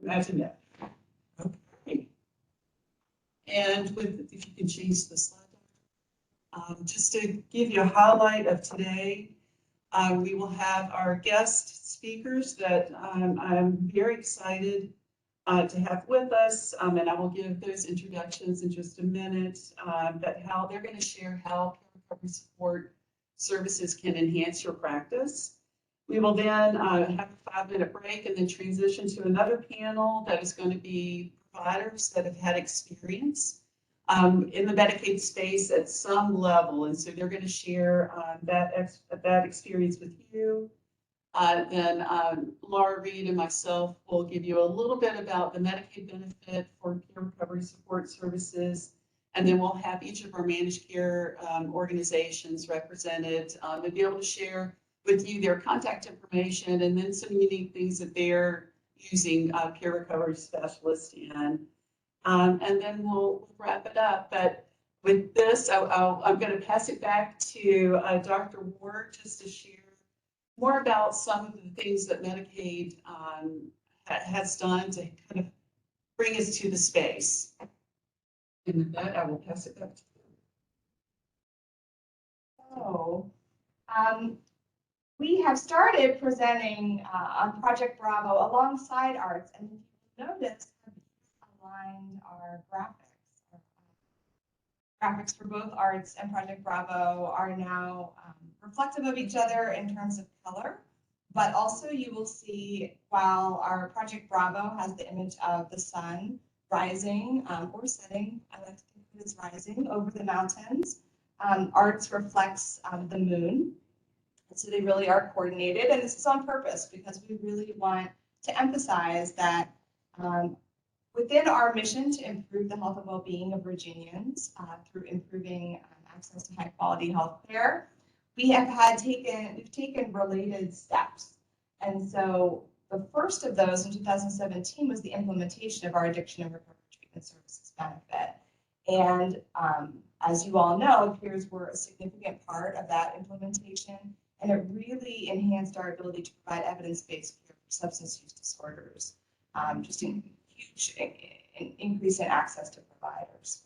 Imagine that. Okay. And if you can change the slide. Just to give you a highlight of today, we will have our guest speakers that I'm very excited to have with us, and I will give those introductions in just a minute, but how they're going to share how care recovery support services can enhance your practice. We will then have a 5-minute break and then transition to another panel that is going to be providers that have had experience in the Medicaid space at some level, and so they're going to share that experience with you. Then Laura Reed and myself will give you a little bit about the Medicaid benefit for care recovery support services, and then we'll have each of our managed care organizations represented and be able to share with you their contact information and then some unique things that they're using care recovery specialists in. And then we'll wrap it up. But with this, I'm going to pass it back to Dr. Ward just to share more about some of the things that Medicaid has done to kind of bring us to the space. And with that, I will pass it back to you. So, we have started presenting on Project Bravo alongside arts, and if you notice, aligned our graphics. Our graphics for both arts and Project Bravo are now reflective of each other in terms of color, but also you will see while our Project Bravo has the image of the sun rising or setting, I like to think of it as rising over the mountains. Arts reflects the moon. So they really are coordinated, and this is on purpose because we really want to emphasize that within our mission to improve the health and well-being of Virginians through improving access to high-quality health care, we've taken related steps. And so the first of those in 2017 was the implementation of our Addiction and Recovery Treatment Services benefit. And as you all know, peers were a significant part of that implementation, and it really enhanced our ability to provide evidence-based care for substance use disorders, just a huge increase in access to providers.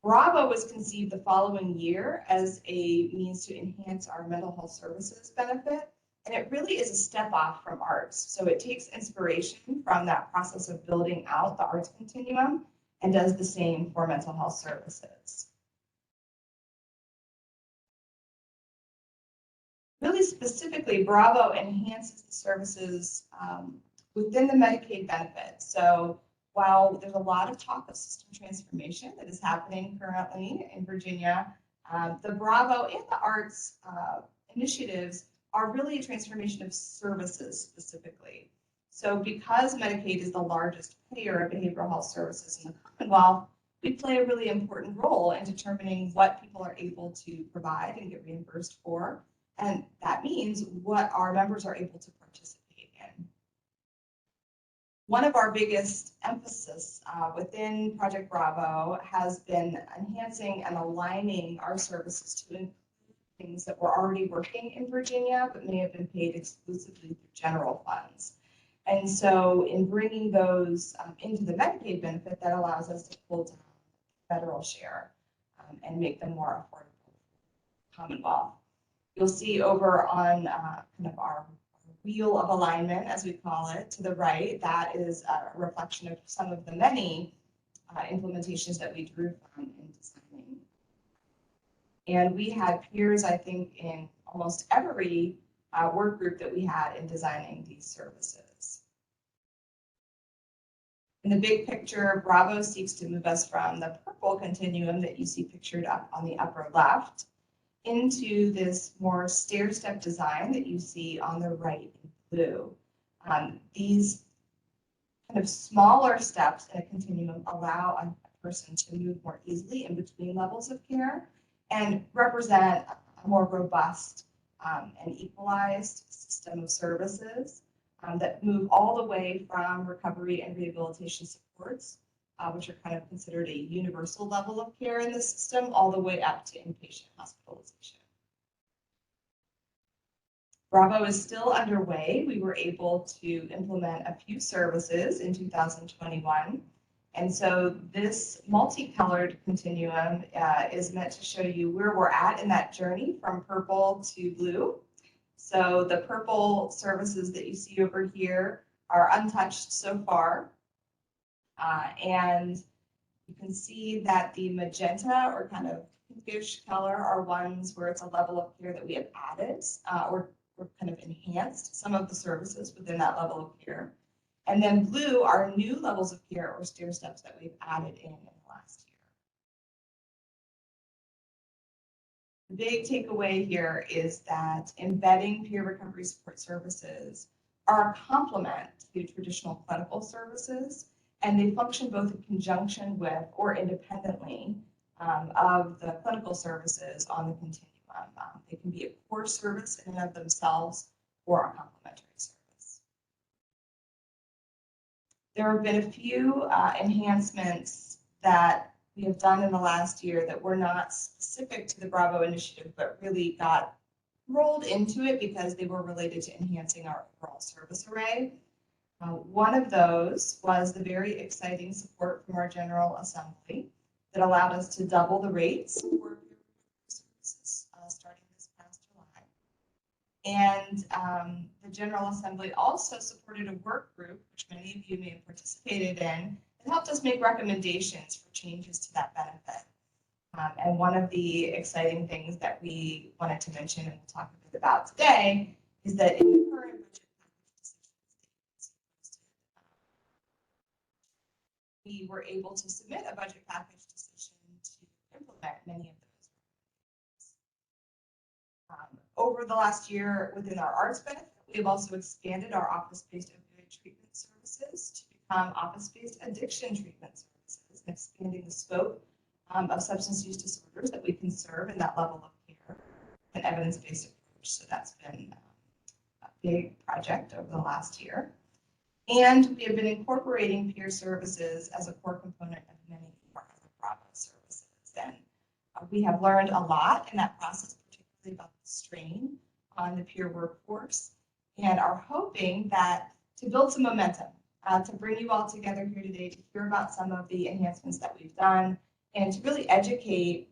Bravo was conceived the following year as a means to enhance our mental health services benefit, and it really is a step off from arts. So it takes inspiration from that process of building out the arts continuum and does the same for mental health services. Really specifically, Bravo enhances the services within the Medicaid benefit. So while there's a lot of talk of system transformation that is happening currently in Virginia, the Bravo and the arts initiatives are really a transformation of services specifically. So because Medicaid is the largest payer of behavioral health services in the Commonwealth, we play a really important role in determining what people are able to provide and get reimbursed for. And that means what our members are able to participate in. One of our biggest emphasis within Project Bravo has been enhancing and aligning our services to include things that were already working in Virginia, but may have been paid exclusively through general funds. And so in bringing those into the Medicaid benefit, that allows us to pull down federal share and make them more affordable for the Commonwealth. You'll see over on kind of our wheel of alignment, as we call it, to the right, that is a reflection of some of the many implementations that we drew from in designing. And we had peers, I think, in almost every work group that we had in designing these services. In the big picture, Bravo seeks to move us from the purple continuum that you see pictured up on the upper left into this more stair-step design that you see on the right in blue. These kind of smaller steps in a continuum allow a person to move more easily in between levels of care and represent a more robust and equalized system of services that move all the way from recovery and rehabilitation supports, which are kind of considered a universal level of care in the system, all the way up to inpatient hospitalization. Bravo is still underway. We were able to implement a few services in 2021. And so this multicolored continuum is meant to show you where we're at in that journey from purple to blue. So the purple services that you see over here are untouched so far. And you can see that the magenta or kind of pinkish color are ones where it's a level of care that we have added or kind of enhanced some of the services within that level of care. And then blue are new levels of care or stair steps that we've added in the last year. The big takeaway here is that embedding peer recovery support services are a complement to traditional clinical services, and they function both in conjunction with or independently of the clinical services on the continuum. They can be a core service in and of themselves or a complementary service. There have been a few enhancements that we have done in the last year that were not specific to the Bravo initiative, but really got rolled into it because they were related to enhancing our overall service array. One of those was the very exciting support from our General Assembly that allowed us to double the rates for services starting this past July. And the General Assembly also supported a work group, which many of you may have participated in, and helped us make recommendations for changes to that benefit. And one of the exciting things that we wanted to mention and we'll talk a bit about today is that in the current budget package decisions we were able to submit a budget package decision to implement many of those. Over the last year within our arts benefit, we have also expanded our office-based opioid treatment services to become office-based addiction treatment services, expanding the scope of substance use disorders that we can serve in that level of care, an evidence-based approach. So that's been a big project over the last year. And we have been incorporating peer services as a core component of many of our other Bravo services. And we have learned a lot in that process, particularly about the strain on the peer workforce, and are hoping that to build some momentum, to bring you all together here today to hear about some of the enhancements that we've done, and to really educate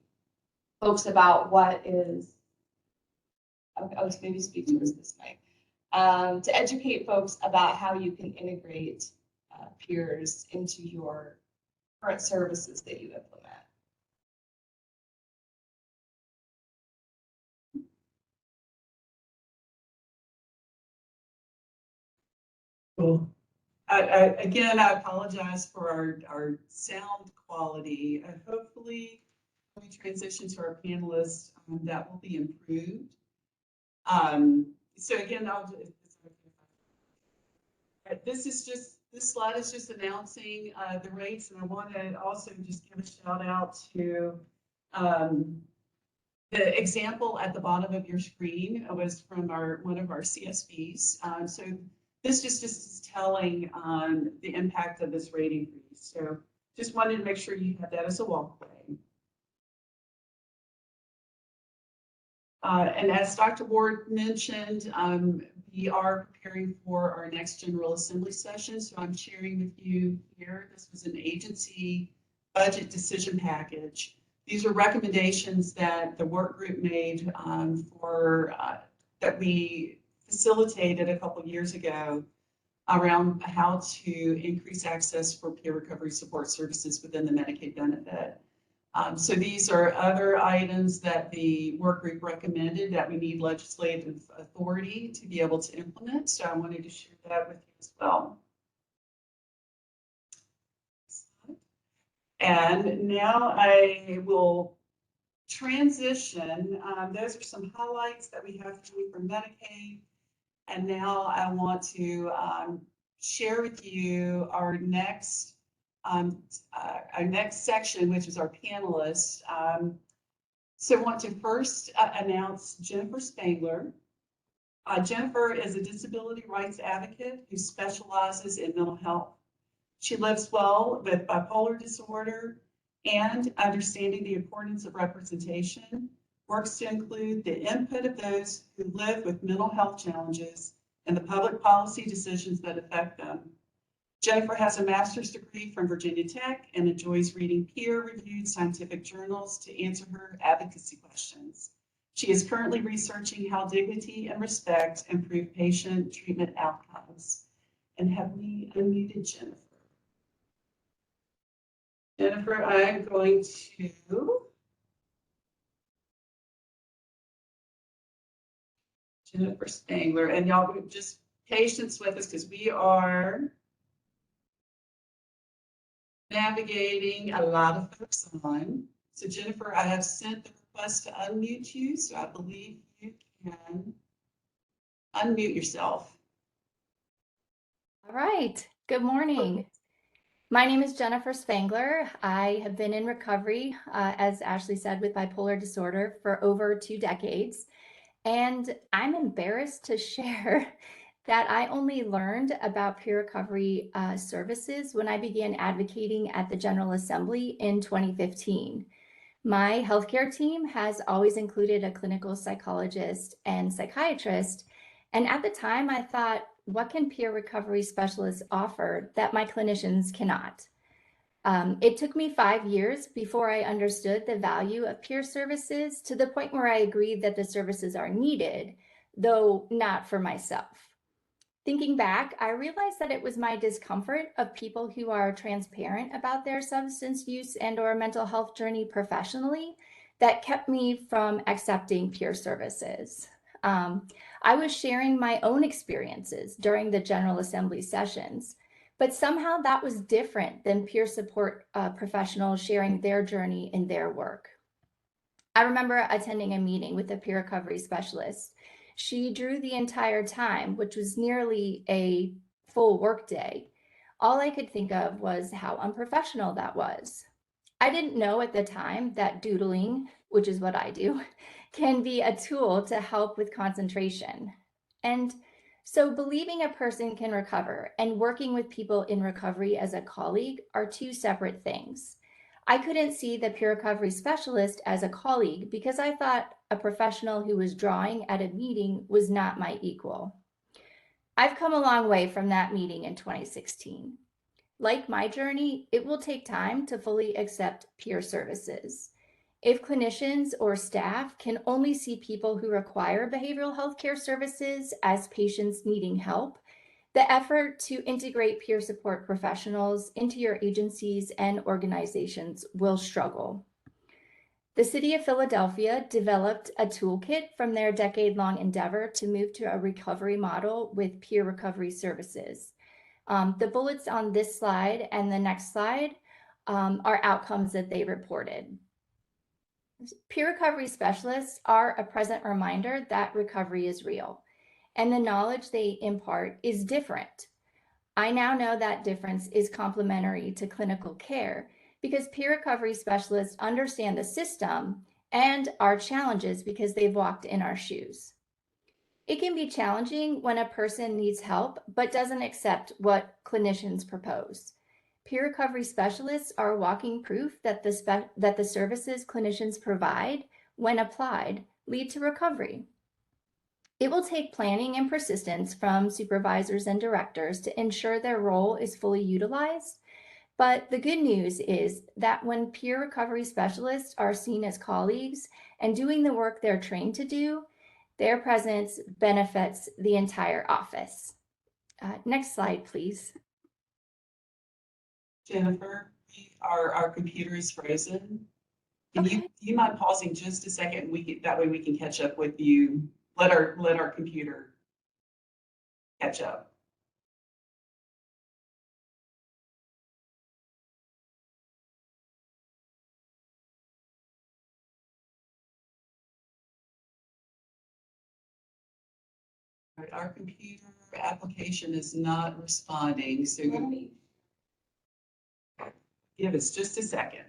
folks about what is, I'll maybe speak towards this mic, to educate folks about how you can integrate peers into your current services that you implement. Cool. Again, I apologize for our sound quality. Hopefully, when we transition to our panelists, that will be improved. So again, this slide is just announcing the rates, and I want to also just give a shout out to the example at the bottom of your screen was from one of our CSVs. So this just is telling the impact of this rate increase. So just wanted to make sure you have that as a walkway. And as Dr. Ward mentioned, we are preparing for our next General Assembly session. So I'm sharing with you here, this was an agency budget decision package. These are recommendations that the work group made that we facilitated a couple of years ago around how to increase access for peer recovery support services within the Medicaid benefit. So these are other items that the work group recommended that we need legislative authority to be able to implement. So I wanted to share that with you as well. And now I will transition. Those are some highlights that we have for you from Medicaid. And now I want to share with you our next section, which is our panelists. So I want to first announce Jennifer Spangler. Jennifer is a disability rights advocate who specializes in mental health. She lives well with bipolar disorder and understanding the importance of representation works to include the input of those who live with mental health challenges and the public policy decisions that affect them. Jennifer has a master's degree from Virginia Tech and enjoys reading peer-reviewed scientific journals to answer her advocacy questions. She is currently researching how dignity and respect improve patient treatment outcomes. And have we unmuted Jennifer? Jennifer, I'm going to Jennifer Spangler, and y'all just patience with us because we are navigating a lot of folks on. So Jennifer, I have sent the request to unmute you, so I believe you can unmute yourself. All right. Good morning. My name is Jennifer Spangler. I have been in recovery, as Ashley said, with bipolar disorder for over 2 decades. And I'm embarrassed to share that I only learned about peer recovery services when I began advocating at the General Assembly in 2015. My healthcare team has always included a clinical psychologist and psychiatrist. And at the time, I thought, what can peer recovery specialists offer that my clinicians cannot? It took me 5 years before I understood the value of peer services to the point where I agreed that the services are needed, though not for myself. Thinking back, I realized that it was my discomfort of people who are transparent about their substance use and/or mental health journey professionally that kept me from accepting peer services. I was sharing my own experiences during the General Assembly sessions, but somehow that was different than peer support professionals sharing their journey in their work. I remember attending a meeting with a peer recovery specialist. She drew the entire time, which was nearly a full workday. All I could think of was how unprofessional that was. I didn't know at the time that doodling, which is what I do, can be a tool to help with concentration. And so believing a person can recover and working with people in recovery as a colleague are 2 separate things. I couldn't see the peer recovery specialist as a colleague because I thought a professional who was drawing at a meeting was not my equal. I've come a long way from that meeting in 2016. Like my journey, it will take time to fully accept peer services. If clinicians or staff can only see people who require behavioral health care services as patients needing help, the effort to integrate peer support professionals into your agencies and organizations will struggle. The City of Philadelphia developed a toolkit from their decade-long endeavor to move to a recovery model with peer recovery services. The bullets on this slide and the next slide are outcomes that they reported. Peer recovery specialists are a present reminder that recovery is real, and the knowledge they impart is different. I now know that difference is complementary to clinical care because peer recovery specialists understand the system and our challenges because they've walked in our shoes. It can be challenging when a person needs help but doesn't accept what clinicians propose. Peer recovery specialists are walking proof that the services clinicians provide, when applied, lead to recovery. It will take planning and persistence from supervisors and directors to ensure their role is fully utilized. But the good news is that when peer recovery specialists are seen as colleagues and doing the work they're trained to do, their presence benefits the entire office. Next slide, please. Jennifer, our computer is frozen. Do you mind pausing just a second? That way we can catch up with you. Let our computer catch up. All right, our computer application is not responding, so give us just a second.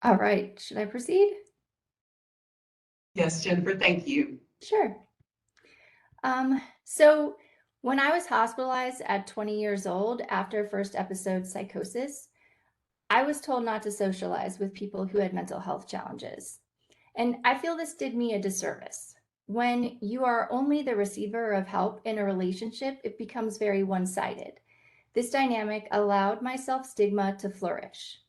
All right, should I proceed? Yes, Jennifer, thank you. Sure. So when I was hospitalized at 20 years old after first episode psychosis, I was told not to socialize with people who had mental health challenges. And I feel this did me a disservice. When you are only the receiver of help in a relationship, it becomes very one-sided. This dynamic allowed my self-stigma to flourish.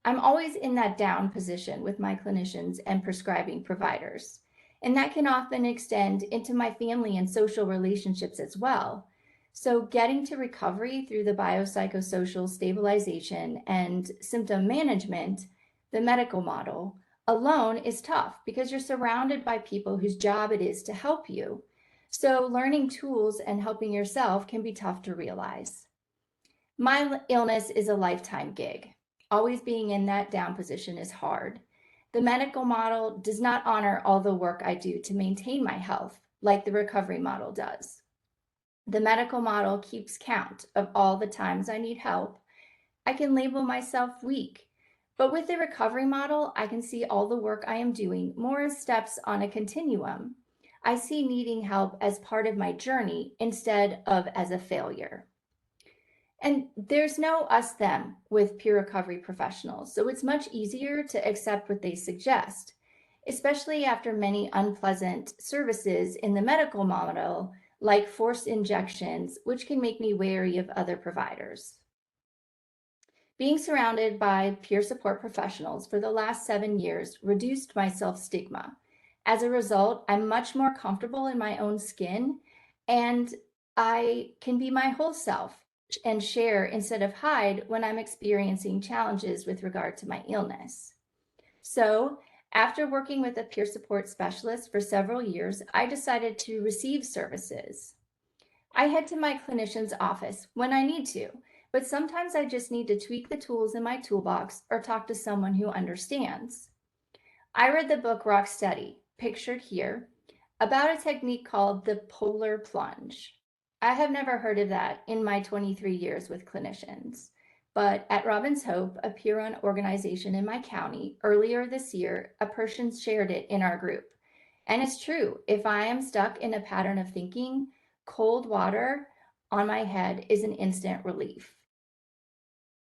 I'm always in that down position with my clinicians and prescribing providers. And that can often extend into my family and social relationships as well. So, getting to recovery through the biopsychosocial stabilization and symptom management, the medical model, alone is tough because you're surrounded by people whose job it is to help you. So, learning tools and helping yourself can be tough to realize. My illness is a lifetime gig. Always being in that down position is hard. The medical model does not honor all the work I do to maintain my health like the recovery model does. The medical model keeps count of all the times I need help. I can label myself weak, but with the recovery model, I can see all the work I am doing more as steps on a continuum. I see needing help as part of my journey instead of as a failure. And there's no us them with peer recovery professionals, so it's much easier to accept what they suggest, especially after many unpleasant services in the medical model, like forced injections, which can make me wary of other providers. Being surrounded by peer support professionals for the last 7 years reduced my self-stigma. As a result, I'm much more comfortable in my own skin and I can be my whole self and share instead of hide when I'm experiencing challenges with regard to my illness. So, after working with a peer support specialist for several years, I decided to receive services. I head to my clinician's office when I need to, but sometimes I just need to tweak the tools in my toolbox or talk to someone who understands. I read the book Rock Steady, pictured here, about a technique called the polar plunge. I have never heard of that in my 23 years with clinicians, but at Robin's Hope, a peer-run organization in my county, earlier this year, a person shared it in our group. And it's true, if I am stuck in a pattern of thinking, cold water on my head is an instant relief.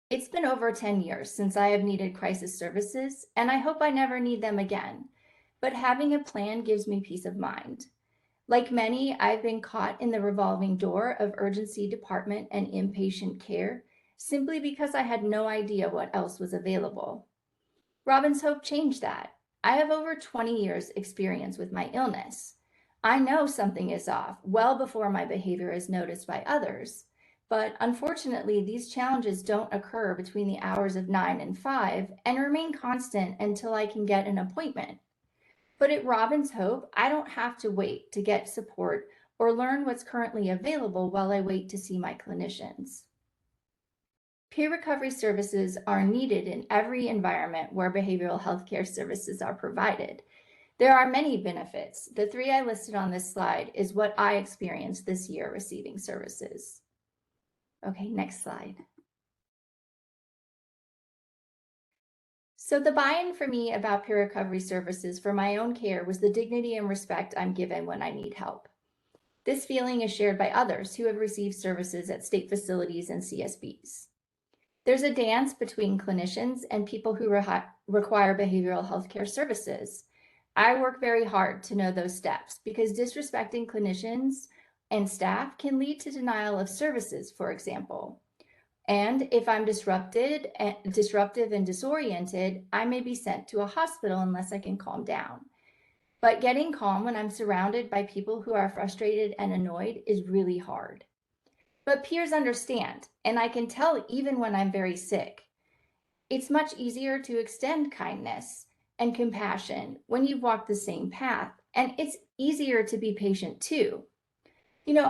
It's been over 10 years since I have needed crisis services, and I hope I never need them again. But having a plan gives me peace of mind. Like many, I've been caught in the revolving door of urgency department and inpatient care simply because I had no idea what else was available. Robin's Hope changed that. I have over 20 years experience with my illness. I know something is off well before my behavior is noticed by others. But unfortunately, these challenges don't occur between the hours of 9 and 5 and remain constant until I can get an appointment. But at Robin's Hope, I don't have to wait to get support or learn what's currently available while I wait to see my clinicians. Peer recovery services are needed in every environment where behavioral health care services are provided. There are many benefits. The 3 I listed on this slide is what I experienced this year receiving services. Okay, next slide. So the buy-in for me about peer recovery services for my own care was the dignity and respect I'm given when I need help. This feeling is shared by others who have received services at state facilities and CSBs. There's a dance between clinicians and people who require behavioral health care services. I work very hard to know those steps because disrespecting clinicians and staff can lead to denial of services, for example. And if I'm disruptive and disoriented, I may be sent to a hospital unless I can calm down. But getting calm when I'm surrounded by people who are frustrated and annoyed is really hard. But peers understand, and I can tell even when I'm very sick. It's much easier to extend kindness and compassion when you've walked the same path, and it's easier to be patient too.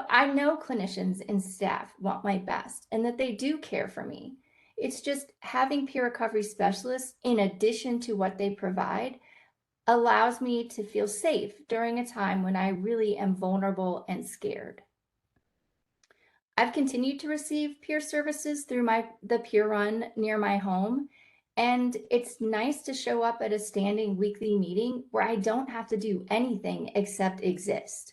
I know clinicians and staff want my best and that they do care for me. It's just having peer recovery specialists, in addition to what they provide, allows me to feel safe during a time when I really am vulnerable and scared. I've continued to receive peer services through the peer run near my home, And it's nice to show up at a standing weekly meeting where I don't have to do anything except exist.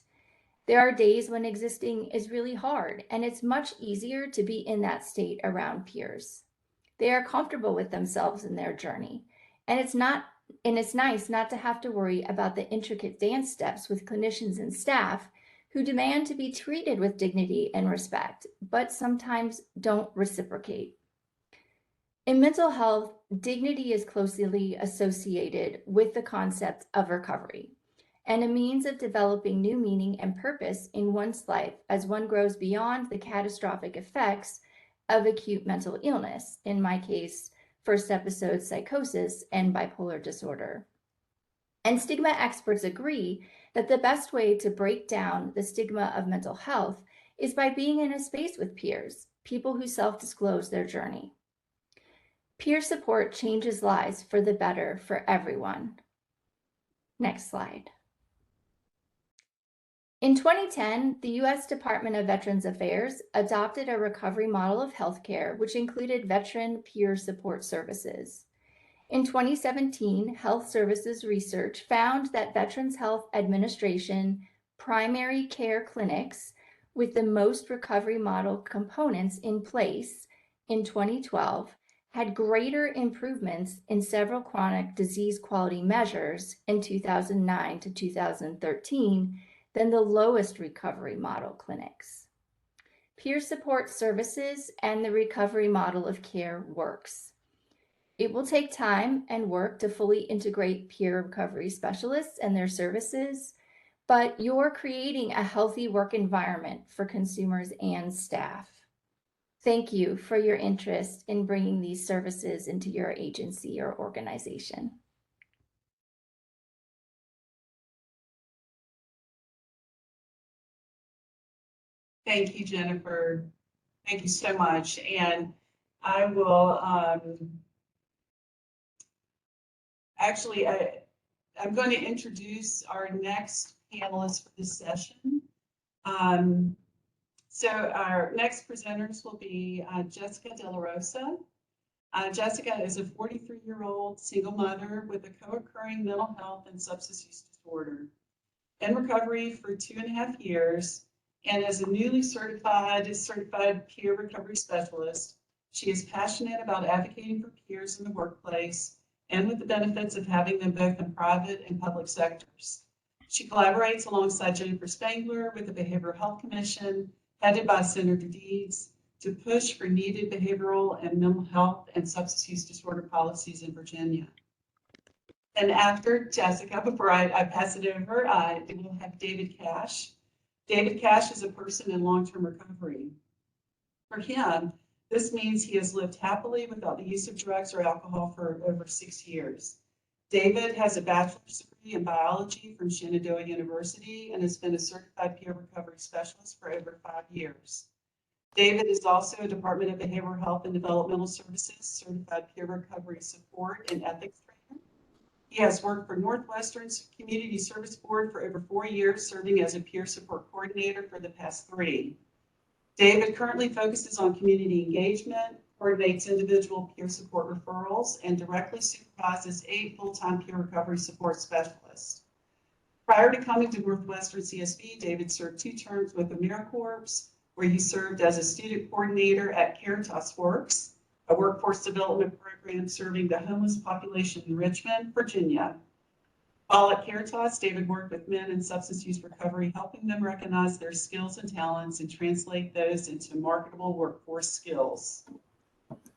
There are days when existing is really hard, and it's much easier to be in that state around peers. They are comfortable with themselves in their journey, and it's nice not to have to worry about the intricate dance steps with clinicians and staff who demand to be treated with dignity and respect, but sometimes don't reciprocate. In mental health, dignity is closely associated with the concept of recovery and a means of developing new meaning and purpose in one's life as one grows beyond the catastrophic effects of acute mental illness, in my case, first episode psychosis and bipolar disorder. And stigma experts agree that the best way to break down the stigma of mental health is by being in a space with peers, people who self-disclose their journey. Peer support changes lives for the better for everyone. Next slide. In 2010, the U.S. Department of Veterans Affairs adopted a recovery model of healthcare which included veteran peer support services. In 2017, Health Services Research found that Veterans Health Administration primary care clinics with the most recovery model components in place in 2012 had greater improvements in several chronic disease quality measures in 2009 to 2013 than the lowest recovery model clinics. Peer support services and the recovery model of care works. It will take time and work to fully integrate peer recovery specialists and their services, but you're creating a healthy work environment for consumers and staff. Thank you for your interest in bringing these services into your agency or organization. Thank you, Jennifer. Thank you so much. And I will actually, I'm going to introduce our next panelist for this session. So our next presenters will be Jessica De La Rosa. Jessica is a 43-year-old single mother with a co-occurring mental health and substance use disorder. In recovery for 2.5 years, and as a newly certified peer recovery specialist, she is passionate about advocating for peers in the workplace and with the benefits of having them both in private and public sectors. She collaborates alongside Jennifer Spangler with the Behavioral Health Commission, headed by Senator Deeds, to push for needed behavioral and mental health and substance use disorder policies in Virginia. And after Jessica, before I pass it over, we'll have David Cash. David Cash is a person in long-term recovery. For him, this means he has lived happily without the use of drugs or alcohol for over 6 years. David has a bachelor's degree in biology from Shenandoah University and has been a certified peer recovery specialist for over 5 years. David is also a Department of Behavioral Health and Developmental Services certified peer recovery support and ethics trainer. He has worked for Northwestern's Community Service Board for over 4 years, serving as a peer support coordinator for the past 3. David currently focuses on community engagement, coordinates individual peer support referrals, and directly supervises 8 full-time peer recovery support specialists. Prior to coming to Northwestern CSB, David served 2 terms with AmeriCorps, where he served as a student coordinator at Caritas Works, a workforce development program serving the homeless population in Richmond, Virginia. While at Caritas, David worked with men in substance use recovery, helping them recognize their skills and talents and translate those into marketable workforce skills.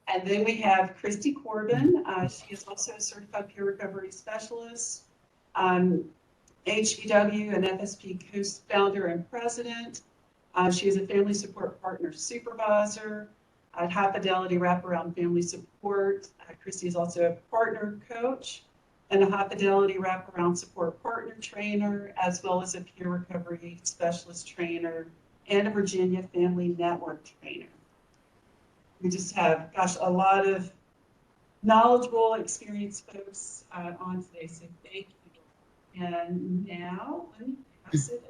And then we have Christy Corbin. She is also a certified peer recovery specialist, HBW and FSP co-founder and president. She is a family support partner supervisor at High Fidelity Wraparound Family Support. Christy is also a partner coach and a High Fidelity Wraparound Support partner trainer, as well as a peer recovery specialist trainer and a Virginia Family Network trainer. We just have, gosh, a lot of knowledgeable, experienced folks on today, so thank you. And now let me pass it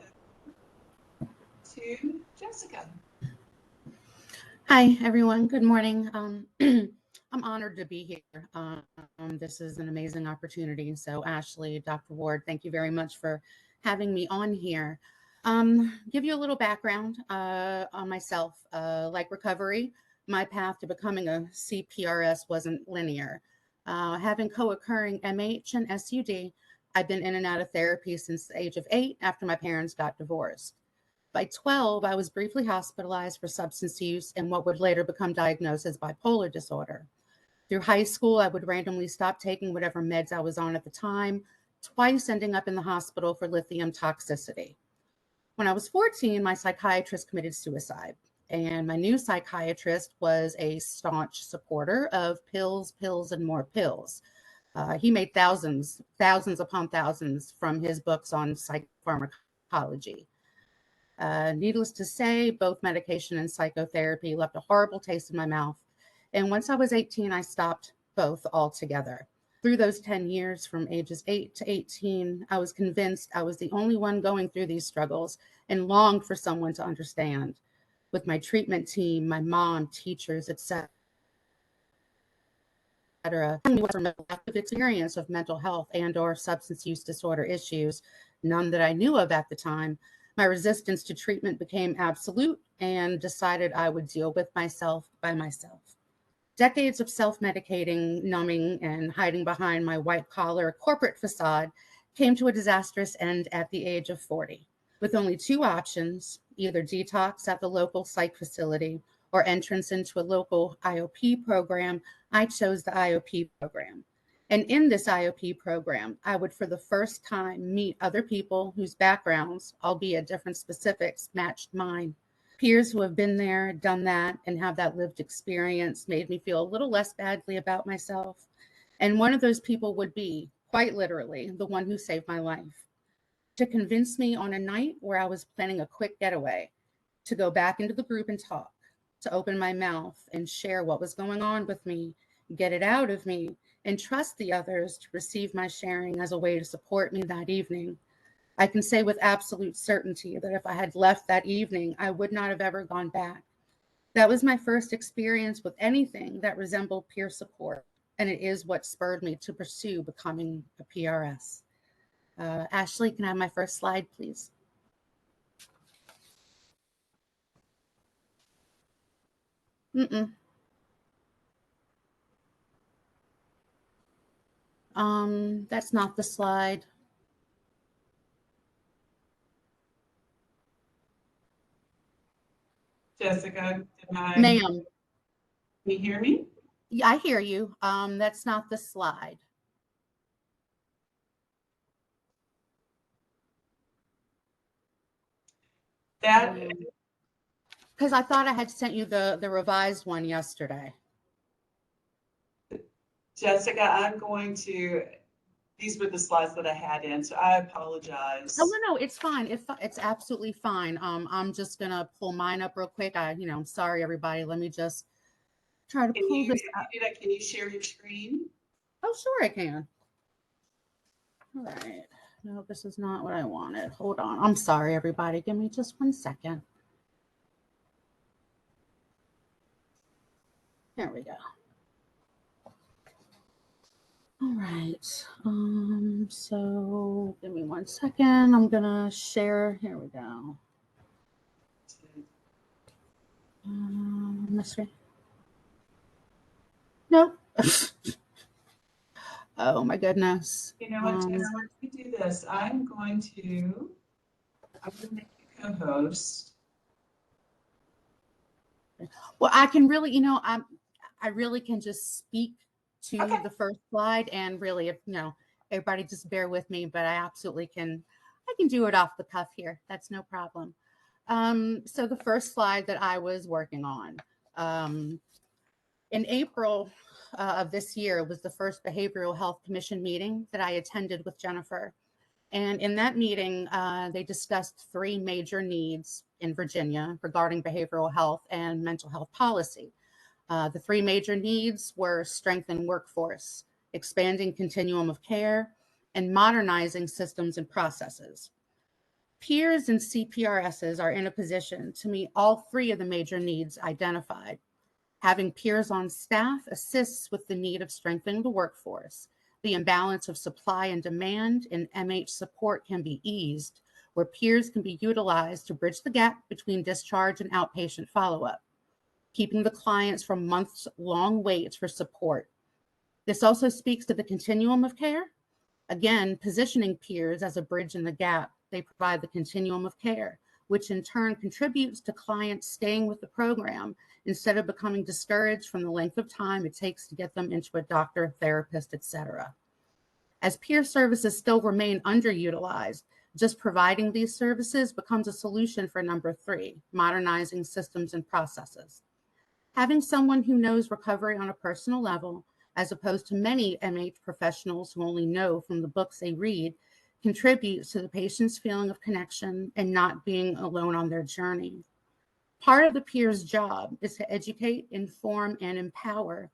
over to Jessica. Hi, everyone. Good morning. I'm I'm honored to be here. This is an amazing opportunity. So Ashley, Dr. Ward, thank you very much for having me on here. Give you a little background on myself. Like recovery, my path to becoming a CPRS wasn't linear. Having co-occurring MH and SUD, I've been in and out of therapy since the age of 8 after my parents got divorced. By 12, I was briefly hospitalized for substance use and what would later become diagnosed as bipolar disorder. Through high school, I would randomly stop taking whatever meds I was on at the time, twice ending up in the hospital for lithium toxicity. When I was 14, my psychiatrist committed suicide, and my new psychiatrist was a staunch supporter of pills, pills, and more pills. He made thousands upon thousands from his books on psychopharmacology. Needless to say, both medication and psychotherapy left a horrible taste in my mouth. And once I was 18, I stopped both altogether. Through those 10 years, from ages 8 to 18, I was convinced I was the only one going through these struggles and longed for someone to understand. With my treatment team, my mom, teachers, etc., from a lack of experience of mental health and or substance use disorder issues, none that I knew of at the time, my resistance to treatment became absolute and decided I would deal with myself by myself. Decades of self-medicating, numbing, and hiding behind my white-collar corporate facade came to a disastrous end at the age of 40. With only 2 options, either detox at the local psych facility or entrance into a local IOP program, I chose the IOP program. And in this IOP program, I would for the first time meet other people whose backgrounds, albeit different specifics, matched mine. Peers who have been there, done that, and have that lived experience made me feel a little less badly about myself. And one of those people would be, quite literally, the one who saved my life. To convince me on a night where I was planning a quick getaway, to go back into the group and talk, to open my mouth and share what was going on with me, get it out of me, and trust the others to receive my sharing as a way to support me that evening. I can say with absolute certainty that if I had left that evening, I would not have ever gone back. That was my first experience with anything that resembled peer support, and it is what spurred me to pursue becoming a PRS. Ashley, can I have my first slide, please? That's not the slide. Jessica, Ma'am, can you hear me? yeah, I hear you. That's not the slide. That, because I thought I had sent you the revised one yesterday. Jessica, I'm going to, these were the slides that I had in, so I apologize. Oh, no, it's fine. It's absolutely fine. I'm just gonna pull mine up real quick. I'm sorry, everybody. Let me just try to pull this up. Can you share your screen? Oh, sure I can. All right. No, this is not what I wanted. Hold on. I'm sorry, everybody. Give me just 1 second. There we go. All right. So give me 1 second. I'm gonna share. Here we go. Mystery. Nope. Oh my goodness. You know what, Jessica, let me do this. I'm going to make you co-host. Well, I can really, I really can just speak to Okay. the first slide, and really, if everybody just bear with me, but I absolutely can. I can do it off the cuff here. That's no problem. So the first slide that I was working on, in April of this year was the first Behavioral Health Commission meeting that I attended with Jennifer. And in that meeting, they discussed 3 major needs in Virginia regarding behavioral health and mental health policy. The 3 major needs were strengthen workforce, expanding continuum of care, and modernizing systems and processes. Peers and CPRSs are in a position to meet all 3 of the major needs identified. Having peers on staff assists with the need of strengthening the workforce. The imbalance of supply and demand in MH support can be eased, where peers can be utilized to bridge the gap between discharge and outpatient follow-up, keeping the clients from months-long waits for support. This also speaks to the continuum of care. Again, positioning peers as a bridge in the gap, they provide the continuum of care, which in turn contributes to clients staying with the program instead of becoming discouraged from the length of time it takes to get them into a doctor, therapist, etc. As peer services still remain underutilized, just providing these services becomes a solution for number 3, modernizing systems and processes. Having someone who knows recovery on a personal level, as opposed to many MH professionals who only know from the books they read, contributes to the patient's feeling of connection and not being alone on their journey. Part of the peer's job is to educate, inform, and empower.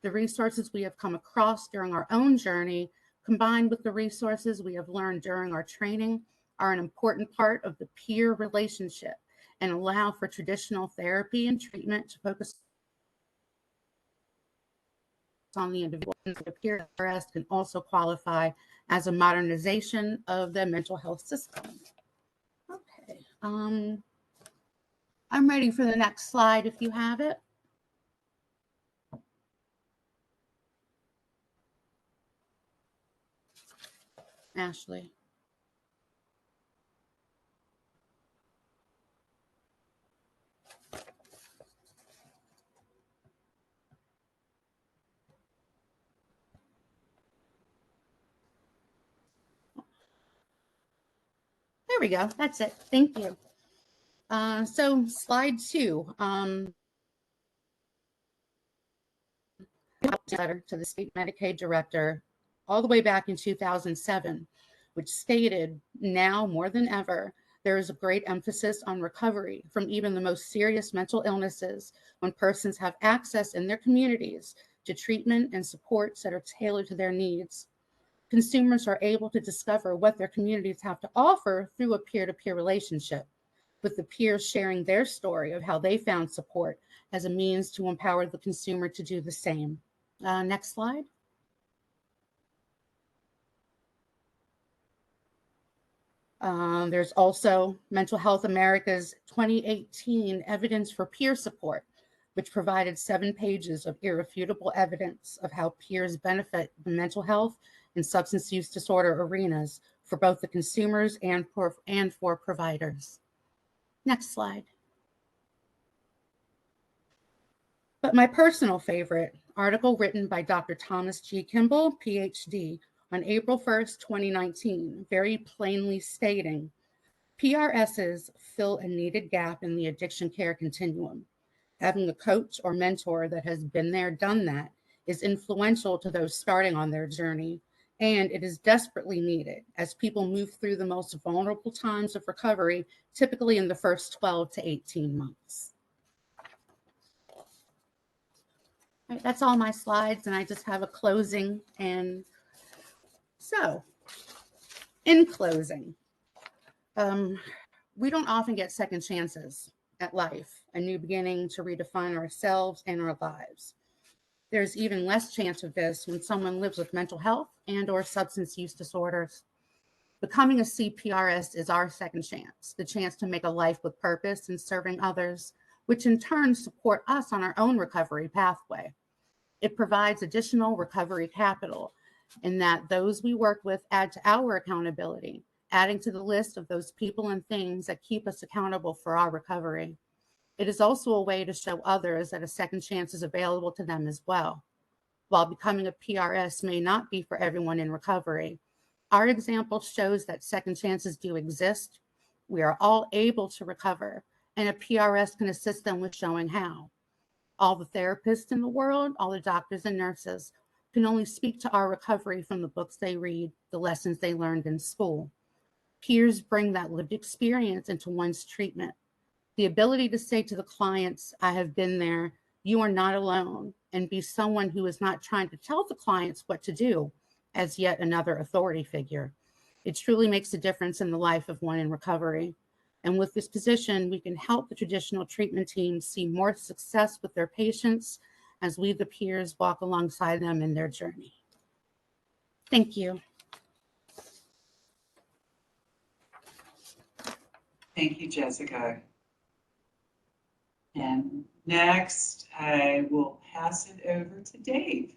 The resources we have come across during our own journey, combined with the resources we have learned during our training, are an important part of the peer relationship and allow for traditional therapy and treatment to focus on the individual. The peer arrest can also qualify as a modernization of the mental health system. Okay, I'm ready for the next slide if you have it. Ashley. There we go. That's it. Thank you. So slide 2. Letter to the state Medicaid director all the way back in 2007, which stated, now more than ever, there is a great emphasis on recovery from even the most serious mental illnesses when persons have access in their communities to treatment and supports that are tailored to their needs. Consumers are able to discover what their communities have to offer through a peer-to-peer relationship, with the peers sharing their story of how they found support as a means to empower the consumer to do the same. Next slide. There's also Mental Health America's 2018 Evidence for Peer Support, which provided 7 pages of irrefutable evidence of how peers benefit the mental health and substance use disorder arenas for both the consumers and for providers. Next slide. But my personal favorite, article written by Dr. Thomas G. Kimball, PhD, on April 1st, 2019, very plainly stating, PRSs fill a needed gap in the addiction care continuum. Having a coach or mentor that has been there, done that, is influential to those starting on their journey, and it is desperately needed as people move through the most vulnerable times of recovery, typically in the first 12 to 18 months. All right, that's all my slides, and I just have a closing. And so, in closing, we don't often get second chances at life, a new beginning to redefine ourselves and our lives. There's even less chance of this when someone lives with mental health and/or substance use disorders. Becoming a CPRS is our second chance, the chance to make a life with purpose and serving others, which in turn support us on our own recovery pathway. It provides additional recovery capital in that those we work with add to our accountability, adding to the list of those people and things that keep us accountable for our recovery. It is also a way to show others that a second chance is available to them as well. While becoming a PRS may not be for everyone in recovery, our example shows that second chances do exist. We are all able to recover, and a PRS can assist them with showing how. All the therapists in the world, all the doctors and nurses can only speak to our recovery from the books they read, the lessons they learned in school. Peers bring that lived experience into one's treatment. The ability to say to the clients, I have been there, you are not alone, and be someone who is not trying to tell the clients what to do as yet another authority figure. It truly makes a difference in the life of one in recovery. And with this position, we can help the traditional treatment team see more success with their patients as we, the peers, walk alongside them in their journey. Thank you. Thank you, Jessica. And next, I will pass it over to Dave.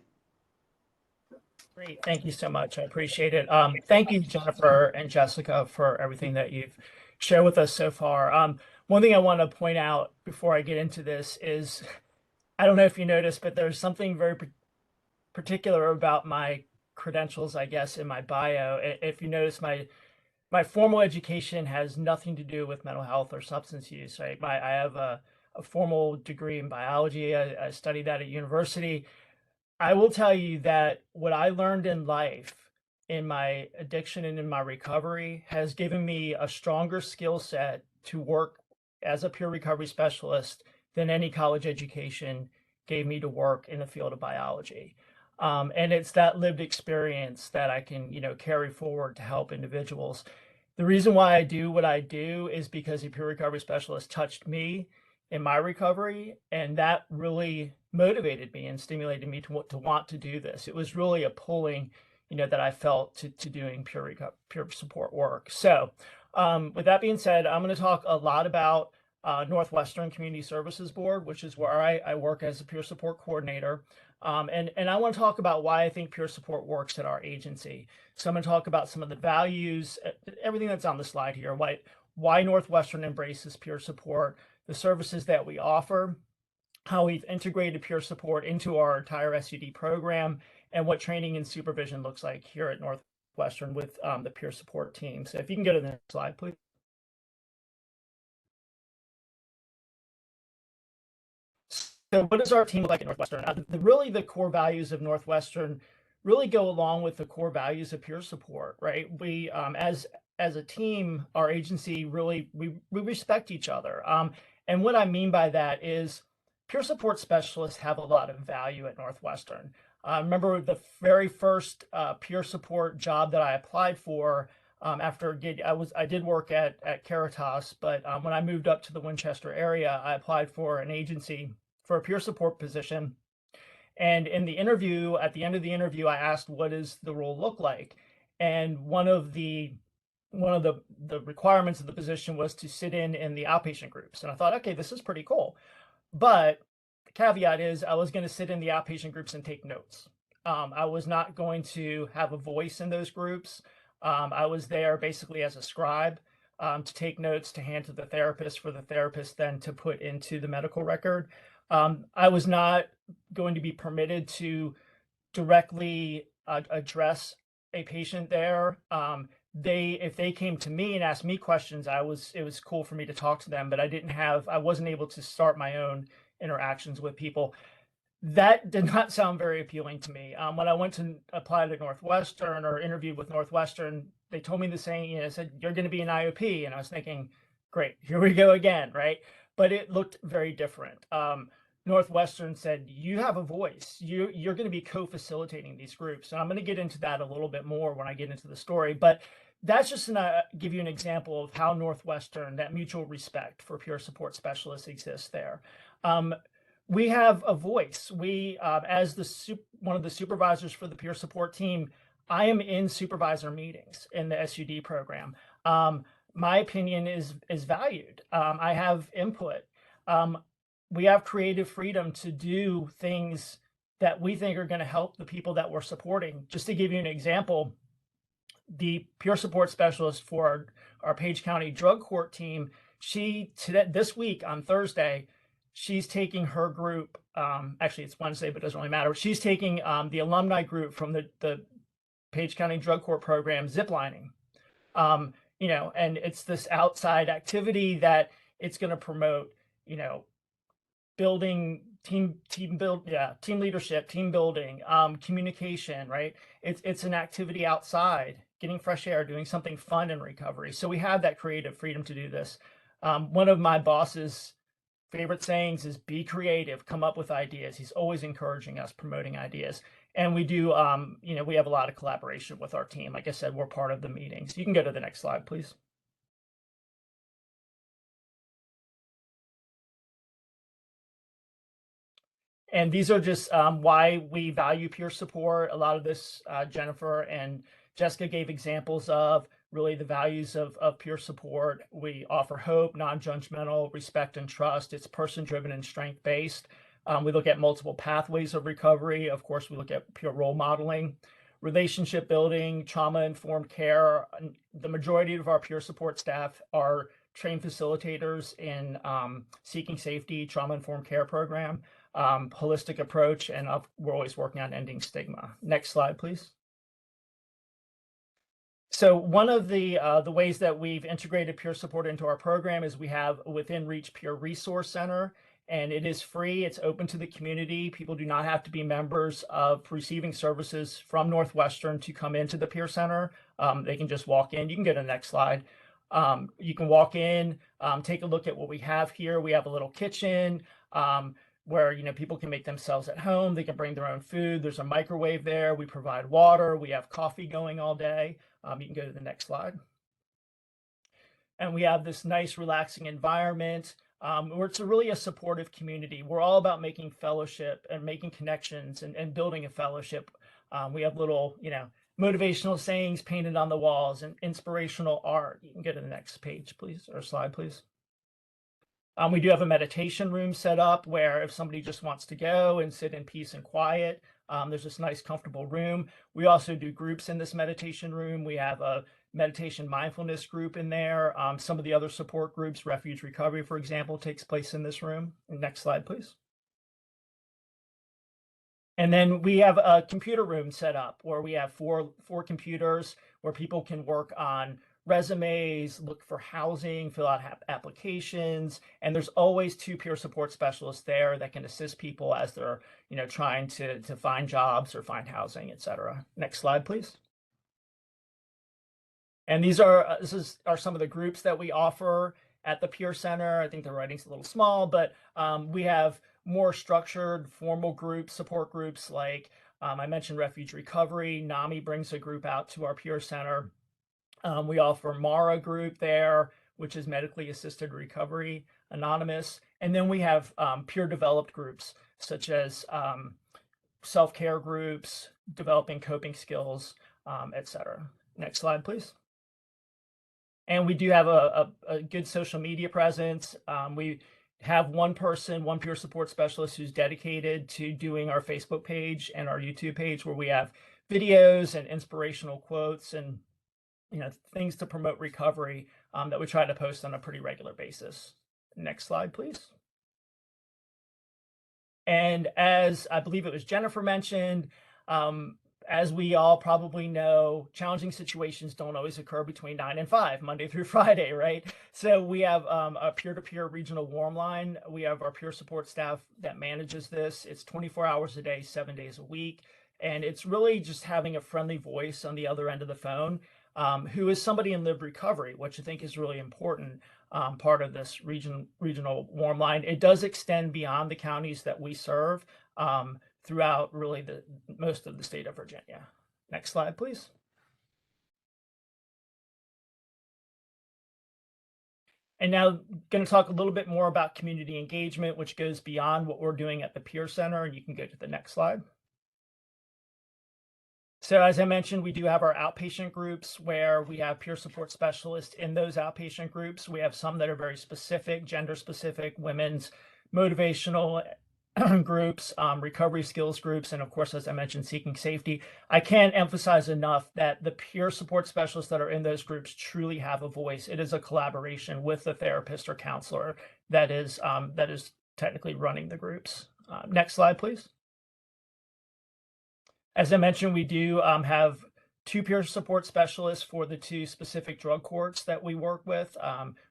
Great. Thank you so much. I appreciate it. Thank you, Jennifer and Jessica, for everything that you've shared with us so far. One thing I want to point out before I get into this is, I don't know if you noticed, but there's something very particular about my credentials, I guess, in my bio. If you notice, my formal education has nothing to do with mental health or substance use, right? I have a formal degree in biology. I studied that at university. I will tell you that what I learned in life, in my addiction and in my recovery, has given me a stronger skill set to work as a peer recovery specialist than any college education gave me to work in the field of biology. And it's that lived experience that I can, carry forward to help individuals. The reason why I do what I do is because a peer recovery specialist touched me in my recovery, and that really motivated me and stimulated me to want to do this. It was really a pulling, that I felt to doing peer support work. So with that being said, I'm going to talk a lot about Northwestern Community Services Board, which is where I work as a peer support coordinator. And I want to talk about why I think peer support works at our agency. So I'm going to talk about some of the values, everything that's on the slide here, why Northwestern embraces peer support, the services that we offer, how we've integrated peer support into our entire SUD program, and what training and supervision looks like here at Northwestern with the peer support team. So if you can go to the next slide, please. So what does our team look like at Northwestern? Really, the core values of Northwestern really go along with the core values of peer support, right? We, as a team, our agency really, we respect each other. And what I mean by that is peer support specialists have a lot of value at Northwestern. I remember the very first peer support job that I applied for after I did work at Caritas, but when I moved up to the Winchester area, I applied for an agency for a peer support position. And in the interview, at the end of the interview, I asked, what does the role look like? And one of the requirements of the position was to sit in the outpatient groups. And I thought, okay, this is pretty cool. But the caveat is I was going to sit in the outpatient groups and take notes. I was not going to have a voice in those groups. I was there basically as a scribe to take notes, to hand to the therapist, for the therapist then to put into the medical record. I was not going to be permitted to directly address a patient there. If they came to me and asked me questions, it was cool for me to talk to them, but I wasn't able to start my own interactions with people. That did not sound very appealing to me. When I went to apply to Northwestern or interview with Northwestern, they told me the same, said, you're going to be an IOP. And I was thinking, great, here we go again, right? But it looked very different. Northwestern said, you have a voice. You're going to be co-facilitating these groups. And I'm going to get into that a little bit more when I get into the story. But that's just to give you an example of how Northwestern, that mutual respect for peer support specialists exists there. We have a voice. We, as one of the supervisors for the peer support team, I am in supervisor meetings in the SUD program. My opinion is valued. I have input. We have creative freedom to do things that we think are going to help the people that we're supporting. Just to give you an example, the peer support specialist for our Page County Drug Court team, this week on Thursday, she's taking her group, actually it's Wednesday, but it doesn't really matter. She's taking the alumni group from the Page County Drug Court program ziplining. And it's this outside activity that it's going to promote, building team leadership, team building, communication, right? It's an activity outside, getting fresh air, doing something fun in recovery. So we have that creative freedom to do this. One of my boss's favorite sayings is be creative, come up with ideas. He's always encouraging us, promoting ideas. And we do, we have a lot of collaboration with our team. Like I said, we're part of the meetings. You can go to the next slide, please. And these are just why we value peer support. A lot of this Jennifer and Jessica gave examples of really the values of peer support. We offer hope, non-judgmental, respect, and trust. It's person-driven and strength-based. We look at multiple pathways of recovery. Of course, we look at peer role modeling, relationship building, trauma-informed care. The majority of our peer support staff are trained facilitators in Seeking Safety, trauma-informed care program, holistic approach, and we're always working on ending stigma. Next slide, please. So one of the ways that we've integrated peer support into our program is we have Within Reach Peer Resource Center, and it is free. It's open to the community. People do not have to be members of receiving services from Northwestern to come into the Peer Center. They can just walk in. You can go to the next slide. You can walk in, take a look at what we have here. We have a little kitchen where people can make themselves at home. They can bring their own food. There's a microwave there. We provide water. We have coffee going all day. You can go to the next slide. And we have this nice, relaxing environment where it's really a supportive community. We're all about making fellowship and making connections and building a fellowship. We have little, motivational sayings painted on the walls and inspirational art. You can go to the next page, please, or slide, please. We do have a meditation room set up where if somebody just wants to go and sit in peace and quiet, there's this nice, comfortable room. We also do groups in this meditation room. We have a meditation mindfulness group in there. Some of the other support groups, refuge recovery, for example, takes place in this room. Next slide, please. And then we have a computer room set up where we have four computers where people can work on resumes, look for housing, fill out applications, and there's always 2 peer support specialists there that can assist people as they're trying to find jobs or find housing, etc. Next slide, please. And these are some of the groups that we offer at the Peer Center. I think the writing's a little small, but we have more structured, formal groups, support groups like I mentioned Refuge Recovery. NAMI brings a group out to our Peer Center. We offer MARA group there, which is Medically Assisted Recovery Anonymous. And then we have peer developed groups such as self-care groups, developing coping skills, etc. Next slide, please. And we do have a good social media presence. We have one peer support specialist who's dedicated to doing our Facebook page and our YouTube page where we have videos and inspirational quotes and things to promote recovery that we try to post on a pretty regular basis. Next slide, please. And as I believe it was Jennifer mentioned, as we all probably know, challenging situations don't always occur between 9 and 5, Monday through Friday, right? So we have a peer-to-peer regional warm line. We have our peer support staff that manages this. It's 24 hours a day, 7 days a week. And it's really just having a friendly voice on the other end of the phone who is somebody in lived recovery, which I think is really important part of this regional warm line. It does extend beyond the counties that we serve throughout really most of the state of Virginia. Next slide, please. And now going to talk a little bit more about community engagement, which goes beyond what we're doing at the Peer Center. And you can go to the next slide. So as I mentioned, we do have our outpatient groups where we have peer support specialists in those outpatient groups. We have some that are very specific, gender specific, women's motivational groups, recovery skills groups, and of course, as I mentioned, Seeking Safety. I can't emphasize enough that the peer support specialists that are in those groups truly have a voice. It is a collaboration with the therapist or counselor that is technically running the groups. Next slide, please. As I mentioned, we do have 2 peer support specialists for the 2 specific drug courts that we work with.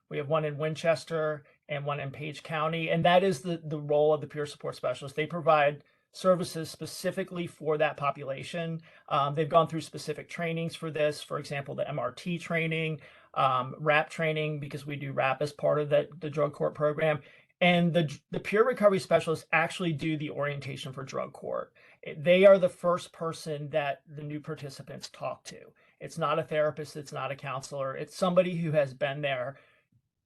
We have one in Winchester and one in Page County, and that is the role of the peer support specialist. They provide services specifically for that population. They've gone through specific trainings for this, for example, the MRT training, RAP training, because we do RAP as part of the drug court program. And the peer recovery specialists actually do the orientation for drug court. They are the first person that the new participants talk to. It's not a therapist, it's not a counselor, it's somebody who has been there,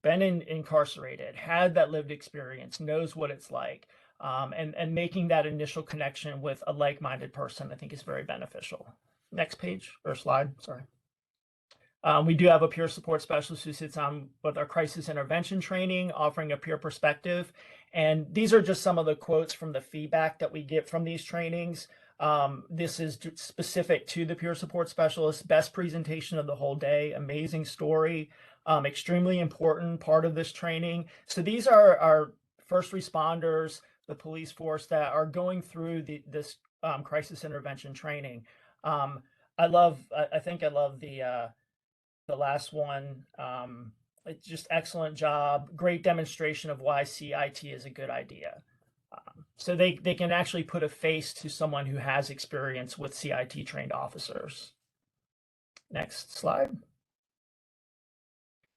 been incarcerated, had that lived experience, knows what it's like. and making that initial connection with a like-minded person, I think, is very beneficial. Next page or slide, sorry. We do have a peer support specialist who sits on with our crisis intervention training, offering a peer perspective. And these are just some of the quotes from the feedback that we get from these trainings. This is specific to the peer support specialist. Best presentation of the whole day, amazing story, extremely important part of this training. So these are our first responders, the police force that are going through this crisis intervention training. I think I love the last one. It's just excellent job, great demonstration of why CIT is a good idea. So they can actually put a face to someone who has experience with CIT trained officers. Next slide.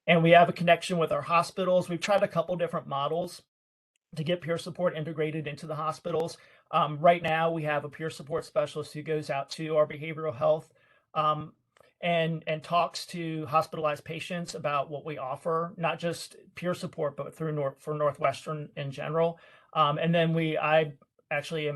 And we have a connection with our hospitals. We've tried a couple different models to get peer support integrated into the hospitals. Right now, we have a peer support specialist who goes out to our behavioral health and talks to hospitalized patients about what we offer, not just peer support, but for Northwestern in general. And then I actually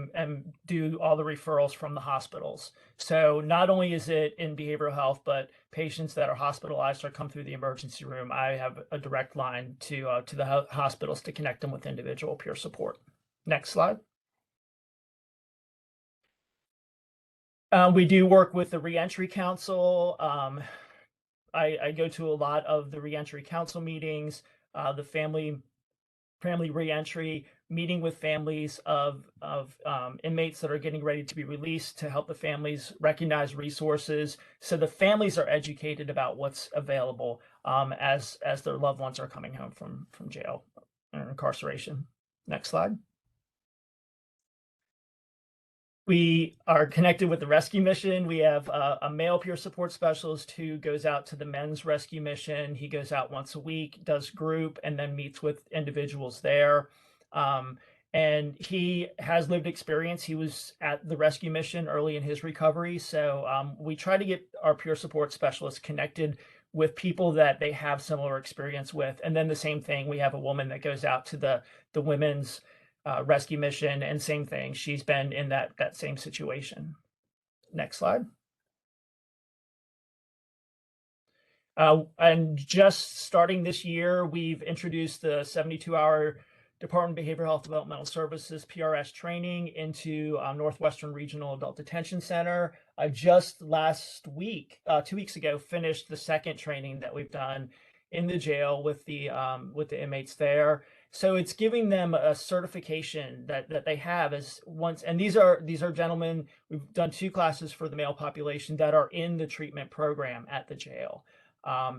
do all the referrals from the hospitals. So not only is it in behavioral health, but patients that are hospitalized or come through the emergency room, I have a direct line to the hospitals to connect them with individual peer support. Next slide. We do work with the Reentry Council. I go to a lot of the Reentry Council meetings, the family reentry, meeting with families of inmates that are getting ready to be released to help the families recognize resources, so the families are educated about what's available as their loved ones are coming home from jail or incarceration. Next slide. We are connected with the rescue mission. We have a male peer support specialist who goes out to the men's rescue mission. He goes out once a week, does group, and then meets with individuals there. And he has lived experience. He was at the rescue mission early in his recovery. So we try to get our peer support specialists connected with people that they have similar experience with. And then the same thing, we have a woman that goes out to the women's rescue mission, and same thing, she's been in that same situation. Next slide. And just starting this year, we've introduced the 72-hour Department of Behavioral Health Developmental Services PRS training into Northwestern Regional Adult Detention Center. I just last week, 2 weeks ago, finished the second training that we've done in the jail with the inmates there. So it's giving them a certification that they have as once, and these are gentlemen. We've done 2 classes for the male population that are in the treatment program at the jail.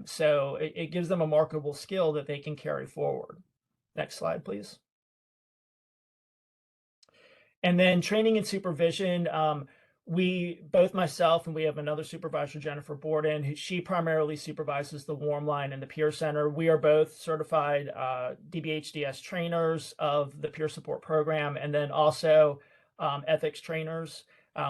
So it gives them a marketable skill that they can carry forward. Next slide, please. And then training and supervision. Both myself and we have another supervisor, Jennifer Borden, she primarily supervises the Warm Line and the Peer Center. We are both certified DBHDS trainers of the peer support program, and then also ethics trainers.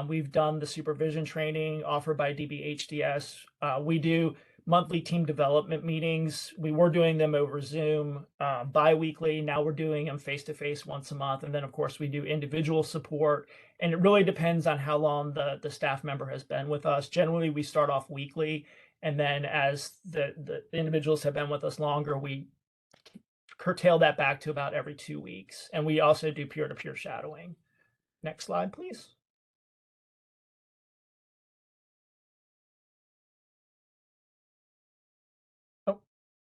We've done the supervision training offered by DBHDS. We do monthly team development meetings. We were doing them over Zoom bi-weekly. Now we're doing them face-to-face once a month. And then, of course, we do individual support. And it really depends on how long the staff member has been with us. Generally, we start off weekly. And then as the individuals have been with us longer, we curtail that back to about every 2 weeks. And we also do peer-to-peer shadowing. Next slide, please.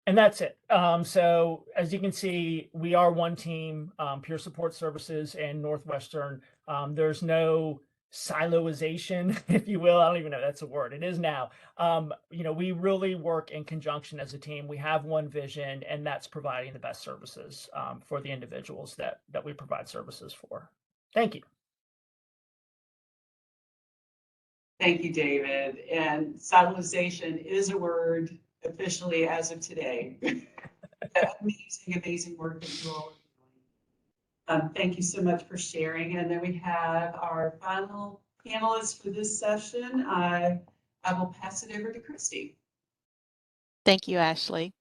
And that's it. So as you can see, we are one team, Peer Support Services and Northwestern. There's no siloization, if you will. I don't even know if that's a word. It is now. We really work in conjunction as a team. We have one vision, and that's providing the best services for the individuals that we provide services for. Thank you. Thank you, David. And siloization is a word officially as of today. Amazing work that you all are doing. Thank you so much for sharing. And then we have our final panelist for this session. I will pass it over to Christy. Thank you, Ashley.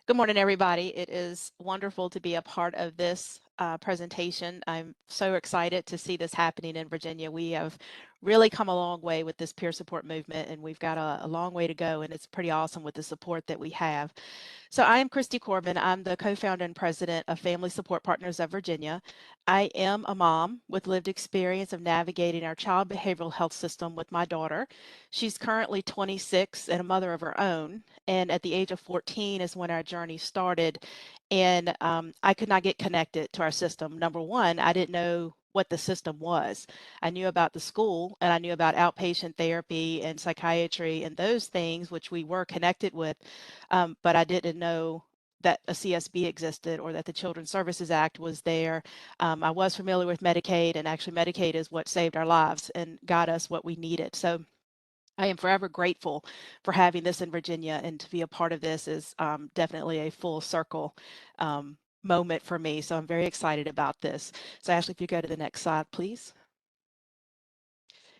Good morning, everybody. It is wonderful to be a part of this presentation. I'm so excited to see this happening in Virginia. We have really come a long way with this peer support movement, and we've got a long way to go, and it's pretty awesome with the support that we have. So I am Christy Corbin. I'm the co-founder and president of Family Support Partners of Virginia. I am a mom with lived experience of navigating our child behavioral health system with my daughter. She's currently 26 and a mother of her own. And at the age of 14 is when our journey started. And I could not get connected to our system. Number one, I didn't know what the system was. I knew about the school and I knew about outpatient therapy and psychiatry and those things, which we were connected with, but I didn't know that a CSB existed or that the Children's Services Act was there. I was familiar with Medicaid, and actually Medicaid is what saved our lives and got us what we needed. So I am forever grateful for having this in Virginia, and to be a part of this is definitely a full circle moment for me. So I'm very excited about this. So Ashley, if you go to the next slide, please.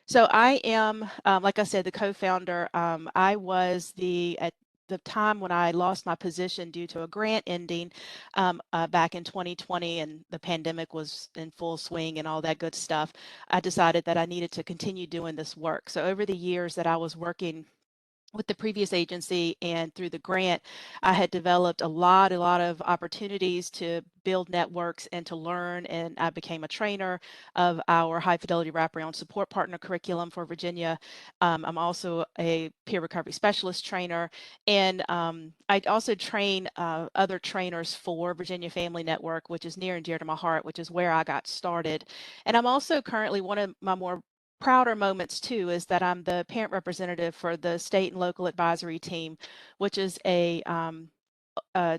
So I am, like I said, the co-founder. I was at the time when I lost my position due to a grant ending back in 2020, and the pandemic was in full swing and all that good stuff. I decided that I needed to continue doing this work. So over the years that I was working with the previous agency and through the grant, I had developed a lot of opportunities to build networks and to learn. And I became a trainer of our high fidelity wraparound support partner curriculum for Virginia. I'm also a peer recovery specialist trainer. And I also train other trainers for Virginia Family Network, which is near and dear to my heart, which is where I got started. And I'm also currently, one of my more prouder moments too is that I'm the parent representative for the state and local advisory team, which is a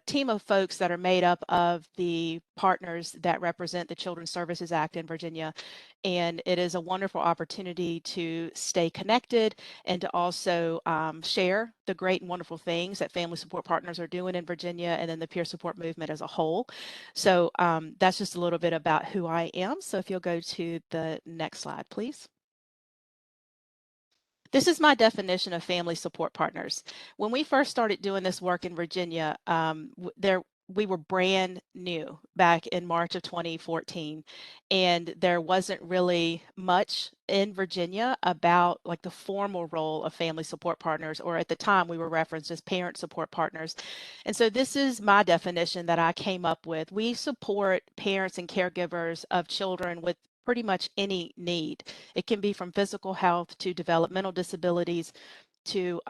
team of folks that are made up of the partners that represent the Children's Services Act in Virginia. And it is a wonderful opportunity to stay connected and to also share the great and wonderful things that Family Support Partners are doing in Virginia, and then the peer support movement as a whole. So that's just a little bit about who I am. So if you'll go to the next slide, please. This is my definition of family support partners. When we first started doing this work in Virginia, we were brand new back in March of 2014, and there wasn't really much in Virginia about like the formal role of family support partners, or at the time we were referenced as parent support partners. And so this is my definition that I came up with. We support parents and caregivers of children with pretty much any need. It can be from physical health to developmental disabilities to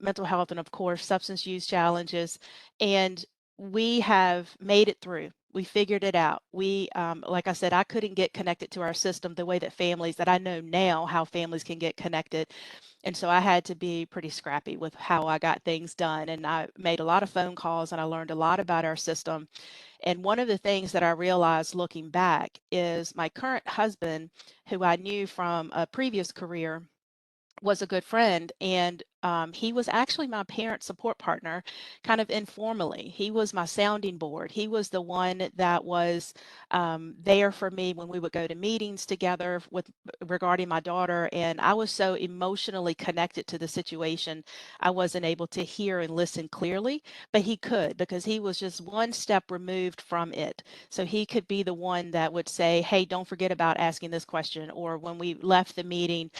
mental health, and of course, substance use challenges. And we have made it through. We figured it out. We, like I said, I couldn't get connected to our system the way that I know now how families can get connected. And so I had to be pretty scrappy with how I got things done. And I made a lot of phone calls, and I learned a lot about our system. And one of the things that I realized looking back is my current husband, who I knew from a previous career, was a good friend, and he was actually my parent support partner, kind of informally. He was my sounding board. He was the one that was there for me when we would go to meetings together regarding my daughter. And I was so emotionally connected to the situation, I wasn't able to hear and listen clearly, but he could, because he was just one step removed from it. So he could be the one that would say, "Hey, don't forget about asking this question," or when we left the meeting,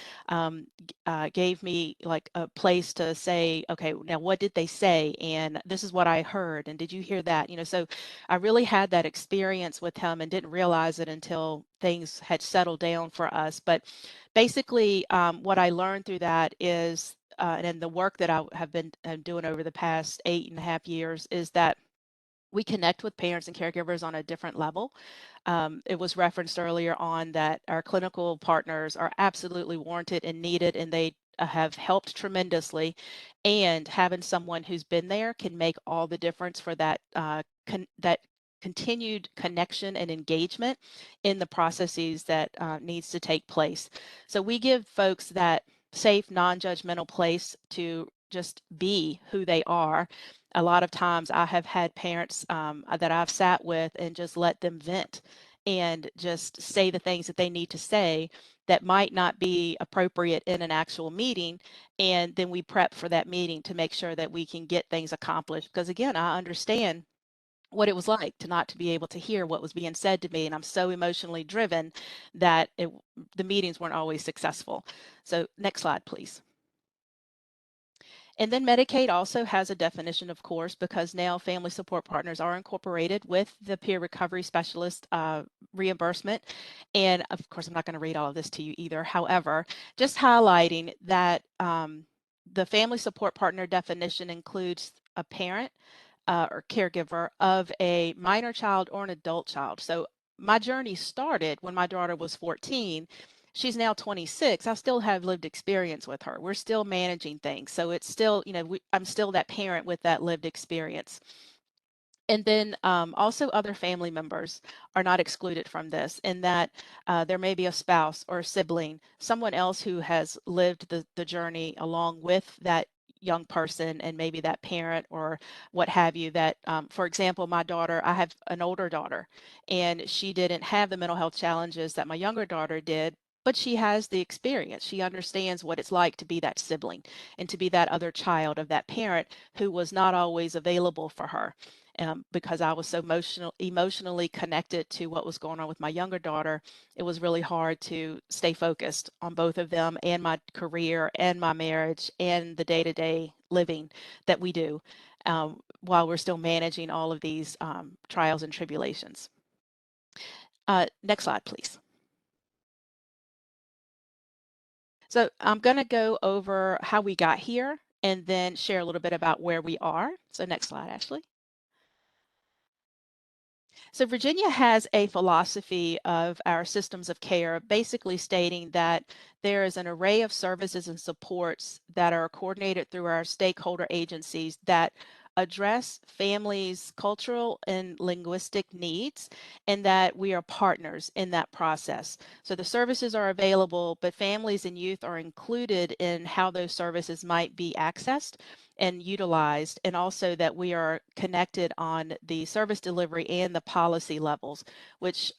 gave me like a place to say, "Okay, now what did they say? And this is what I heard. And did you hear that?" So I really had that experience with him and didn't realize it until things had settled down for us. But basically, what I learned through that is, and in the work that I have been doing over the past 8.5 years, is that we connect with parents and caregivers on a different level. It was referenced earlier on that our clinical partners are absolutely warranted and needed, and they have helped tremendously. And having someone who's been there can make all the difference for that that continued connection and engagement in the processes that needs to take place. So we give folks that safe, non-judgmental place to just be who they are. A lot of times I have had parents that I've sat with and just let them vent and just say the things that they need to say that might not be appropriate in an actual meeting. And then we prep for that meeting to make sure that we can get things accomplished. Because again, I understand what it was like to not to be able to hear what was being said to me. And I'm so emotionally driven that the meetings weren't always successful. So next slide, please. And then Medicaid also has a definition, of course, because now family support partners are incorporated with the peer recovery specialist reimbursement. And of course, I'm not going to read all of this to you either. However, just highlighting that the family support partner definition includes a parent or caregiver of a minor child or an adult child. So my journey started when my daughter was 14. She's now 26. I still have lived experience with her. We're still managing things. So it's still, I'm still that parent with that lived experience. And then also other family members are not excluded from this, in that there may be a spouse or a sibling, someone else who has lived the journey along with that young person, and maybe that parent or what have you. That, for example, my daughter, I have an older daughter, and she didn't have the mental health challenges that my younger daughter did, but she has the experience. She understands what it's like to be that sibling and to be that other child of that parent who was not always available for her. Because I was so emotionally connected to what was going on with my younger daughter, it was really hard to stay focused on both of them and my career and my marriage and the day-to-day living that we do while we're still managing all of these trials and tribulations. Next slide, please. So I'm going to go over how we got here and then share a little bit about where we are. So next slide, Ashley. So Virginia has a philosophy of our systems of care, basically stating that there is an array of services and supports that are coordinated through our stakeholder agencies that address families' cultural and linguistic needs, and that we are partners in that process. So the services are available, but families and youth are included in how those services might be accessed and utilized, and also that we are connected on the service delivery and the policy levels, which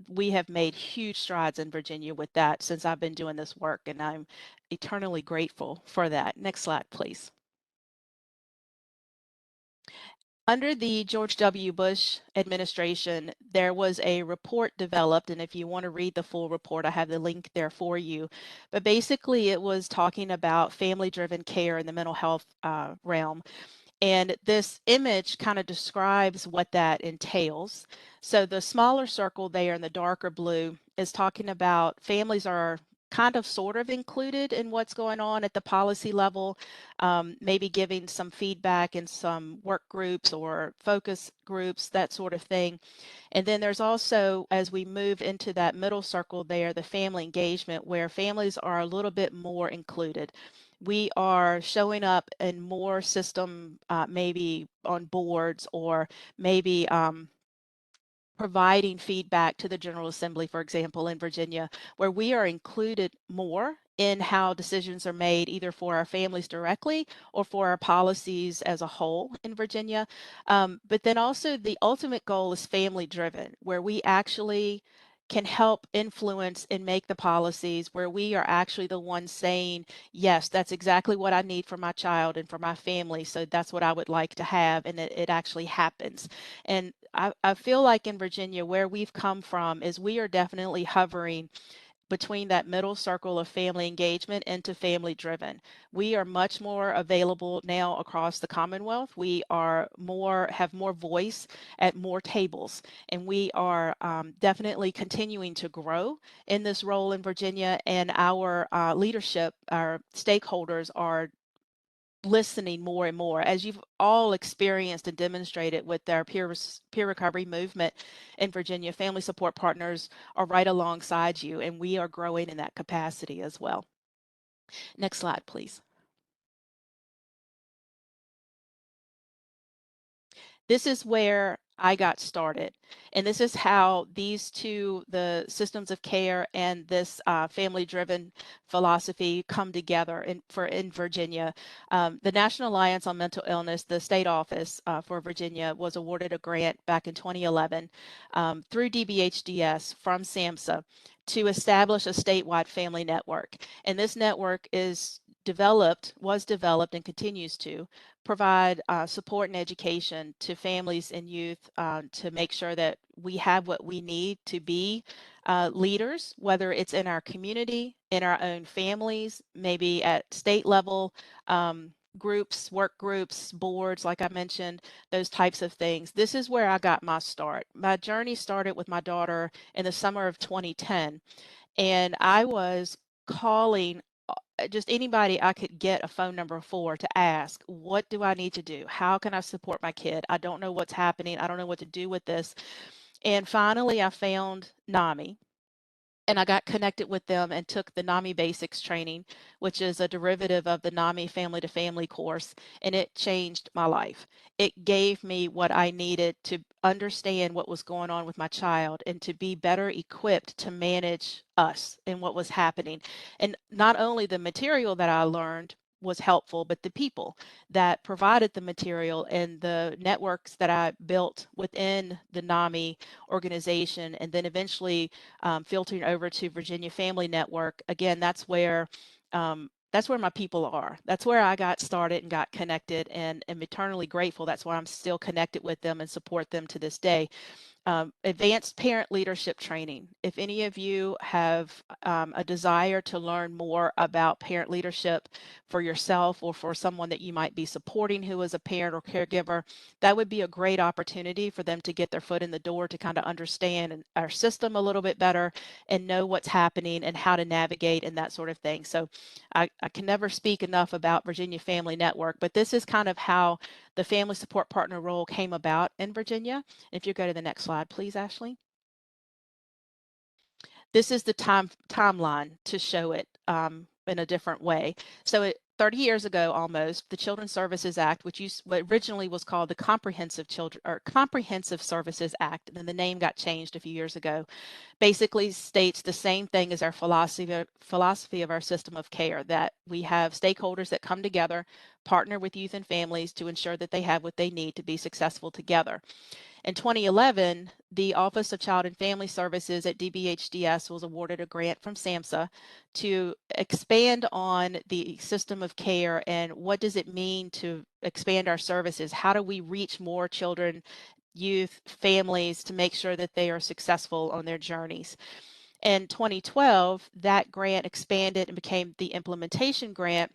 we have made huge strides in Virginia with that since I've been doing this work, and I'm eternally grateful for that. Next slide, please. Under the George W. Bush administration, there was a report developed, and if you want to read the full report, I have the link there for you. But basically, it was talking about family-driven care in the mental health realm. And this image kind of describes what that entails. So the smaller circle there in the darker blue is talking about families are kind of sort of included in what's going on at the policy level, maybe giving some feedback in some work groups or focus groups, that sort of thing. And then there's also, as we move into that middle circle there, the family engagement, where families are a little bit more included. We are showing up in more system, maybe on boards, or maybe providing feedback to the General Assembly, for example, in Virginia, where we are included more in how decisions are made, either for our families directly or for our policies as a whole in Virginia. But then also the ultimate goal is family driven, where we actually can help influence and make the policies, where we are actually the ones saying, yes, that's exactly what I need for my child and for my family. So that's what I would like to have. And it actually happens. And I feel like in Virginia, where we've come from is we are definitely hovering between that middle circle of family engagement into family driven. We are much more available now across the Commonwealth. We are have more voice at more tables, and we are definitely continuing to grow in this role in Virginia, and our leadership, our stakeholders are listening more and more, as you've all experienced and demonstrated with our peer recovery movement in Virginia. Family support partners are right alongside you, and we are growing in that capacity as well. Next slide, please. This is where I got started. And this is how these two, the systems of care and this family-driven philosophy, come together in Virginia. The National Alliance on Mental Illness, the state office for Virginia, was awarded a grant back in 2011 through DBHDS from SAMHSA to establish a statewide family network. And this network was developed and continues to provide support and education to families and youth to make sure that we have what we need to be leaders, whether it's in our community, in our own families, maybe at state level, groups, work groups, boards, like I mentioned, those types of things. This is where I got my start. My journey started with my daughter in the summer of 2010, and I was calling just anybody I could get a phone number for to ask, what do I need to do? How can I support my kid? I don't know what's happening. I don't know what to do with this. And finally, I found NAMI, and I got connected with them and took the NAMI Basics training, which is a derivative of the NAMI Family to Family course, and it changed my life. It gave me what I needed to understand what was going on with my child and to be better equipped to manage us and what was happening. And not only the material that I learned was helpful, but the people that provided the material and the networks that I built within the NAMI organization, and then eventually filtering over to Virginia Family Network. Again, that's where my people are. That's where I got started and got connected, and am eternally grateful. That's why I'm still connected with them and support them to this day. Advanced parent leadership training. If any of you have a desire to learn more about parent leadership for yourself or for someone that you might be supporting who is a parent or caregiver, that would be a great opportunity for them to get their foot in the door to kind of understand our system a little bit better and know what's happening and how to navigate and that sort of thing. So I can never speak enough about Virginia Family Network, but this is kind of how the family support partner role came about in Virginia. If you go to the next slide, please, Ashley. This is the timeline to show it in a different way. So 30 years ago, almost, the Children's Services Act, which originally was called the Comprehensive Services Act, and then the name got changed a few years ago, basically states the same thing as our philosophy of our system of care, that we have stakeholders that come together, partner with youth and families to ensure that they have what they need to be successful together. In 2011, the Office of Child and Family Services at DBHDS was awarded a grant from SAMHSA to expand on the system of care and what does it mean to expand our services? How do we reach more children, youth, families to make sure that they are successful on their journeys? In 2012, that grant expanded and became the implementation grant.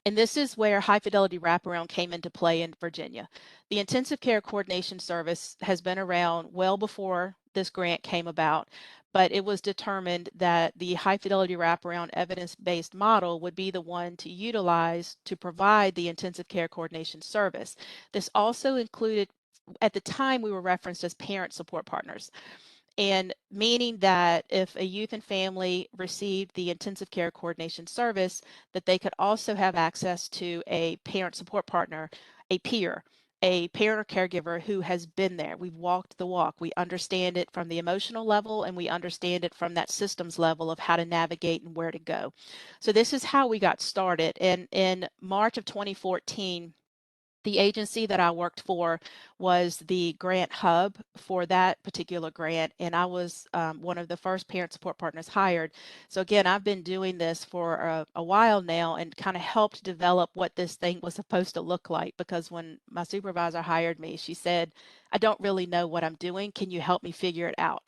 And this is where high fidelity wraparound came into play in Virginia. The intensive care coordination service has been around well before this grant came about, but it was determined that the high fidelity wraparound evidence-based model would be the one to utilize to provide the intensive care coordination service. This also included, at the time, we were referenced as parent support partners, and meaning that if a youth and family received the intensive care coordination service, that they could also have access to a parent support partner, a peer, a parent or caregiver who has been there. We've walked the walk. We understand it from the emotional level, and we understand it from that systems level of how to navigate and where to go. So this is how we got started. And in March of 2014, the agency that I worked for was the grant hub for that particular grant, and I was one of the first parent support partners hired. So again, I've been doing this for a while now and kind of helped develop what this thing was supposed to look like, because when my supervisor hired me, she said, "I don't really know what I'm doing. Can you help me figure it out?"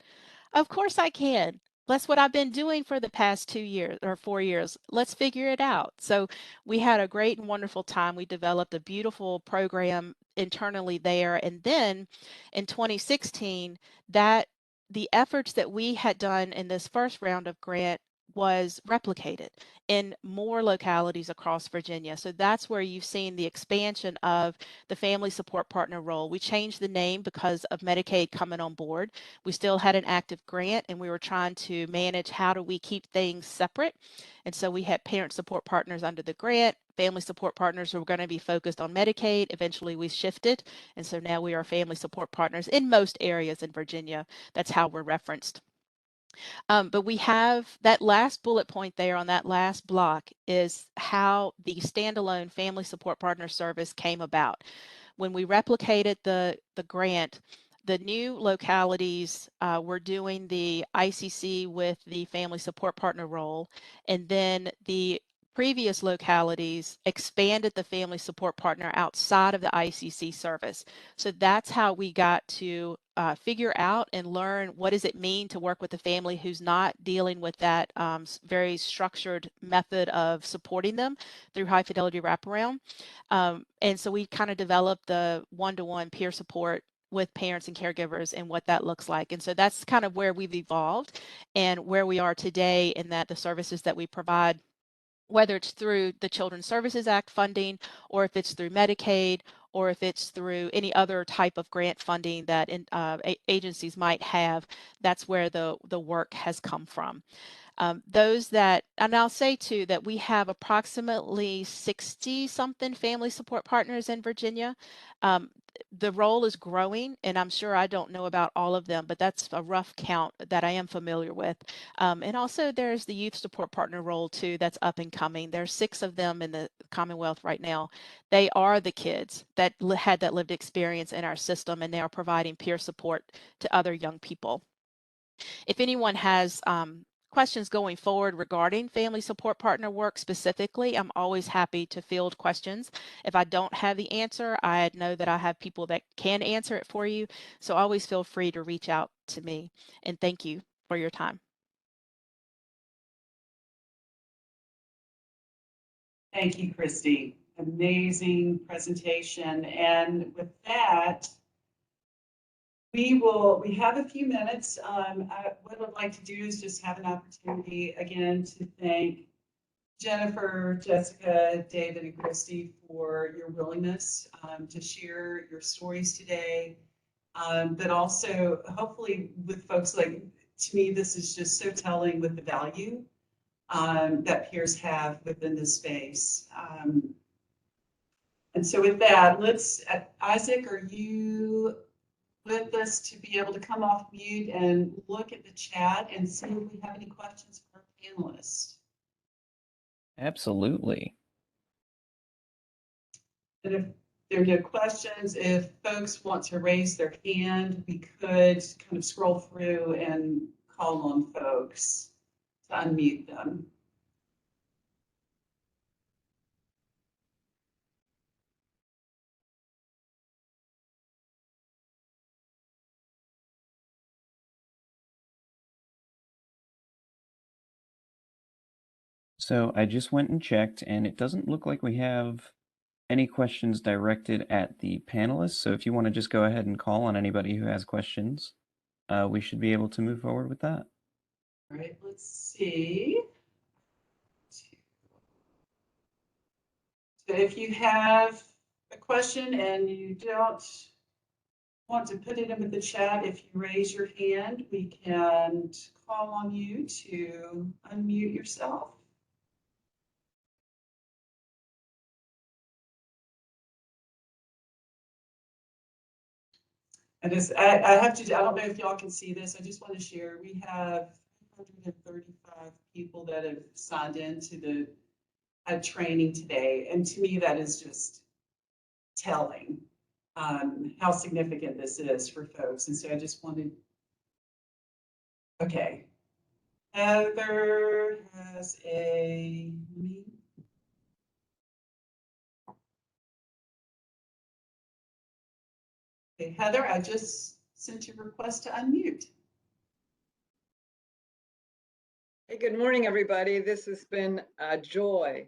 Of course I can. That's what I've been doing for the past 2 years or 4 years. Let's figure it out. So we had a great and wonderful time. We developed a beautiful program internally there. And then in 2016, that the efforts that we had done in this first round of grant was replicated in more localities across Virginia. So that's where you've seen the expansion of the family support partner role. We changed the name because of Medicaid coming on board. We still had an active grant, and we were trying to manage how do we keep things separate. And so we had parent support partners under the grant, family support partners who were going to be focused on Medicaid. Eventually we shifted, and so now we are family support partners in most areas in Virginia. That's how we're referenced. But we have that last bullet point there on that last block is how the standalone family support partner service came about. When we replicated the grant, the new localities were doing the ICC with the family support partner role, and then the previous localities expanded the family support partner outside of the ICC service. So that's how we got to figure out and learn what does it mean to work with a family who's not dealing with that very structured method of supporting them through high fidelity wraparound. And so we kind of developed the one-to-one peer support with parents and caregivers and what that looks like. And so that's kind of where we've evolved and where we are today, in that the services that we provide, whether it's through the Children's Services Act funding, or if it's through Medicaid, or if it's through any other type of grant funding that agencies might have, that's where the work has come from. Those that, and I'll say too, that we have approximately 60 something family support partners in Virginia. The role is growing, and I'm sure I don't know about all of them, but that's a rough count that I am familiar with. And also there's the youth support partner role too, that's up and coming. There's 6 of them in the Commonwealth right now. They are the kids that had that lived experience in our system, and they are providing peer support to other young people. If anyone has questions going forward regarding family support partner work specifically, I'm always happy to field questions. If I don't have the answer, I know that I have people that can answer it for you. So always feel free to reach out to me. And thank you for your time. Thank you, Christy. Amazing presentation. And with that, we have a few minutes. What I'd like to do is just have an opportunity again to thank Jennifer, Jessica, David, and Christy for your willingness to share your stories today. But also, hopefully, with folks like, to me, this is just so telling with the value that peers have within this space. And so with that, Isaac, are you with us to be able to come off mute and look at the chat and see if we have any questions for our panelists? Absolutely. And if there are no questions, if folks want to raise their hand, we could kind of scroll through and call on folks to unmute them. So I just went and checked, and it doesn't look like we have any questions directed at the panelists. So if you want to just go ahead and call on anybody who has questions, we should be able to move forward with that. All right, let's see. So if you have a question and you don't want to put it in the chat, if you raise your hand, we can call on you to unmute yourself. And I have to, I don't know if y'all can see this. I just want to share, we have 135 people that have signed into the training today. And to me, that is just telling how significant this is for folks. And so I just wanted, okay. Heather has a, okay, Heather, I just sent you a request to unmute. Hey, good morning, everybody. This has been a joy.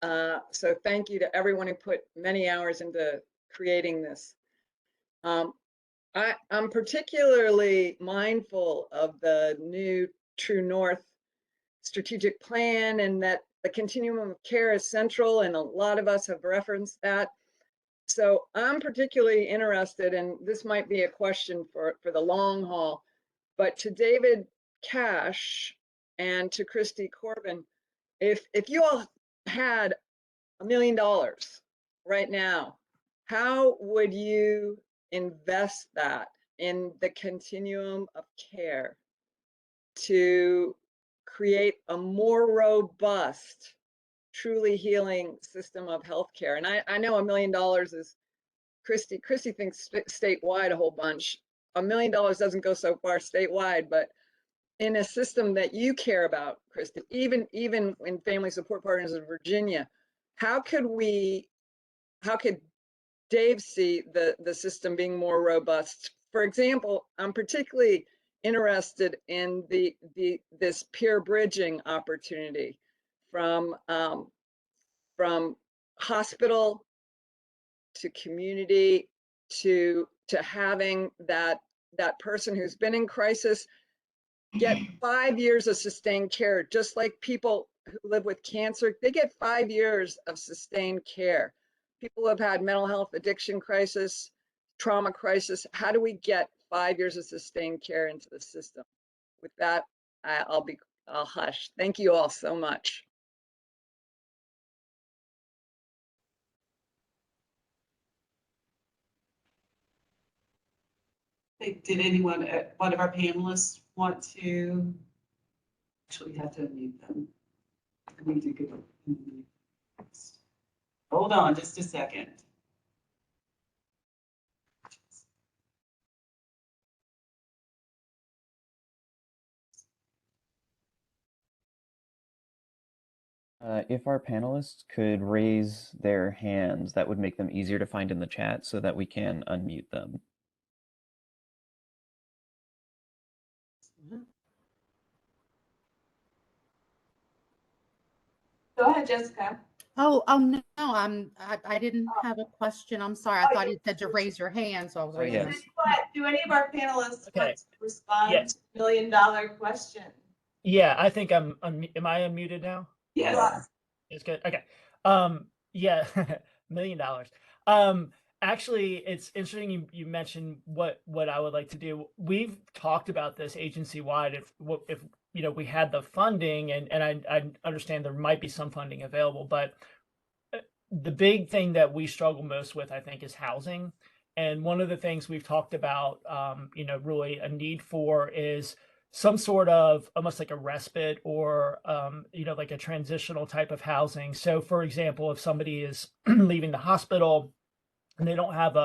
So thank you to everyone who put many hours into creating this. I'm particularly mindful of the new True North strategic plan, and that the continuum of care is central, and a lot of us have referenced that. So I'm particularly interested, and this might be a question for the long haul, but to David Cash and to Christy Corbin, if you all had $1 million right now, how would you invest that in the continuum of care to create a more robust, truly healing system of healthcare? And I know $1 million is, Christy thinks statewide a whole bunch. $1 million doesn't go so far statewide, but in a system that you care about, Kristen, even in Family Support Partners of Virginia, how could Dave see the system being more robust? For example, I'm particularly interested in this peer bridging opportunity from hospital to community to having that person who's been in crisis get 5 years of sustained care, just like people who live with cancer, they get 5 years of sustained care. People who have had mental health, addiction crisis, trauma crisis, how do we get 5 years of sustained care into the system? With that, I'll hush. Thank you all so much. Did anyone, one of our panelists want to, actually we have to unmute them. I need to go. Hold on just a second. If our panelists could raise their hands, that would make them easier to find in the chat so that we can unmute them. Go ahead, Jessica. Oh, no, I didn't have a question. I'm sorry. I thought you said to raise your hand, so I was Oh, raising. yes. Do any of our panelists Okay. want to respond Yes. to the $1 million question? Yeah, I think am I unmuted now? Yes. It's good. Okay. Yeah, $1 million. Actually, it's interesting you mentioned what I would like to do. We've talked about this agency wide. If you know we had the funding, and I understand there might be some funding available, but the big thing that we struggle most with, I think, is housing. And one of the things we've talked about, you know, really a need for is some sort of almost like a respite or, you know, like a transitional type of housing. So, for example, if somebody is leaving the hospital and they don't have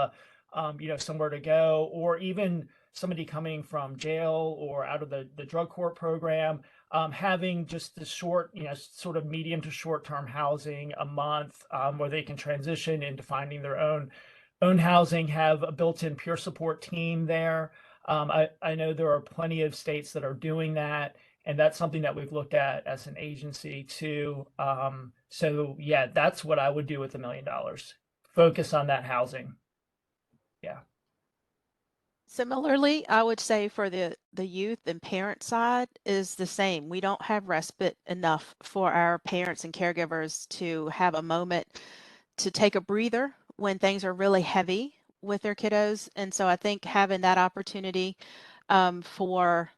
you know, somewhere to go, or even somebody coming from jail or out of the drug court program, having just the short, you know, sort of medium to short term housing a month, where they can transition into finding their own housing, have a built-in peer support team there. I know there are plenty of states that are doing that, and that's something that we've looked at as an agency too. So yeah, that's what I would do with $1 million. Focus on that housing. Yeah. Similarly, I would say for the youth and parent side is the same. We don't have respite enough for our parents and caregivers to have a moment to take a breather when things are really heavy with their kiddos. And so I think having that opportunity for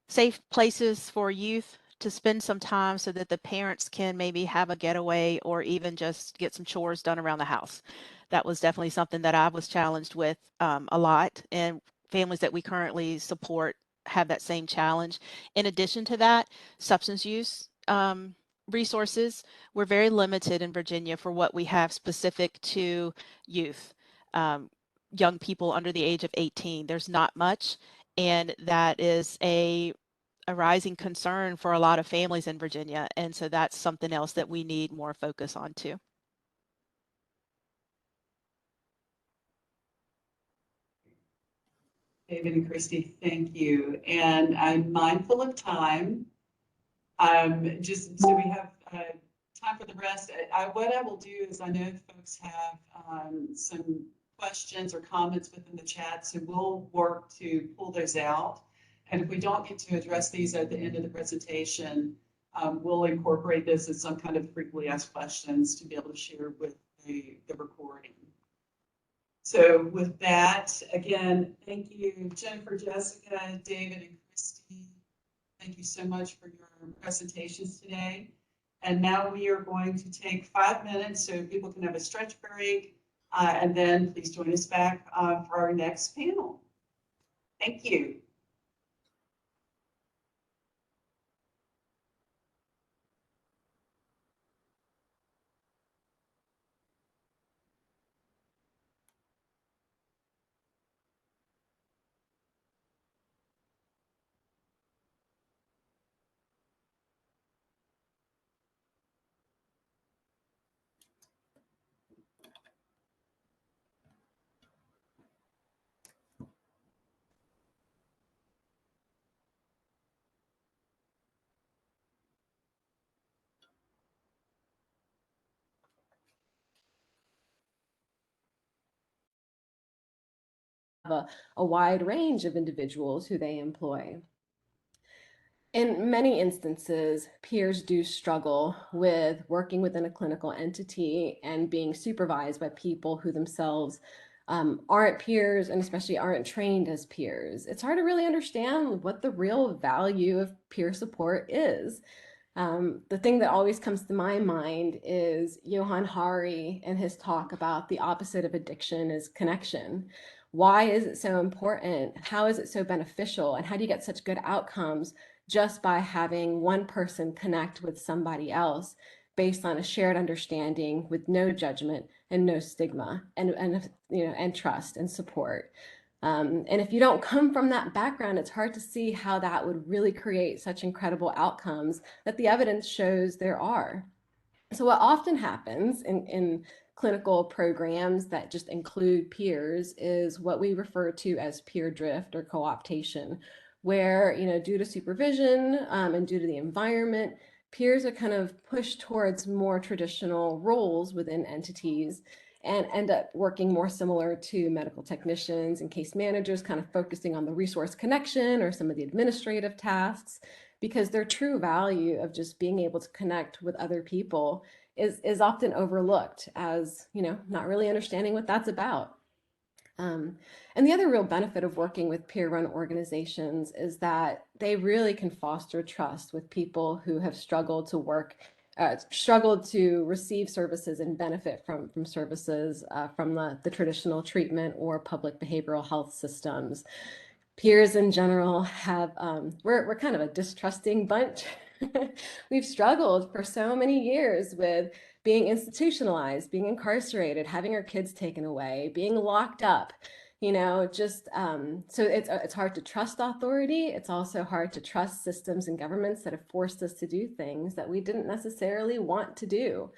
safe places for youth to spend some time so that the parents can maybe have a getaway or even just get some chores done around the house. That was definitely something that I was challenged with a lot, and families that we currently support have that same challenge. In addition to that, substance use resources, we're very limited in Virginia for what we have specific to youth, young people under the age of 18. There's not much, and that is a rising concern for a lot of families in Virginia. And so that's something else that we need more focus on too. David and Christy, thank you. And I'm mindful of time. Just so we have time for the rest, what I will do is I know folks have some questions or comments within the chat, so we'll work to pull those out. And if we don't get to address these at the end of the presentation, we'll incorporate this as some kind of frequently asked questions to be able to share with the recording. So with that, again, thank you, Jennifer, Jessica, David, and Christy. Thank you so much for your presentations today. And now we are going to take 5 minutes so people can have a stretch break. And then please join us back for our next panel. Thank you. a wide range of individuals who they employ. In many instances, peers do struggle with working within a clinical entity and being supervised by people who themselves aren't peers and especially aren't trained as peers. It's hard to really understand what the real value of peer support is. The thing that always comes to my mind is Johan Hari and his talk about the opposite of addiction is connection. Why is it so important? How is it so beneficial? And how do you get such good outcomes just by having one person connect with somebody else based on a shared understanding with no judgment and no stigma and trust and support? And if you don't come from that background, it's hard to see how that would really create such incredible outcomes that the evidence shows there are. So what often happens in clinical programs that just include peers is what we refer to as peer drift or co-optation, where, due to supervision and due to the environment, peers are kind of pushed towards more traditional roles within entities and end up working more similar to medical technicians and case managers, kind of focusing on the resource connection or some of the administrative tasks, because their true value of just being able to connect with other people is often overlooked as, not really understanding what that's about. And the other real benefit of working with peer-run organizations is that they really can foster trust with people who have struggled to receive services and benefit from services from the traditional treatment or public behavioral health systems. Peers in general have, we're kind of a distrusting bunch. We've struggled for so many years with being institutionalized, being incarcerated, having our kids taken away, being locked up, so it's hard to trust authority. It's also hard to trust systems and governments that have forced us to do things that we didn't necessarily want to do.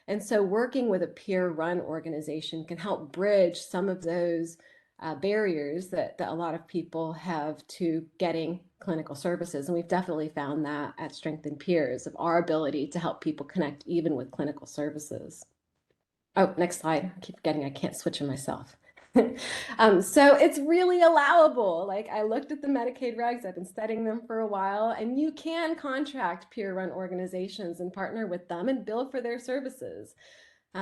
And so working with a peer-run organization can help bridge some of those barriers that a lot of people have to getting clinical services. And we've definitely found that at Strengthen Peers of our ability to help people connect even with clinical services. Oh, next slide. I keep forgetting I can't switch them myself. So it's really allowable. Like, I looked at the Medicaid regs, I've been studying them for a while, and you can contract peer-run organizations and partner with them and bill for their services.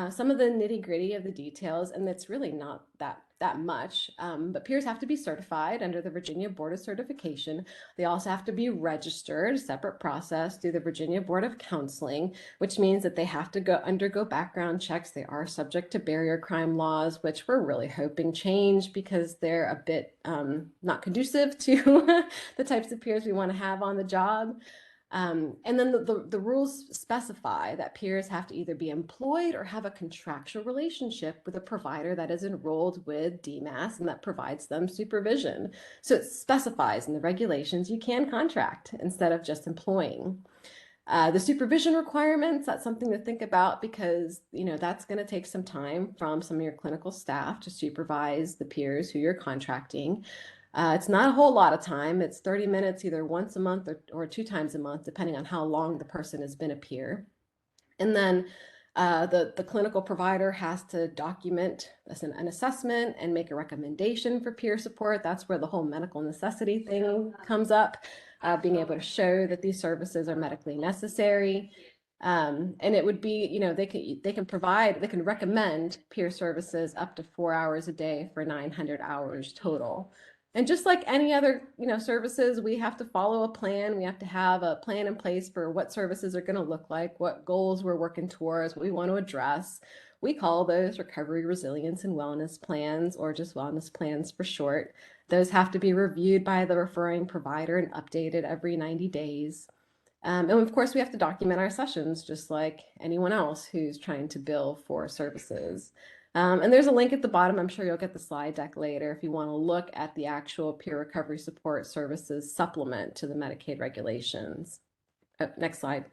Some of the nitty-gritty of the details, and it's really not that much, but peers have to be certified under the Virginia Board of Certification. They also have to be registered, a separate process through the Virginia Board of Counseling, which means that they have to undergo background checks. They are subject to barrier crime laws, which we're really hoping change because they're a bit not conducive to the types of peers we want to have on the job. And then the rules specify that peers have to either be employed or have a contractual relationship with a provider that is enrolled with DMAS and that provides them supervision. So it specifies in the regulations you can contract instead of just employing. The supervision requirements, that's something to think about because, that's going to take some time from some of your clinical staff to supervise the peers who you're contracting. It's not a whole lot of time. It's 30 minutes either once a month or 2 times a month, depending on how long the person has been a peer. And then the clinical provider has to document an assessment and make a recommendation for peer support. That's where the whole medical necessity thing comes up, being able to show that these services are medically necessary. And it would be, they can recommend peer services up to 4 hours a day for 900 hours total. And just like any other, services, we have to follow a plan. We have to have a plan in place for what services are going to look like, what goals we're working towards, what we want to address. We call those recovery, resilience, and wellness plans, or just wellness plans for short. Those have to be reviewed by the referring provider and updated every 90 days. And of course, we have to document our sessions just like anyone else who's trying to bill for services. And there's a link at the bottom. I'm sure you'll get the slide deck later if you want to look at the actual peer recovery support services supplement to the Medicaid regulations. Oh, next slide.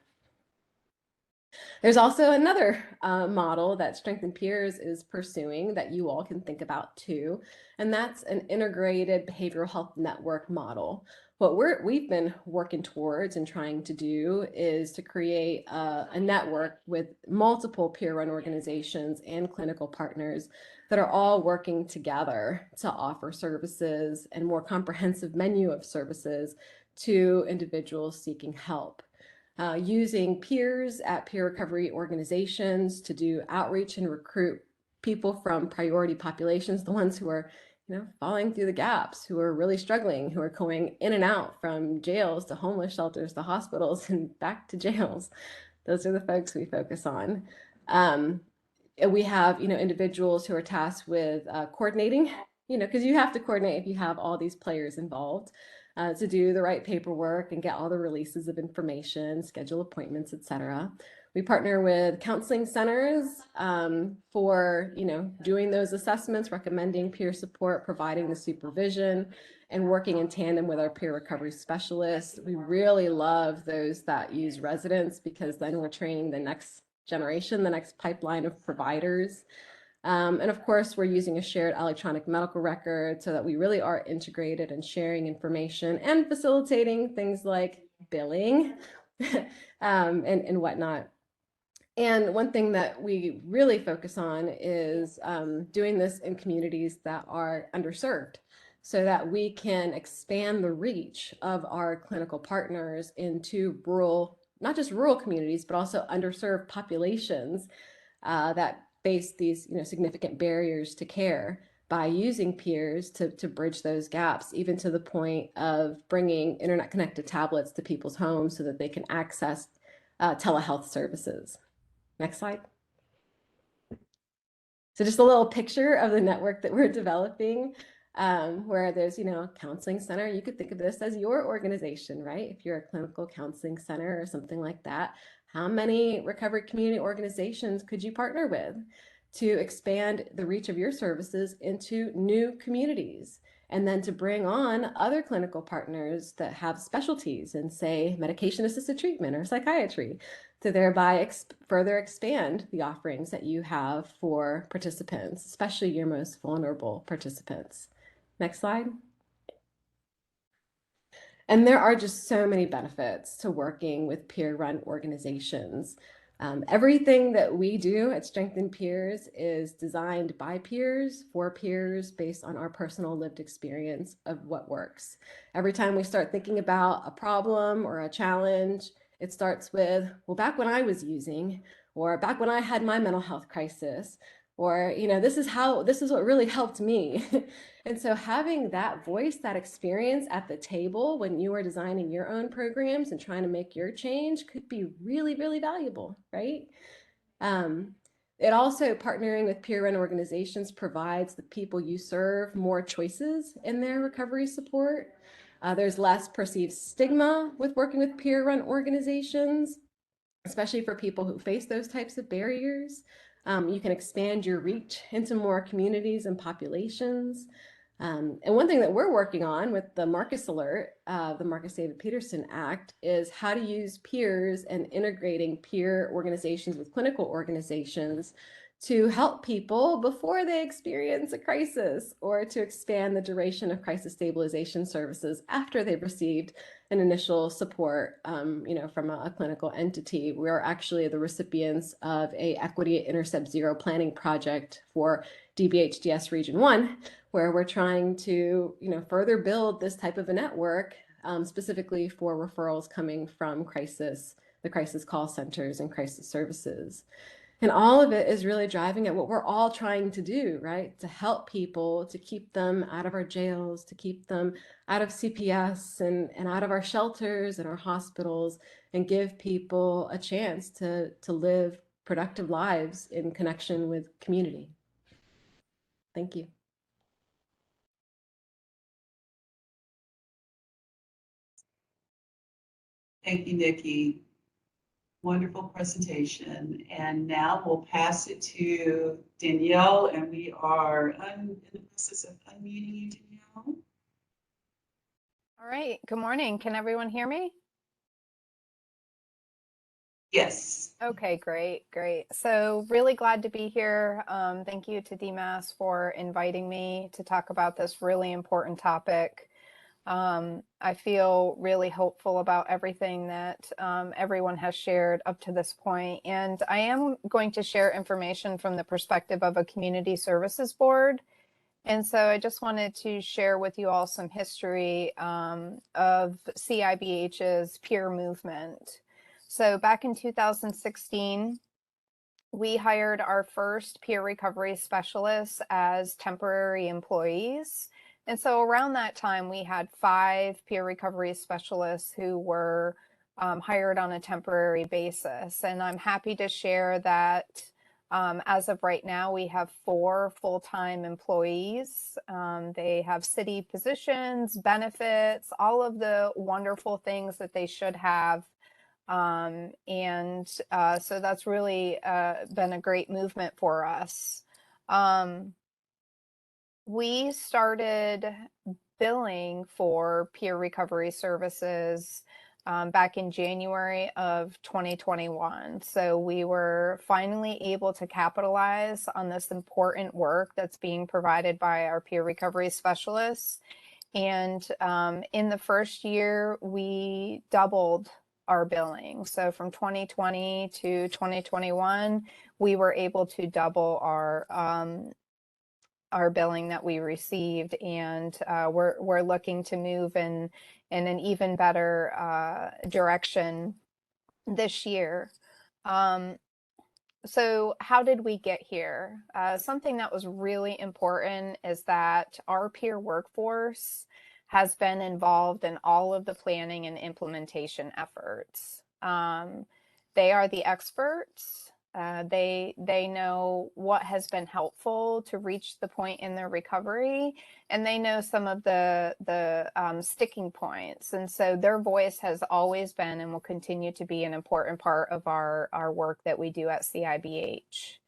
There's also another model that Strengthen Peers is pursuing that you all can think about too, and that's an integrated behavioral health network model. What we've been working towards and trying to do is to create a network with multiple peer-run organizations and clinical partners that are all working together to offer services and more comprehensive menu of services to individuals seeking help. Using peers at peer recovery organizations to do outreach and recruit people from priority populations, the ones who are falling through the gaps, who are really struggling, who are going in and out from jails to homeless shelters to hospitals and back to jails. Those are the folks we focus on. We have, individuals who are tasked with coordinating, because you have to coordinate if you have all these players involved, to do the right paperwork and get all the releases of information, schedule appointments, etc. We partner with counseling centers for, doing those assessments, recommending peer support, providing the supervision, and working in tandem with our peer recovery specialists. We really love those that use residents, because then we're training the next generation, the next pipeline of providers. And of course, we're using a shared electronic medical record so that we really are integrated and sharing information and facilitating things like billing and whatnot. And one thing that we really focus on is doing this in communities that are underserved, so that we can expand the reach of our clinical partners into rural, not just rural communities, but also underserved populations that face these significant barriers to care, by using peers to bridge those gaps, even to the point of bringing internet connected tablets to people's homes so that they can access telehealth services. Next slide. So just a little picture of the network that we're developing, where there's, a counseling center. You could think of this as your organization, right? If you're a clinical counseling center or something like that, how many recovery community organizations could you partner with to expand the reach of your services into new communities? And then to bring on other clinical partners that have specialties in, say, medication-assisted treatment or psychiatry, to thereby further expand the offerings that you have for participants, especially your most vulnerable participants. Next slide. And there are just so many benefits to working with peer-run organizations. Everything that we do at Strengthen Peers is designed by peers, for peers, based on our personal lived experience of what works. Every time we start thinking about a problem or a challenge, it starts with, well, back when I was using, or back when I had my mental health crisis, or, this is what really helped me. And so having that voice, that experience at the table when you are designing your own programs and trying to make your change could be really, really valuable, right? It also, partnering with peer-run organizations, provides the people you serve more choices in their recovery support. There's less perceived stigma with working with peer-run organizations, especially for people who face those types of barriers. You can expand your reach into more communities and populations. And one thing that we're working on with the Marcus Alert, the Marcus David Peterson Act, is how to use peers and integrating peer organizations with clinical organizations to help people before they experience a crisis, or to expand the duration of crisis stabilization services after they've received an initial support, from a clinical entity. We are actually the recipients of a Equity Intercept Zero planning project for DBHDS Region 1, where we're trying to, further build this type of a network, specifically for referrals coming from the crisis call centers and crisis services. And all of it is really driving at what we're all trying to do, right? To help people, to keep them out of our jails, to keep them out of CPS and out of our shelters and our hospitals, and give people a chance to live productive lives in connection with community. Thank you. Thank you, Nikki. Wonderful presentation. And now we'll pass it to Danielle, and we are in the process of unmuting you, Danielle. All right, good morning. Can everyone hear me? Yes. Okay, great. So really glad to be here. Thank you to DMAS for inviting me to talk about this really important topic. I feel really hopeful about everything that everyone has shared up to this point. And I am going to share information from the perspective of a community services board. And so I just wanted to share with you all some history of CIBH's peer movement. So back in 2016, we hired our first peer recovery specialists as temporary employees. And so around that time, we had 5 peer recovery specialists who were hired on a temporary basis. And I'm happy to share that as of right now, we have 4 full-time employees. They have city positions, benefits, all of the wonderful things that they should have. So that's really been a great movement for us. We started billing for peer recovery services back in January of 2021. So we were finally able to capitalize on this important work that's being provided by our peer recovery specialists. And in the first year, we doubled our billing. So from 2020 to 2021, we were able to double our billing that we received, and we're looking to move in an even better direction this year. So how did we get here? Something that was really important is that our peer workforce has been involved in all of the planning and implementation efforts. They are the experts. They know what has been helpful to reach the point in their recovery, and they know some of the sticking points. And so their voice has always been and will continue to be an important part of our work that we do at CIBH.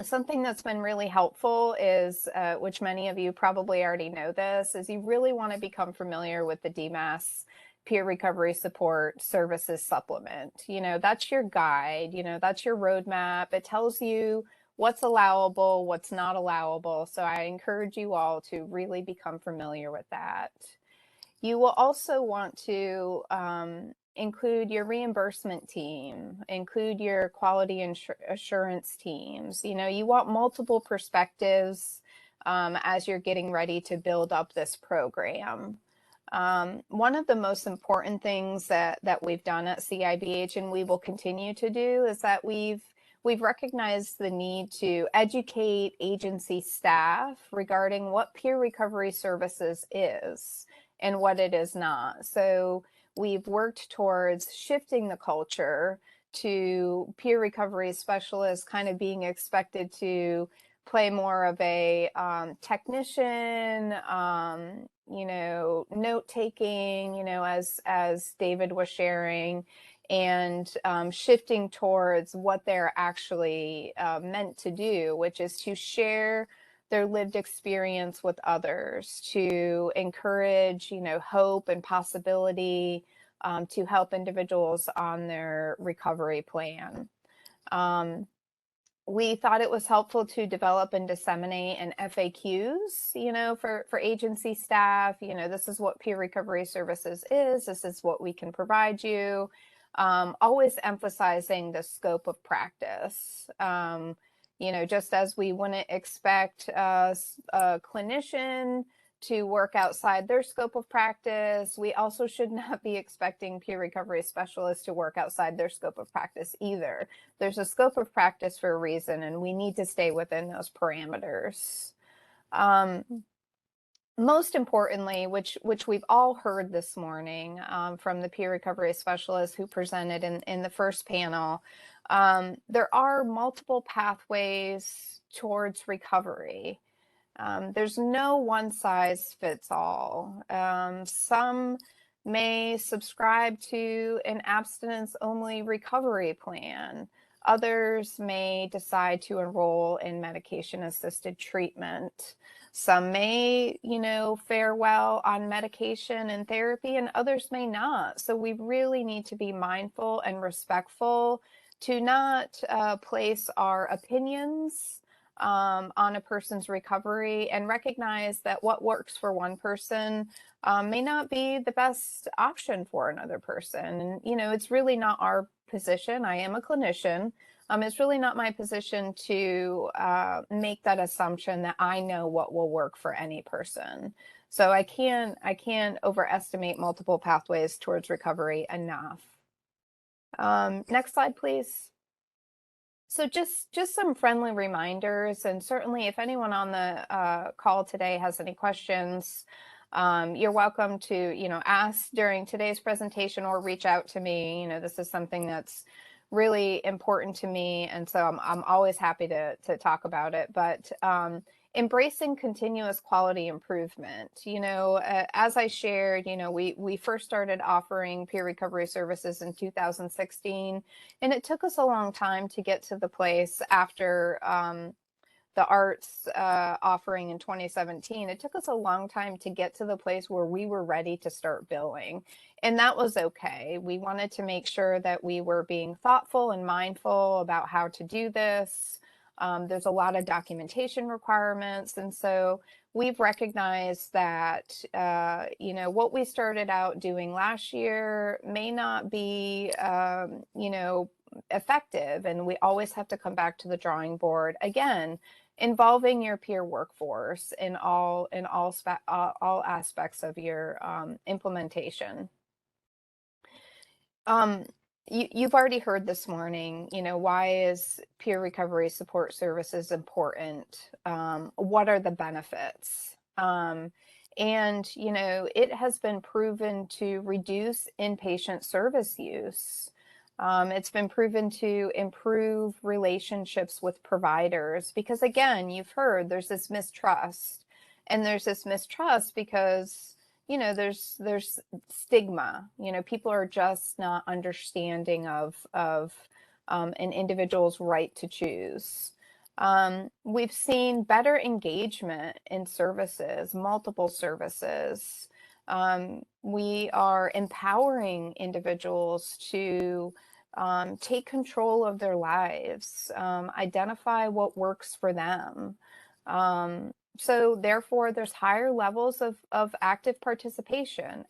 Something that's been really helpful is, which many of you probably already know this, is you really want to become familiar with the DMAS Peer Recovery Support Services Supplement. You know, that's your guide, you know, that's your roadmap. It tells you what's allowable, what's not allowable. So I encourage you all to really become familiar with that. You will also want to include your reimbursement team, include your quality assurance teams. You know, you want multiple perspectives as you're getting ready to build up this program. One of the most important things that we've done at CIBH, and we will continue to do, is that we've recognized the need to educate agency staff regarding what peer recovery services is and what it is not. So we've worked towards shifting the culture to peer recovery specialists kind of being expected to play more of a technician, you know, note taking, you know, as David was sharing, and shifting towards what they're actually meant to do, which is to share their lived experience with others, to encourage, you know, hope and possibility, to help individuals on their recovery plan. We thought it was helpful to develop and disseminate an FAQs, you know, for agency staff. You know, this is what peer recovery services is. This is what we can provide you. Always emphasizing the scope of practice. You know, just as we wouldn't expect a clinician to work outside their scope of practice, we also should not be expecting peer recovery specialists to work outside their scope of practice either. There's a scope of practice for a reason, and we need to stay within those parameters. Most importantly, which we've all heard this morning from the peer recovery specialists who presented in the first panel, there are multiple pathways towards recovery. There's no one size fits all. Some may subscribe to an abstinence-only recovery plan. Others may decide to enroll in medication-assisted treatment. Some may, you know, fare well on medication and therapy, and others may not. So we really need to be mindful and respectful to not place our opinions on a person's recovery, and recognize that what works for one person may not be the best option for another person. And, you know, it's really not our position. I am a clinician. It's really not my position to make that assumption that I know what will work for any person. So I can't overestimate multiple pathways towards recovery enough. Next slide, please. So just some friendly reminders, and certainly if anyone on the call today has any questions, you're welcome to, you know, ask during today's presentation or reach out to me. You know, this is something that's really important to me, and so I'm always happy to talk about it. But embracing continuous quality improvement. You know, as I shared, you know, we first started offering peer recovery services in 2016, and it took us a long time to get to the place after the arts offering in 2017. It took us a long time to get to the place where we were ready to start billing. And that was okay. We wanted to make sure that we were being thoughtful and mindful about how to do this. There's a lot of documentation requirements. And so we've recognized that, you know, what we started out doing last year may not be, you know, effective. And we always have to come back to the drawing board again, involving your peer workforce in all aspects of your implementation. You've already heard this morning, you know, why is peer recovery support services important? What are the benefits? And, you know, it has been proven to reduce inpatient service use. It's been proven to improve relationships with providers because, again, you've heard there's this mistrust, and there's this mistrust because, you know, there's stigma. You know, people are just not understanding of an individual's right to choose. We've seen better engagement in services, multiple services. We are empowering individuals to take control of their lives, identify what works for them. So therefore, there's higher levels of active participation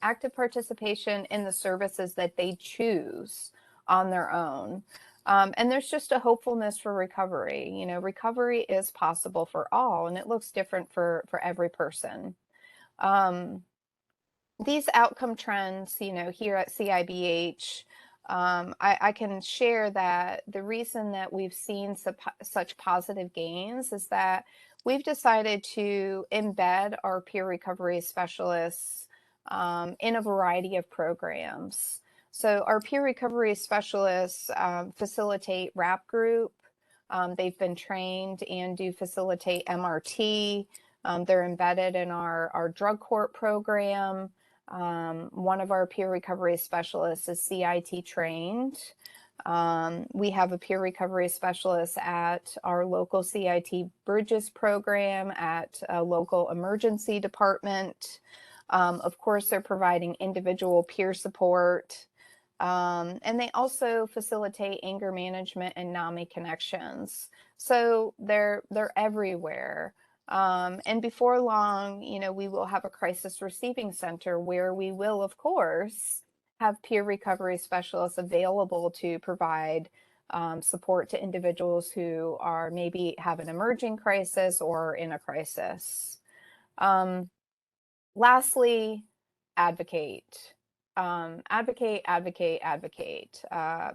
in the services that they choose on their own. And there's just a hopefulness for recovery. You know, recovery is possible for all, and it looks different for every person. These outcome trends, you know, here at CIBH, I can share that the reason that we've seen such positive gains is that we've decided to embed our peer recovery specialists in a variety of programs. So our peer recovery specialists facilitate RAP group. They've been trained and do facilitate MRT. They're embedded in our drug court program. One of our peer recovery specialists is CIT trained. We have a peer recovery specialist at our local CIT Bridges program at a local emergency department. Of course, they're providing individual peer support. And they also facilitate anger management and NAMI connections. So they're everywhere. And before long, you know, we will have a crisis receiving center where we will, of course, have peer recovery specialists available to provide support to individuals who are maybe have an emerging crisis or in a crisis. Lastly, advocate. Advocate.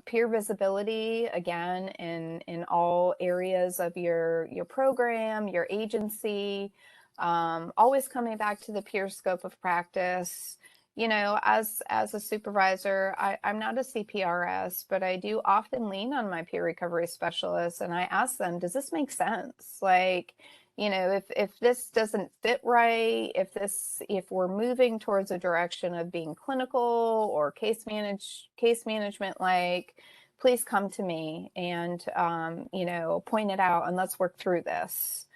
Peer visibility, again, in all areas of your program, your agency, always coming back to the peer scope of practice. You know, as a supervisor, I'm not a CPRS, but I do often lean on my peer recovery specialists, and I ask them, does this make sense? Like, you know, if this doesn't fit right, if we're moving towards a direction of being clinical or case management, like, please come to me and, you know, point it out and let's work through this.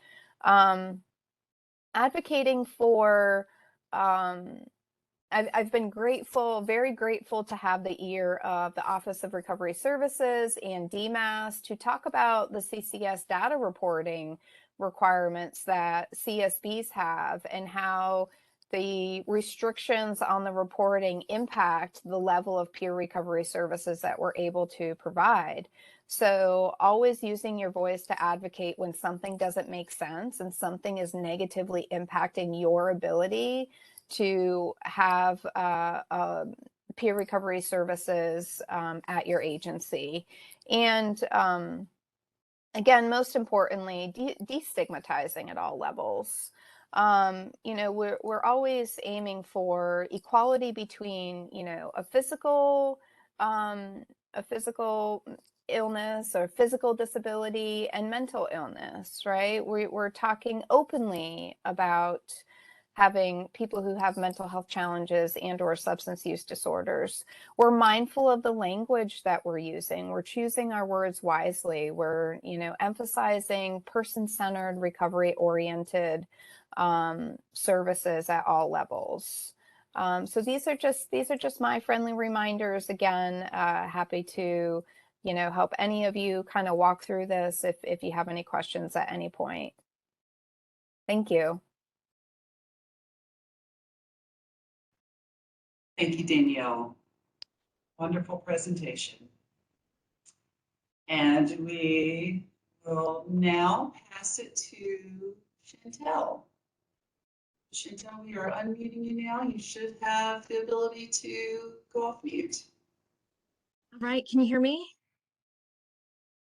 Advocating for, I've been grateful, very grateful to have the ear of the Office of Recovery Services and DMAS to talk about the CCS data reporting requirements that CSBs have and how the restrictions on the reporting impact the level of peer recovery services that we're able to provide. So always using your voice to advocate when something doesn't make sense and something is negatively impacting your ability to have peer recovery services at your agency. And again, most importantly, destigmatizing at all levels. You know, we're always aiming for equality between, you know, a physical illness or physical disability and mental illness, right? We're talking openly about having people who have mental health challenges and or substance use disorders. We're mindful of the language that we're using. We're choosing our words wisely. We're, you know, emphasizing person-centered, recovery-oriented services at all levels. So these are just my friendly reminders. Again, happy to, you know, help any of you kind of walk through this if you have any questions at any point. Thank you. Thank you, Danielle. Wonderful presentation. And we will now pass it to Chantel. Chantel, we are unmuting you now. You should have the ability to go off mute. All right, can you hear me?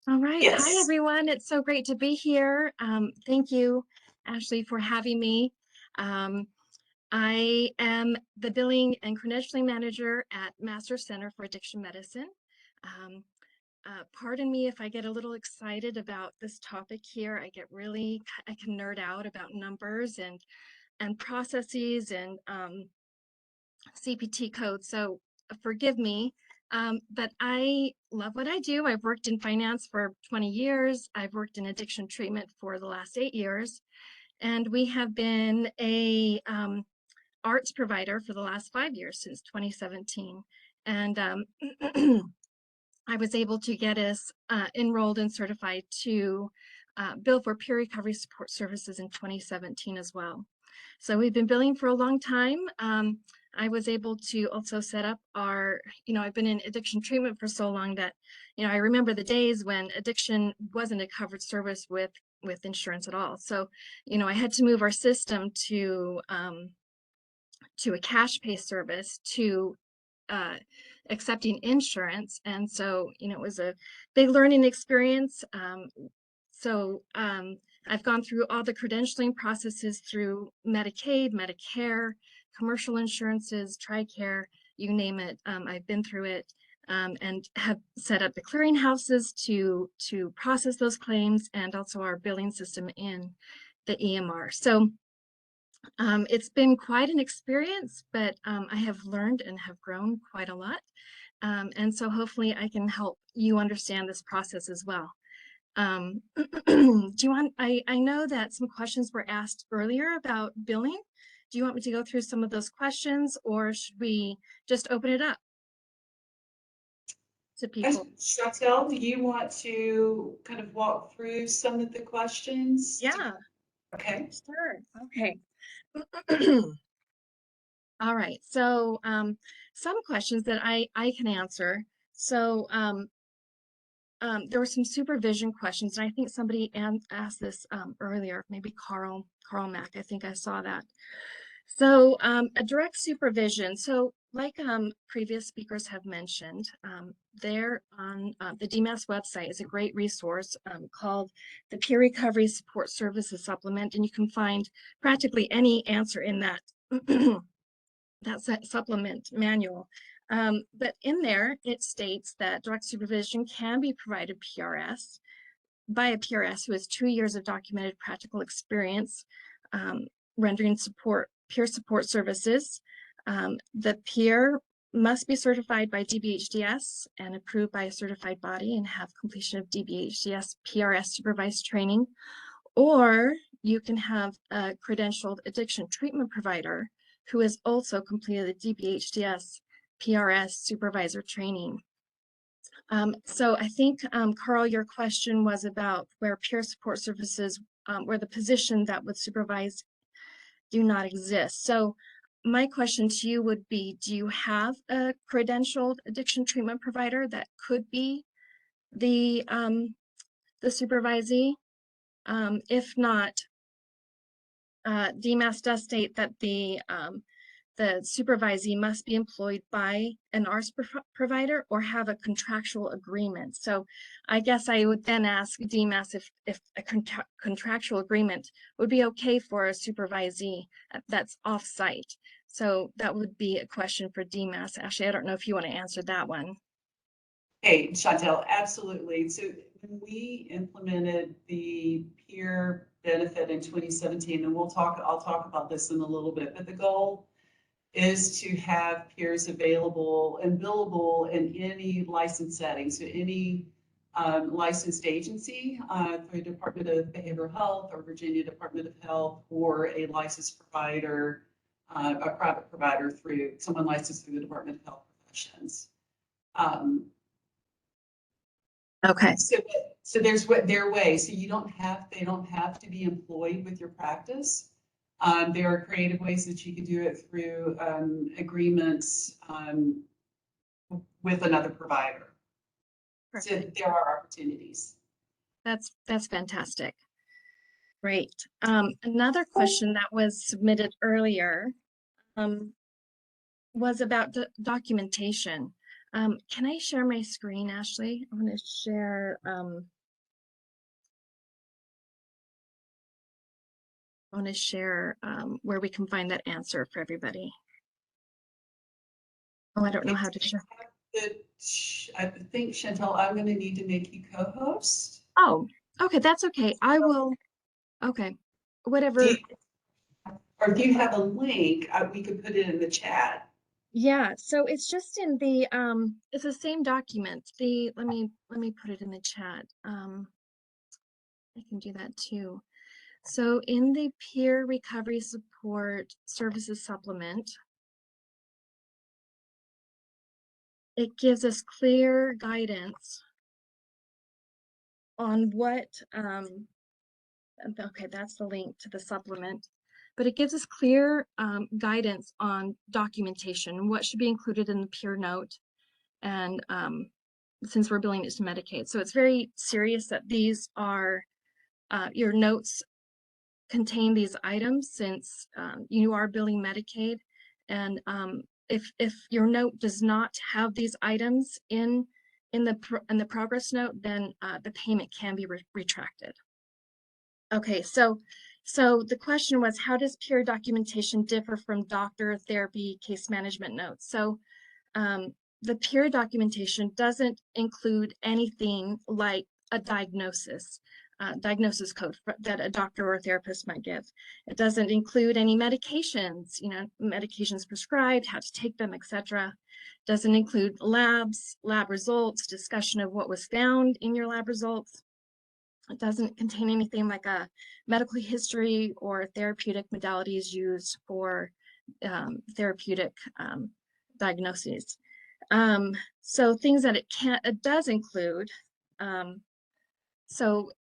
All right. Yes. Hi, everyone. It's so great to be here. Thank you, Ashley, for having me. I am the Billing and Credentialing Manager at Master Center for Addiction Medicine. Pardon me if I get a little excited about this topic here. I can nerd out about numbers and processes and CPT codes, so forgive me. But I love what I do. I've worked in finance for 20 years. I've worked in addiction treatment for the last 8 years. And we have been a arts provider for the last 5 years, since 2017. And I was able to get us enrolled and certified to bill for peer recovery support services in 2017 as well. So we've been billing for a long time. I was able to also set up our, you know, I've been in addiction treatment for so long that, you know, I remember the days when addiction wasn't a covered service with insurance at all. So, you know, I had to move our system to a cash pay service to accepting insurance. And so, you know, it was a big learning experience. I've gone through all the credentialing processes through Medicaid, Medicare, commercial insurances, TRICARE, you name it. I've been through it and have set up the clearinghouses to process those claims, and also our billing system in the EMR. So it's been quite an experience, but I have learned and have grown quite a lot. And so hopefully I can help you understand this process as well. I know that some questions were asked earlier about billing. Do you want me to go through some of those questions, or should we just open it up to people? Chantel, do you want to kind of walk through some of the questions? Yeah. Okay. Sure. Okay. All right. So some questions that I can answer. So there were some supervision questions, and I think somebody asked this earlier, maybe Carl Mack, I think I saw that. So a direct supervision. So like previous speakers have mentioned, there on the DMAS website is a great resource called the Peer Recovery Support Services Supplement, and you can find practically any answer in that that supplement manual. But in there, it states that direct supervision can be provided PRS by a PRS who has 2 years of documented practical experience rendering peer support services. The peer must be certified by DBHDS and approved by a certified body and have completion of DBHDS PRS supervised training. Or you can have a credentialed addiction treatment provider who has also completed the DBHDS PRS supervisor training. So I think, Carl, your question was about where peer support services or the position that would supervise do not exist. So my question to you would be, do you have a credentialed addiction treatment provider that could be the supervisee? If not, DMAS does state that the supervisee must be employed by an ARS provider or have a contractual agreement. So I guess I would then ask DMAS if a contractual agreement would be okay for a supervisee that's off-site. So that would be a question for DMAS. Ashley, I don't know if you want to answer that one. Hey, Chantel, absolutely. So when we implemented the peer benefit in 2017, and I'll talk about this in a little bit, but the goal is to have peers available and billable in any licensed setting. So any licensed agency through Department of Behavioral Health or Virginia Department of Health, or a licensed provider, a private provider through someone licensed through the Department of Health Professions. Okay. So there's their way. So they don't have to be employed with your practice. There are creative ways that you can do it through agreements with another provider. Perfect. So there are opportunities. That's fantastic. Great. Another question that was submitted earlier was about documentation. Can I share my screen, Ashley? I'm going to share. I want to share where we can find that answer for everybody. Oh, I don't know how to share. I think, Chantel, I'm going to need to make you co-host. Oh, okay, that's okay. I will. Okay, whatever. Or if you have a link, we could put it in the chat. Yeah, so it's just in the it's the same document. Let me put it in the chat. I can do that too. So in the peer recovery support services supplement, it gives us clear guidance on what okay, that's the link to the supplement, but it gives us clear guidance on documentation, what should be included in the peer note, and since we're billing it to Medicaid. So it's very serious that these are your notes contain these items, since you are billing Medicaid. And if your note does not have these items in the progress note, then the payment can be retracted. Okay, so the question was, how does peer documentation differ from doctor therapy case management notes? So the peer documentation doesn't include anything like a diagnosis code that a doctor or therapist might give. It doesn't include any medications, medications prescribed, how to take them, etc. Doesn't include labs, lab results, discussion of what was found in your lab results. It doesn't contain anything like a medical history or therapeutic modalities used for therapeutic diagnoses. So things that it does include, so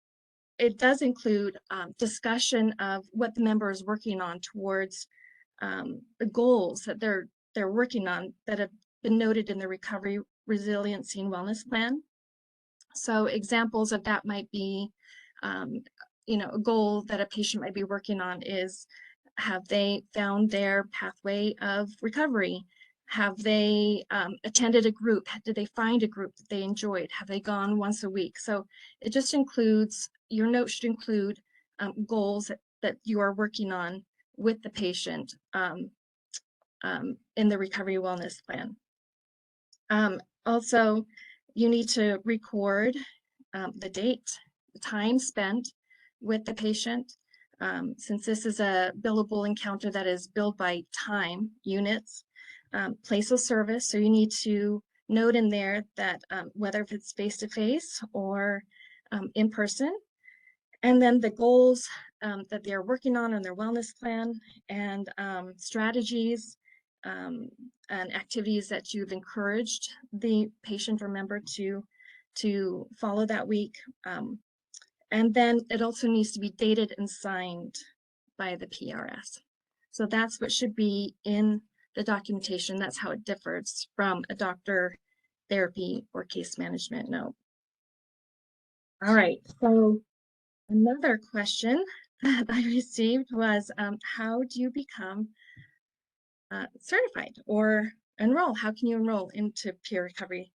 it does include discussion of what the member is working on towards the goals that they're working on that have been noted in the Recovery, Resiliency, and Wellness Plan. So examples of that might be, a goal that a patient might be working on is, have they found their pathway of recovery? Have they attended a group? Did they find a group that they enjoyed? Have they gone once a week? So it just includes, your note should include goals that you are working on with the patient in the Recovery Wellness Plan. Also, you need to record the date, the time spent with the patient. Since this is a billable encounter that is billed by time units, place of service. So you need to note in there that whether if it's face-to-face or in person, and then the goals that they are working on in their wellness plan, and strategies and activities that you've encouraged the patient or member to follow that week, And then it also needs to be dated and signed by the PRS. So that's what should be in the documentation. That's how it differs from a doctor, therapy, or case management note. All right, so another question that I received was, how do you become certified or enroll? How can you enroll into peer recovery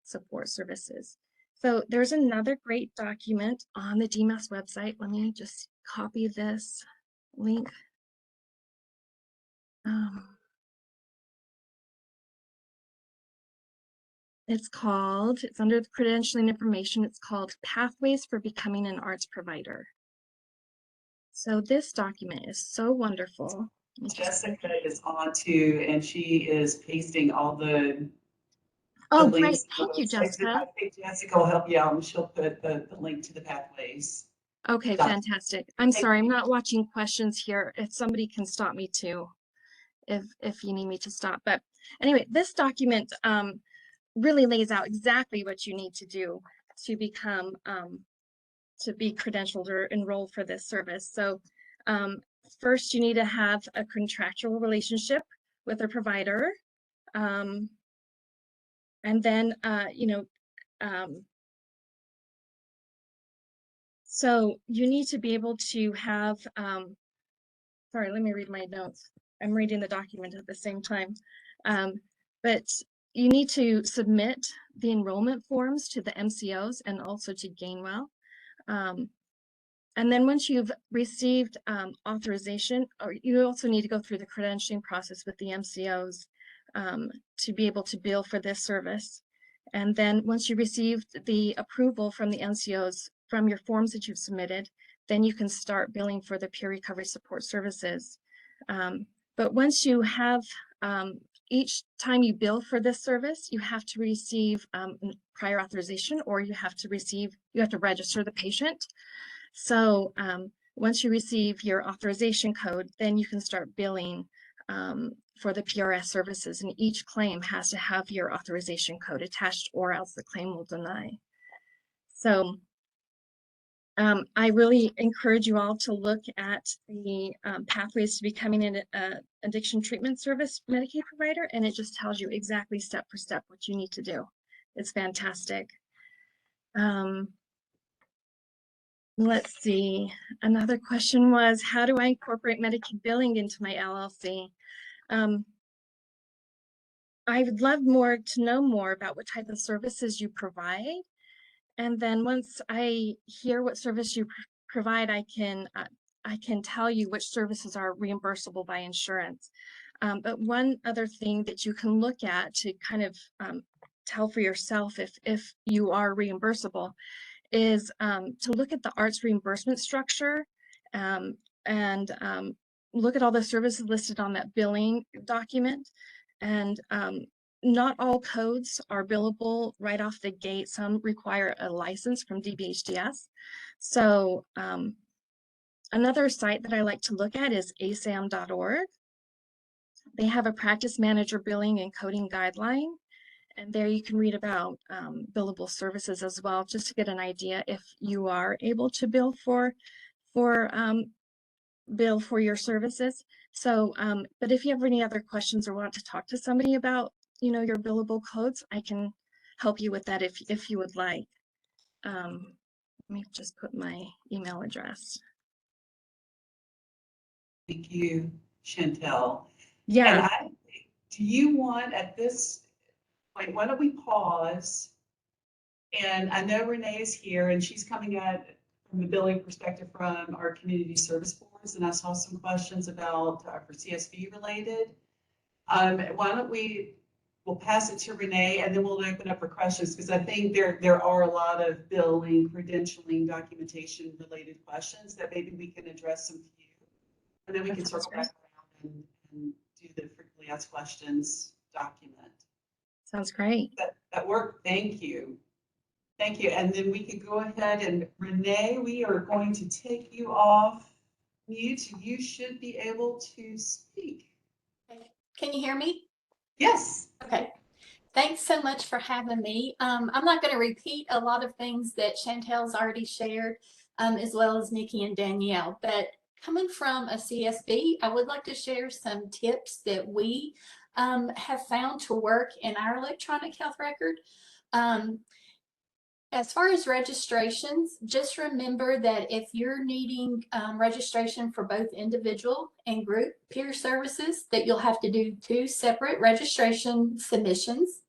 support services? So there's another great document on the DMAS website. Let me just copy this link. It's under the credentialing information. It's called Pathways for Becoming an Arts Provider. So this document is so wonderful. Jessica is on too, and she is pasting all the Oh, links. great. Thank you, Jessica. I think Jessica will help you out, and she'll put the link to the pathways. Okay, fantastic. I'm sorry, I'm not watching questions here. If somebody can stop me too, if you need me to stop. But anyway, this document really lays out exactly what you need to do to become to be credentialed or enrolled for this service. So first, you need to have a contractual relationship with a provider, and then so you need to be able to have, sorry, let me read my notes. I'm reading the document at the same time. But you need to submit the enrollment forms to the MCOs and also to Gainwell. And then once you've received authorization, or you also need to go through the credentialing process with the MCOs to be able to bill for this service. And then once you received the approval from the MCOs from your forms that you've submitted, then you can start billing for the peer recovery support services. But once you have, each time you bill for this service, you have to receive prior authorization, or you have to register the patient. So once you receive your authorization code, then you can start billing for the PRS services, and each claim has to have your authorization code attached, or else the claim will deny. So I really encourage you all to look at the pathways to becoming an addiction treatment service Medicaid provider, and it just tells you exactly step for step what you need to do. It's fantastic. Let's see. Another question was, how do I incorporate Medicaid billing into my LLC? I would love to know more about what type of services you provide. And then once I hear what service you provide, I can tell you which services are reimbursable by insurance. But one other thing that you can look at to kind of tell for yourself if you are reimbursable is to look at the arts reimbursement structure and look at all the services listed on that billing document. And not all codes are billable right off the gate. Some require a license from DBHDS. So another site that I like to look at is asam.org. They have a practice manager billing and coding guideline. And there you can read about billable services as well, just to get an idea if you are able to bill for your services. So, but if you have any other questions or want to talk to somebody about, your billable codes, I can help you with that if you would like. Let me just put my email address. Thank you, Chantel. Yeah. And do you want at this point, why don't we pause? And I know Renee is here, and she's coming at from the billing perspective from our community service boards, and I saw some questions about for CSV related. Why don't we'll pass it to Renee, and then we'll open up for questions, because I think there are a lot of billing, credentialing, documentation related questions that maybe we can address some few, and then we can circle back around and do the frequently asked questions document. Sounds great. That worked. Thank you. Thank you. And then we could go ahead and Renee, we are going to take you off mute. You should be able to speak. Can you hear me? Yes. Okay. Thanks so much for having me. I'm not going to repeat a lot of things that Chantel's already shared. as well as Nikki and Danielle. But coming from a CSB, I would like to share some tips that we have found to work in our electronic health record. As far as registrations, just remember that if you're needing registration for both individual and group peer services, that you'll have to do 2 separate registration submissions.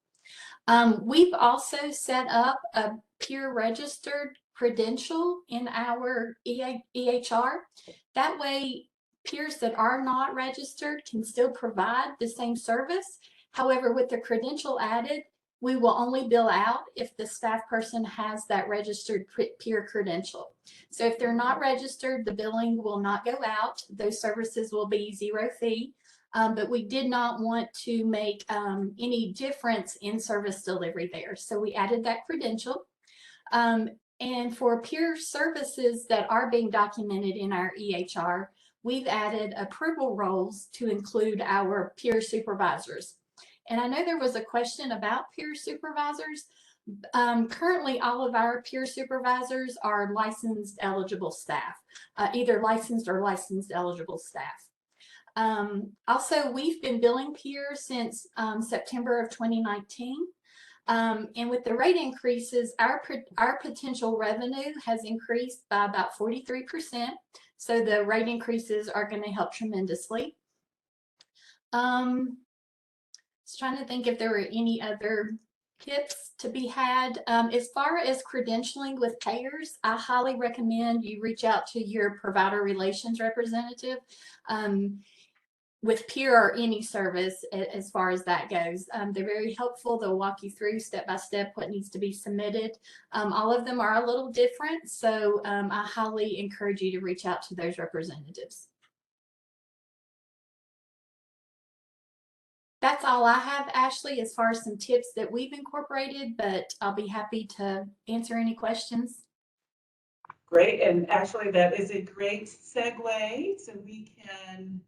We've also set up a peer registered credential in our EHR. That way, peers that are not registered can still provide the same service. However, with the credential added, we will only bill out if the staff person has that registered peer credential. So if they're not registered, the billing will not go out. Those services will be 0 fee. But we did not want to make any difference in service delivery there. So we added that credential. And for peer services that are being documented in our EHR, we've added approval roles to include our peer supervisors. And I know there was a question about peer supervisors. Currently, all of our peer supervisors are licensed eligible staff, either licensed or licensed eligible staff. Also, we've been billing peers since September of 2019. And with the rate increases, our potential revenue has increased by about 43%. So the rate increases are going to help tremendously. Just trying to think if there were any other tips to be had. As far as credentialing with payers, I highly recommend you reach out to your provider relations representative. With peer or any service as far as that goes. They're very helpful. They'll walk you through step by step what needs to be submitted. All of them are a little different, so I highly encourage you to reach out to those representatives. That's all I have, Ashley, as far as some tips that we've incorporated, but I'll be happy to answer any questions. Great, and actually that is a great segue, so we can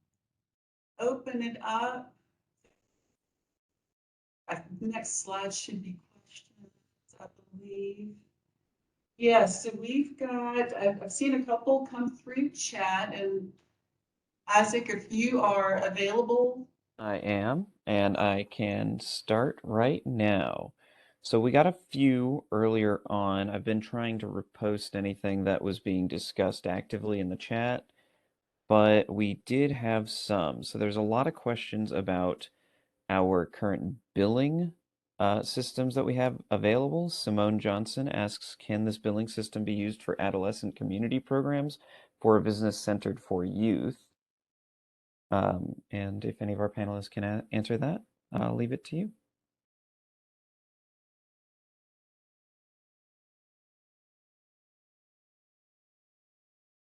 open it up. The next slide should be questions, I believe. Yes, so we've got, I've seen a couple come through chat, and Isaac, if you are available. I am, and I can start right now. So we got a few earlier on. I've been trying to repost anything that was being discussed actively in the chat, but we did have some. So there's a lot of questions about our current billing systems that we have available. Simone Johnson asks, can this billing system be used for adolescent community programs for a business centered for youth? And if any of our panelists can answer that, I'll leave it to you.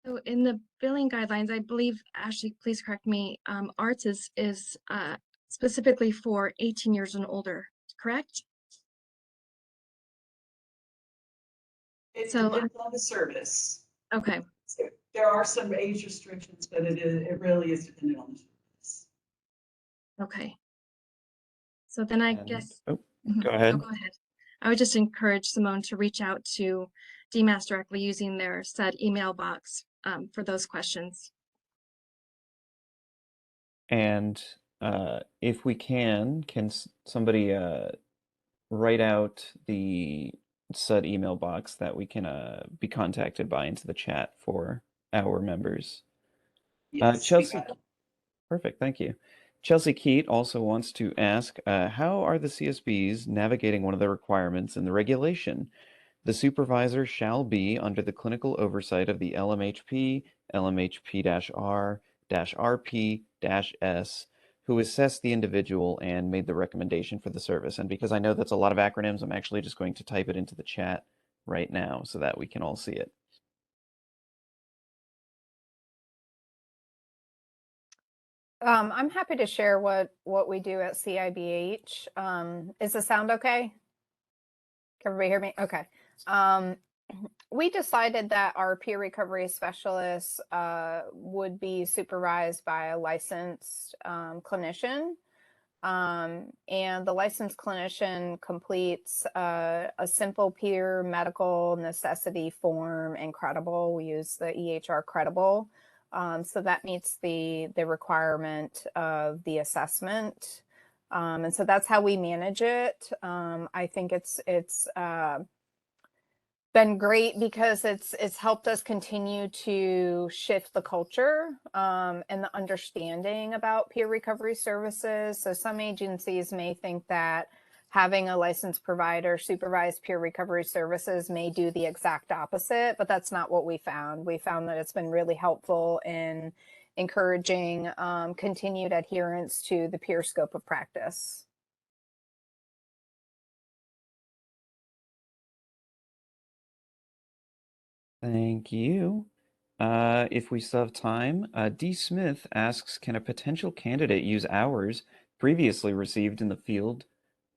So in the billing guidelines, I believe, Ashley, please correct me, arts is specifically for 18 years and older, correct? It So, depends on the service. okay. So there are some age restrictions, but it really is dependent on the service. Okay. So then I And, guess. oh, Mhm. go ahead. Oh, go ahead. I would just encourage Simone to reach out to DMAS directly using their said email box for those questions. And if we can somebody write out the said email box that we can be contacted by into the chat for our members? Yes, Chelsea, perfect, thank you. Chelsea Keat also wants to ask, how are the CSBs navigating one of the requirements in the regulation? The supervisor shall be under the clinical oversight of the LMHP, LMHP-R, RP-S, who assessed the individual and made the recommendation for the service. And because I know that's a lot of acronyms, I'm actually just going to type it into the chat right now so that we can all see it. I'm happy to share what we do at CIBH. Is the sound okay? Can everybody hear me? Okay. We decided that our peer recovery specialists would be supervised by a licensed clinician. And the licensed clinician completes a simple peer medical necessity form and credible. We use the EHR credible. So that meets the requirement of the assessment. And so that's how we manage it. I think it's been great because it's helped us continue to shift the culture and the understanding about peer recovery services. So some agencies may think that having a licensed provider supervise peer recovery services may do the exact opposite, but that's not what we found. We found that it's been really helpful in encouraging continued adherence to the peer scope of practice. Thank you. If we still have time, D. Smith asks, can a potential candidate use hours previously received in the field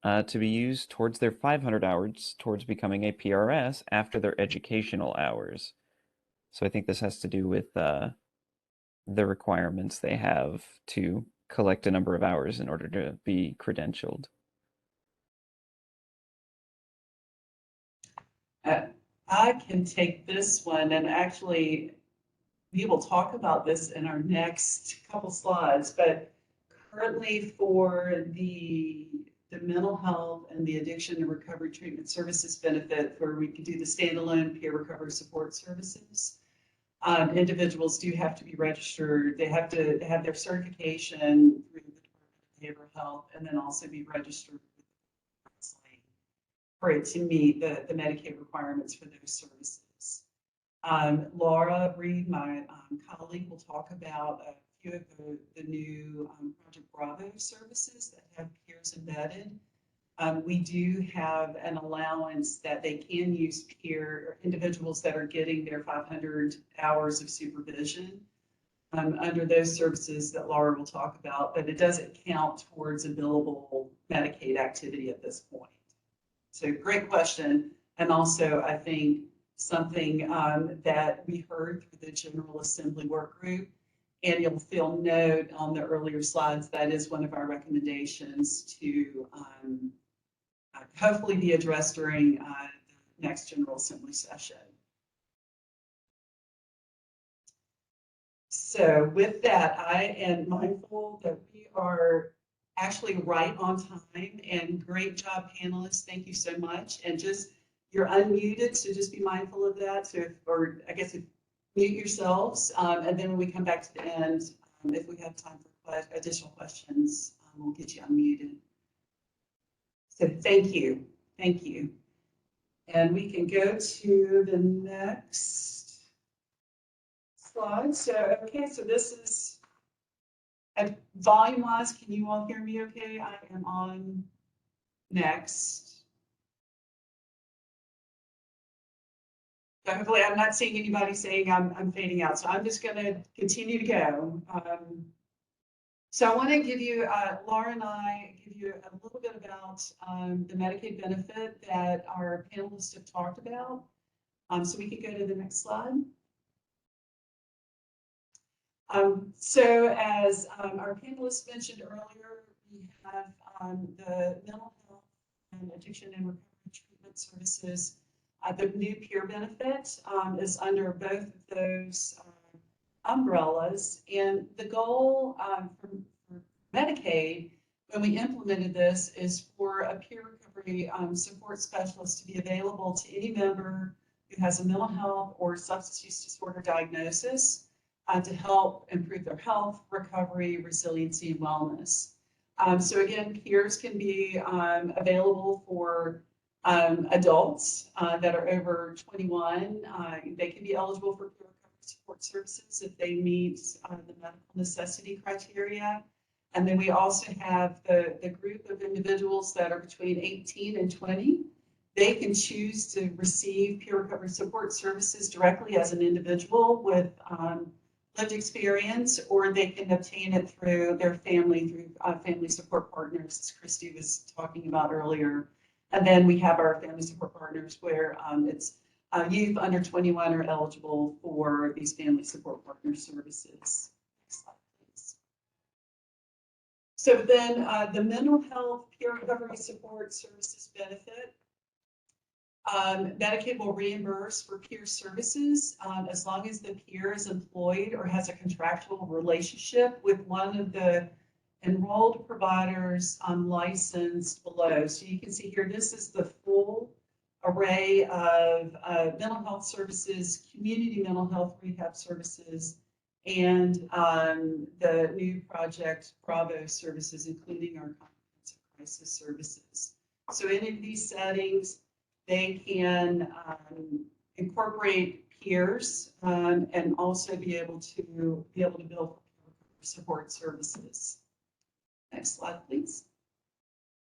to be used towards their 500 hours towards becoming a PRS after their educational hours? So I think this has to do with the requirements they have to collect a number of hours in order to be credentialed. I can take this one, and actually we will talk about this in our next couple slides, but currently for the mental health and the addiction and recovery treatment services benefit, where we can do the standalone peer recovery support services, individuals do have to be registered. They have to have their certification through the Department of Behavioral Health, and then also be registered with the counseling for it to meet the Medicaid requirements for those services. Laura Reed, my colleague, will talk about a few of the new Project Bravo services that have peers embedded. We do have an allowance that they can use peer individuals that are getting their 500 hours of supervision under those services that Laura will talk about, but it doesn't count towards a billable Medicaid activity at this point. So great question. And also, I think something that we heard through the General Assembly work group, and you'll note on the earlier slides, that is one of our recommendations to hopefully be addressed during the next General Assembly session. So with that, I am mindful that we are actually right on time, and great job, panelists. Thank you so much. And just, you're unmuted, so just be mindful of that. So, mute yourselves, and then when we come back to the end, if we have time for additional questions, we'll get you unmuted. So thank you. Thank you. And we can go to the next slide. So, okay, so this is, volume-wise, can you all hear me okay? I am on next. So hopefully I'm not seeing anybody saying I'm fading out. So I'm just going to continue to go. So I want to give you, Laura and I, give you a little bit about the Medicaid benefit that our panelists have talked about. So we can go to the next slide. So as our panelists mentioned earlier, we have the mental health and addiction and recovery treatment services. The new peer benefit is under both of those umbrellas. And the goal for Medicaid, when we implemented this, is for a peer recovery support specialist to be available to any member who has a mental health or substance use disorder diagnosis to help improve their health, recovery, resiliency, and wellness. So again, peers can be available for adults that are over 21. They can be eligible for peer recovery support services if they meet the medical necessity criteria. And then we also have the group of individuals that are between 18 and 20. They can choose to receive peer recovery support services directly as an individual with lived experience, or they can obtain it through their family, through family support partners, as Christy was talking about earlier. And then we have our family support partners where it's youth under 21 are eligible for these family support partner services. Next slide, please. So then the mental health peer recovery support services benefit. Medicaid will reimburse for peer services as long as the peer is employed or has a contractual relationship with one of the enrolled providers licensed below. So you can see here, this is the full array of mental health services, community mental health rehab services, and the new Project Bravo services, including our comprehensive crisis services. So in these settings, they can incorporate peers and also be able to build support services. Next slide, please.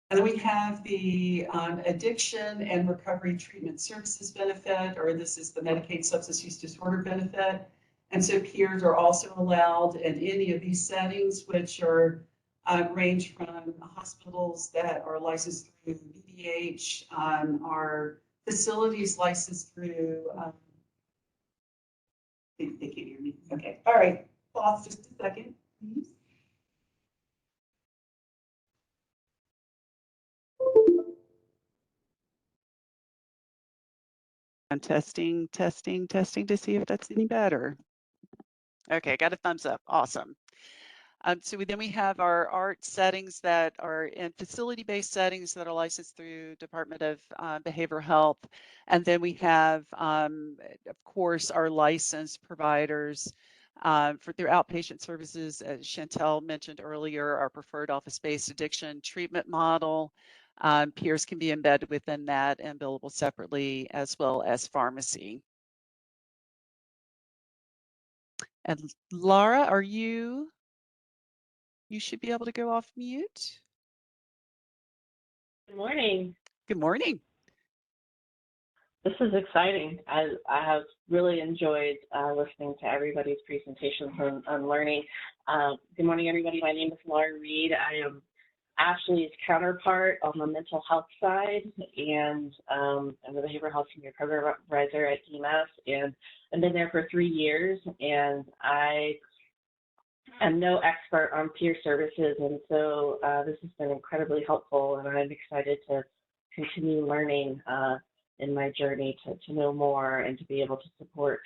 And then we have the addiction and recovery treatment services benefit, or this is the Medicaid substance use disorder benefit. And so peers are also allowed in any of these settings, which are range from hospitals that are licensed through BDH, our facilities licensed through, they can't hear me. Okay, all right, pause just a second, please. I'm testing to see if that's any better. Okay, got a thumbs up. Awesome. So then we have our art settings that are in facility-based settings that are licensed through Department of Behavioral Health. And then we have, of course, our licensed providers for their outpatient services, as Chantel mentioned earlier, our preferred office-based addiction treatment model. Peers can be embedded within that and billable separately, as well as pharmacy. And Laura, you should be able to go off mute. Good morning. Good morning. This is exciting. I have really enjoyed listening to everybody's presentations on learning. Good morning, everybody. My name is Laura Reed. I am Ashley's counterpart on the mental health side, and I'm the Behavioral Health Senior Program Advisor at EMAS, and I've been there for 3 years, and I'm no expert on peer services, and so this has been incredibly helpful, and I'm excited to continue learning in my journey to know more and to be able to support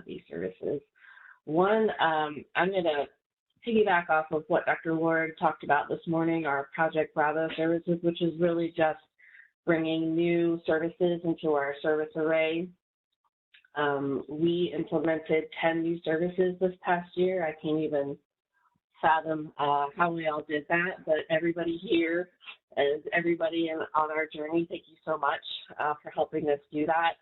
these services. One, I'm going to piggyback off of what Dr. Ward talked about this morning, our Project Bravo services, which is really just bringing new services into our service array. We implemented 10 new services this past year. I can't even fathom how we all did that, but everybody here and everybody on our journey, thank you so much for helping us do that.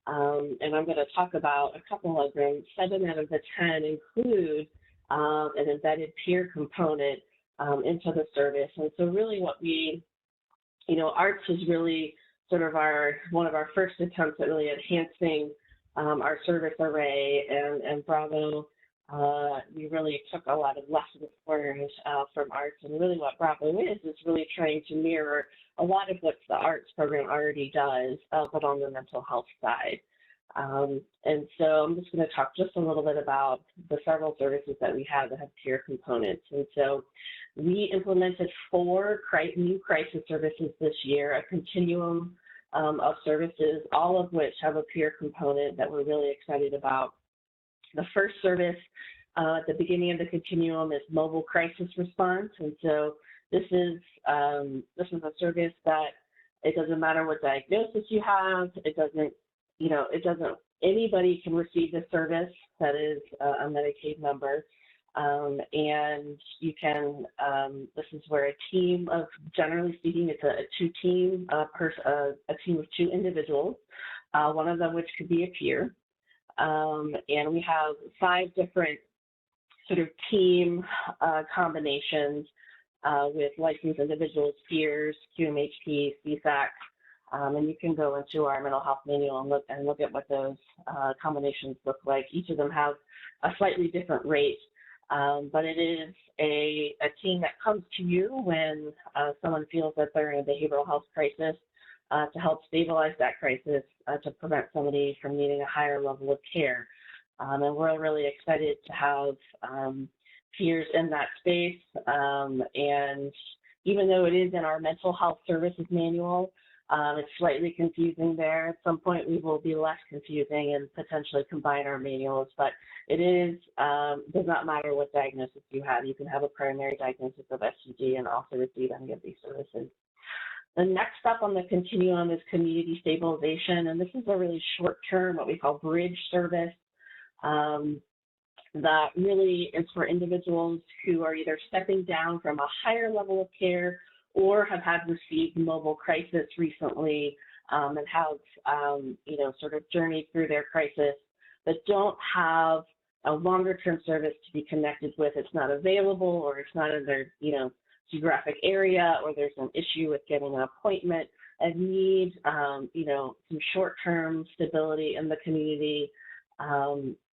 And I'm going to talk about a couple of them. 7 out of the 10 include an embedded peer component into the service. And so really what we, ARTS is really sort of one of our first attempts at really enhancing our service array, and Bravo, we really took a lot of lessons learned from ARTS, and really what Bravo is really trying to mirror a lot of what the ARTS program already does, but on the mental health side. And so I'm just going to talk just a little bit about the several services that we have that have peer components. And so we implemented 4 new crisis services this year, a continuum of services, all of which have a peer component that we're really excited about. The first service at the beginning of the continuum is mobile crisis response. And so this is a service that it doesn't matter what diagnosis you have, anybody can receive this service that is a Medicaid member. And you can, this is where a team of, generally speaking, it's a 2-team, a team of 2 individuals, one of them which could be a peer. And we have 5 different sort of team combinations with licensed individuals, peers, QMHP, CSAC, and you can go into our mental health manual and look at what those combinations look like. Each of them have a slightly different rate, but it is a team that comes to you when someone feels that they're in a behavioral health crisis to help stabilize that crisis, to prevent somebody from needing a higher level of care. And we're really excited to have peers in that space. And even though it is in our mental health services manual, it's slightly confusing there. At some point, we will be less confusing and potentially combine our manuals, but it is, does not matter what diagnosis you have. You can have a primary diagnosis of SUD and also receive any of these services. The next step on the continuum is community stabilization, and this is a really short-term, what we call bridge service, that really is for individuals who are either stepping down from a higher level of care or have had received mobile crisis recently, and have, you know, sort of journeyed through their crisis, but don't have a longer-term service to be connected with. It's not available, or it's not in their, you know, geographic area, or there's an issue with getting an appointment, and need, you know, some short-term stability in the community,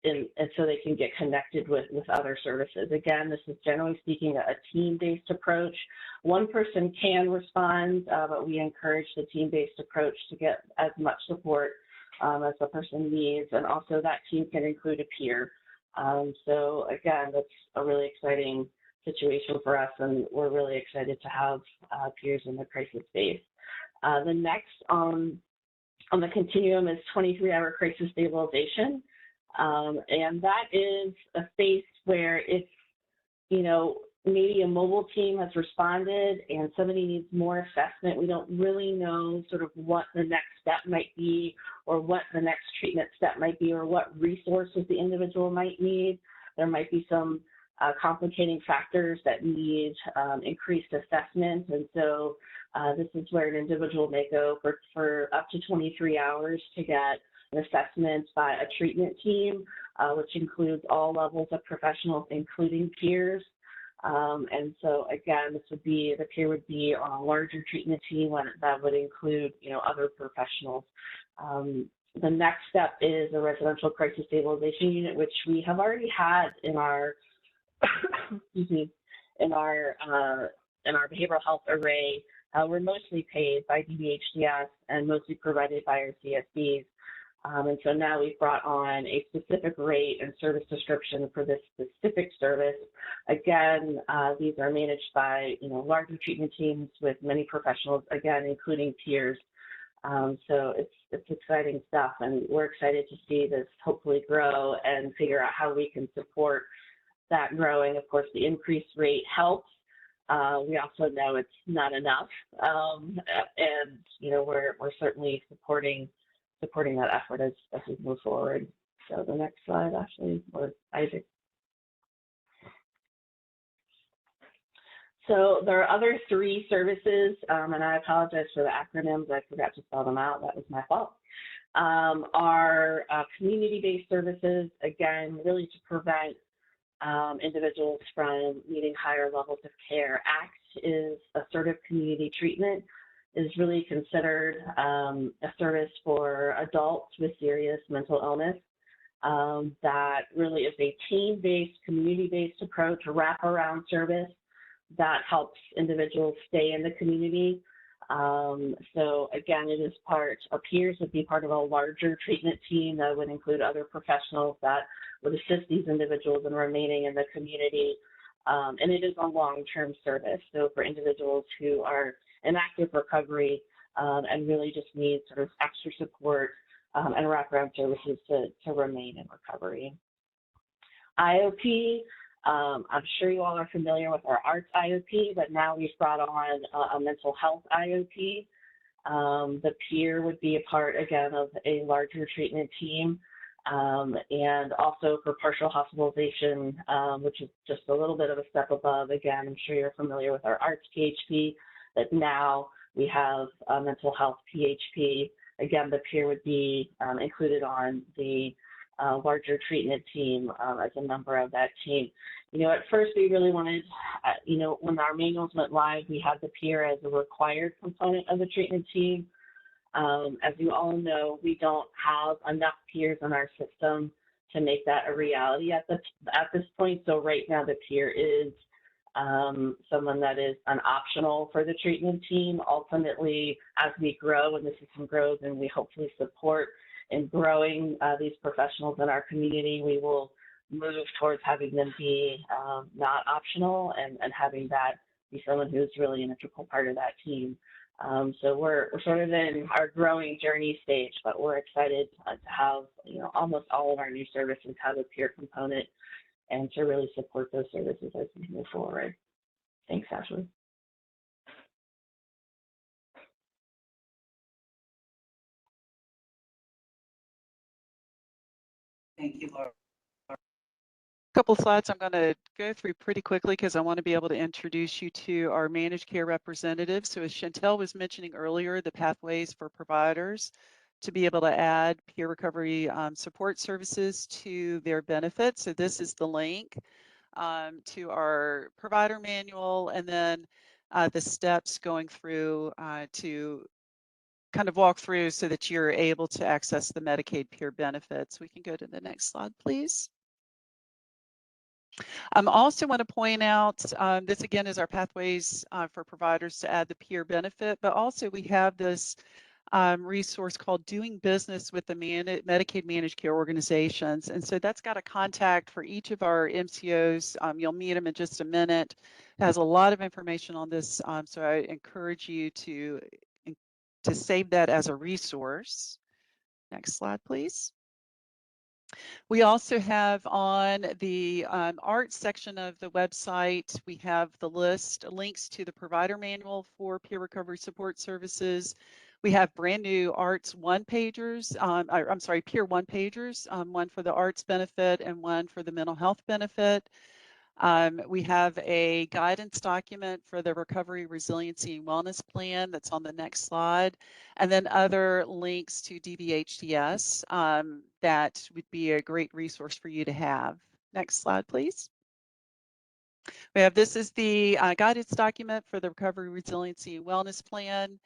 and so they can get connected with other services. Again, this is generally speaking a team-based approach. One person can respond, but we encourage the team-based approach to get as much support as the person needs, and also that team can include a peer. So again, that's a really exciting situation for us, and we're really excited to have peers in the crisis space. The next on the continuum is 23-hour crisis stabilization. And that is a space where if, you know, maybe a mobile team has responded and somebody needs more assessment, we don't really know sort of what the next step might be, or what the next treatment step might be, or what resources the individual might need. There might be some complicating factors that need increased assessment. And so this is where an individual may go for up to 23 hours to get an assessment by a treatment team, which includes all levels of professionals, including peers. And so again, this would be, the peer would be on a larger treatment team that would include, you know, other professionals. The next step is a residential crisis stabilization unit, which we have already had in our, excuse me, in our behavioral health array. We're mostly paid by DBHDS and mostly provided by our CSBs. And so now we've brought on a specific rate and service description for this specific service. Again, these are managed by, you know, larger treatment teams with many professionals, again, including peers. So it's exciting stuff, and we're excited to see this hopefully grow and figure out how we can support that growing. Of course, the increased rate helps. We also know it's not enough, and, you know, we're certainly supporting that effort as we move forward. So the next slide, Ashley, or Isaac. So there are other 3 services, and I apologize for the acronyms. I forgot to spell them out. That was my fault. Our community-based services, again, really to prevent individuals from needing higher levels of care. ACT is assertive community treatment, is really considered a service for adults with serious mental illness that really is a team-based, community-based approach, a wraparound service that helps individuals stay in the community. So again, it is peers would be part of a larger treatment team that would include other professionals that would assist these individuals in remaining in the community. And it is a long-term service. So for individuals who are in active recovery and really just need sort of extra support and wraparound services to remain in recovery. IOP, I'm sure you all are familiar with our ARTS IOP, but now we've brought on a mental health IOP. The peer would be a part, again, of a larger treatment team. And also for partial hospitalization, which is just a little bit of a step above. Again, I'm sure you're familiar with our ARTS PHP, but now we have a mental health PHP. Again, the peer would be included on the larger treatment team as a member of that team. You know, at first we really wanted, you know, when our manuals went live, we had the peer as a required component of the treatment team. As you all know, we don't have enough peers in our system to make that a reality at this point. So right now the peer is someone that is an optional for the treatment team. Ultimately, as we grow and the system grows and we hopefully support in growing these professionals in our community, we will move towards having them be not optional and having that be someone who's really an integral part of that team. So we're sort of in our growing journey stage, but we're excited to have, almost all of our new services have a peer component and to really support those services as we move forward. Thanks, Ashley. Thank you, Laura. Couple slides I'm going to go through pretty quickly because I want to be able to introduce you to our managed care representatives. So as Chantel was mentioning earlier, the pathways for providers to be able to add peer recovery support services to their benefits. So this is the link to our provider manual, and then the steps going through to kind of walk through so that you're able to access the Medicaid peer benefits. We can go to the next slide, please. I also want to point out, this again is our pathways for providers to add the peer benefit, but also we have this resource called Doing Business with the Medicaid Managed Care Organizations. And so that's got a contact for each of our MCOs. You'll meet them in just a minute. It has a lot of information on this, so I encourage you to save that as a resource. Next slide, please. We also have on the arts section of the website, we have the links to the provider manual for peer recovery support services. We have brand new arts one-pagers, peer one-pagers, one for the arts benefit and one for the mental health benefit. We have a guidance document for the Recovery, Resiliency, and Wellness Plan that's on the next slide, and then other links to DBHTS that would be a great resource for you to have. Next slide, please. This is the guidance document for the Recovery, Resiliency, and Wellness Plan.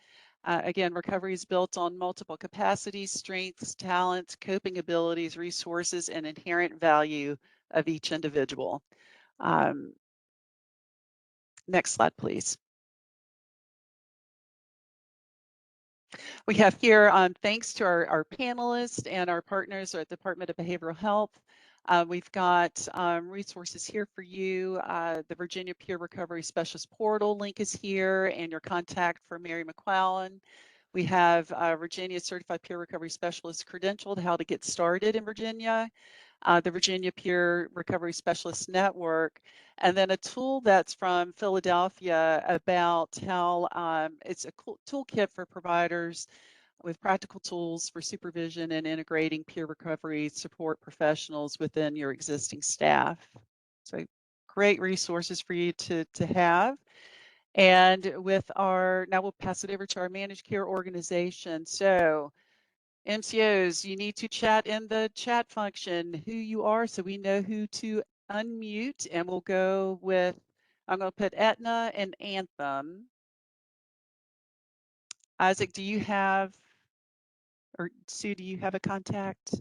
Again, recovery is built on multiple capacities, strengths, talents, coping abilities, resources, and inherent value of each individual. Next slide, please. We have here, thanks to our panelists and our partners at the Department of Behavioral Health, we've got resources here for you. The Virginia Peer Recovery Specialist Portal link is here, and your contact for Mary McClellan. We have Virginia Certified Peer Recovery Specialist credentialed, how to get started in Virginia. The Virginia Peer Recovery Specialist Network, and then a tool that's from Philadelphia about how it's a cool toolkit for providers with practical tools for supervision and integrating peer recovery support professionals within your existing staff. So great resources for you to have. And with now we'll pass it over to our managed care organization. So MCOs, you need to chat in the chat function who you are so we know who to unmute, and we'll go with, I'm going to put Aetna and Anthem. Isaac, do you have, or Sue, do you have a contact?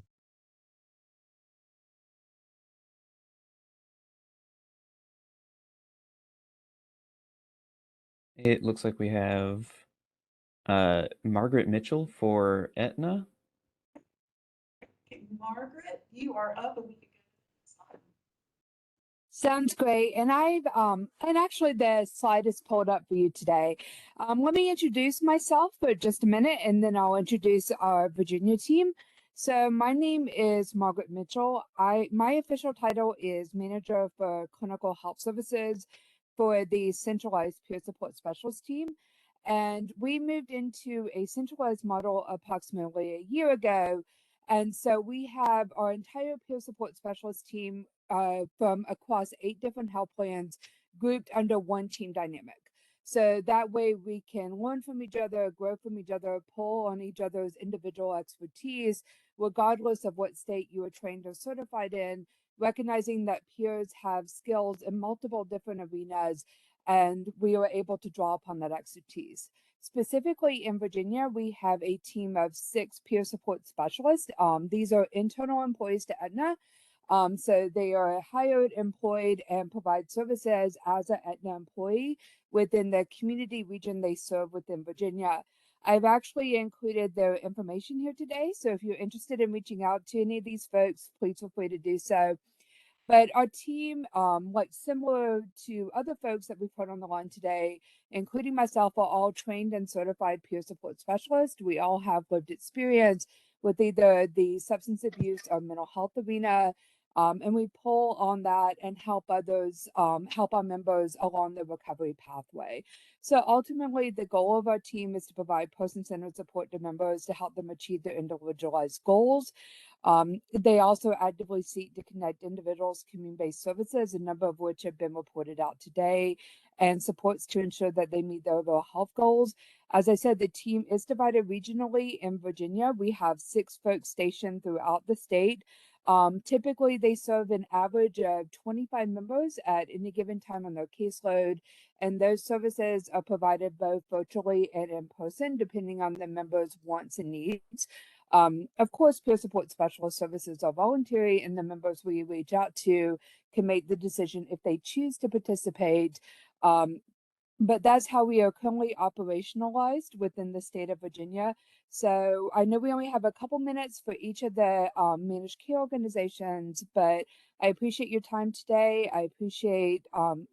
It looks like we have Margaret Mitchell for Aetna. Okay, Margaret, you are up, and we can go to the next slide. Sounds great. And and actually the slide is pulled up for you today. Let me introduce myself for just a minute, and then I'll introduce our Virginia team. So my name is Margaret Mitchell. My official title is Manager for Clinical Health Services for the Centralized Peer Support Specialist team. And we moved into a centralized model approximately a year ago. And so we have our entire peer support specialist team from across 8 different health plans grouped under one team dynamic. So that way we can learn from each other, grow from each other, pull on each other's individual expertise, regardless of what state you are trained or certified in, recognizing that peers have skills in multiple different arenas, and we are able to draw upon that expertise. Specifically in Virginia, we have a team of 6 peer support specialists. These are internal employees to Aetna. So they are hired, employed, and provide services as an Aetna employee within the community region they serve within Virginia. I've actually included their information here today, so if you're interested in reaching out to any of these folks, please feel free to do so. But our team, like similar to other folks that we've put on the line today, including myself, are all trained and certified peer support specialists. We all have lived experience with either the substance abuse or mental health arena. And we pull on that and help others, help our members along the recovery pathway. So ultimately, the goal of our team is to provide person-centered support to members to help them achieve their individualized goals. They also actively seek to connect individuals to community-based services, a number of which have been reported out today, and supports to ensure that they meet their overall health goals. As I said, the team is divided regionally in Virginia. We have 6 folks stationed throughout the state. Typically, they serve an average of 25 members at any given time on their caseload, and those services are provided both virtually and in person, depending on the members' wants and needs. Of course, peer support specialist services are voluntary, and the members we reach out to can make the decision if they choose to participate. But that's how we are currently operationalized within the state of Virginia. So I know we only have a couple minutes for each of the managed care organizations, but I appreciate your time today. I appreciate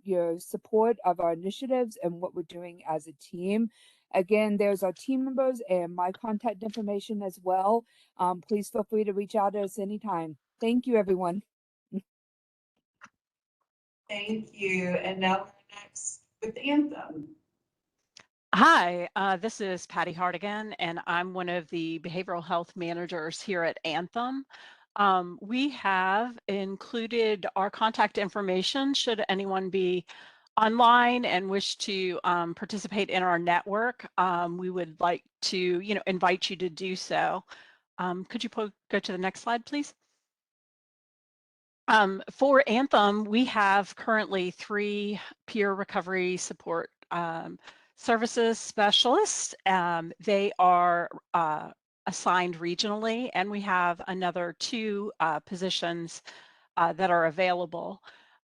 your support of our initiatives and what we're doing as a team. Again, there's our team members and my contact information as well. Please feel free to reach out to us anytime. Thank you, everyone. Thank you. And now we're next with Anthem. Hi, this is Patty Hartigan, and I'm one of the behavioral health managers here at Anthem. We have included our contact information should anyone be online and wish to participate in our network. We would like to, invite you to do so. Could you go to the next slide, please? For Anthem, we have currently 3 peer recovery support services specialists. They are assigned regionally, and we have another 2 positions that are available.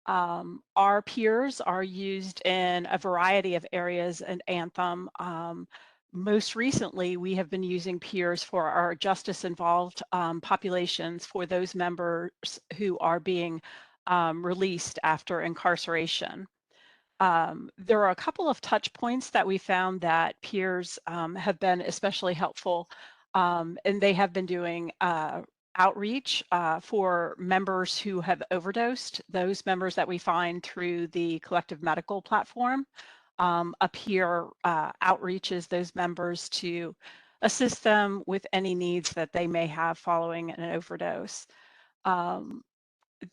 Our peers are used in a variety of areas in Anthem. Most recently, we have been using peers for our justice-involved populations for those members who are being released after incarceration. There are a couple of touch points that we found that peers have been especially helpful, and they have been doing outreach for members who have overdosed, those members that we find through the collective medical platform. A peer outreaches those members to assist them with any needs that they may have following an overdose.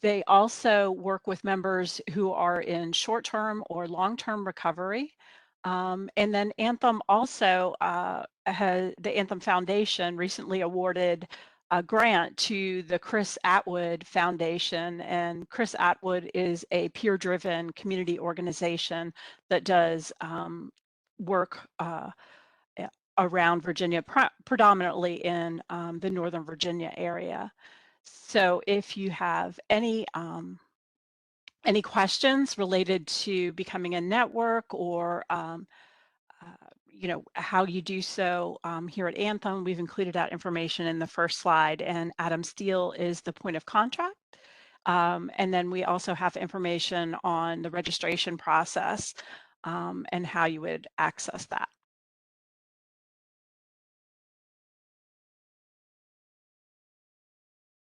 They also work with members who are in short-term or long-term recovery. And then Anthem also, the Anthem Foundation recently awarded a grant to the Chris Atwood Foundation. And Chris Atwood is a peer-driven community organization that does work around Virginia, predominantly in the Northern Virginia area. So if you have any questions related to becoming a network or how you do so here at Anthem, we've included that information in the first slide, and Adam Steele is the point of contact. And then we also have information on the registration process and how you would access that.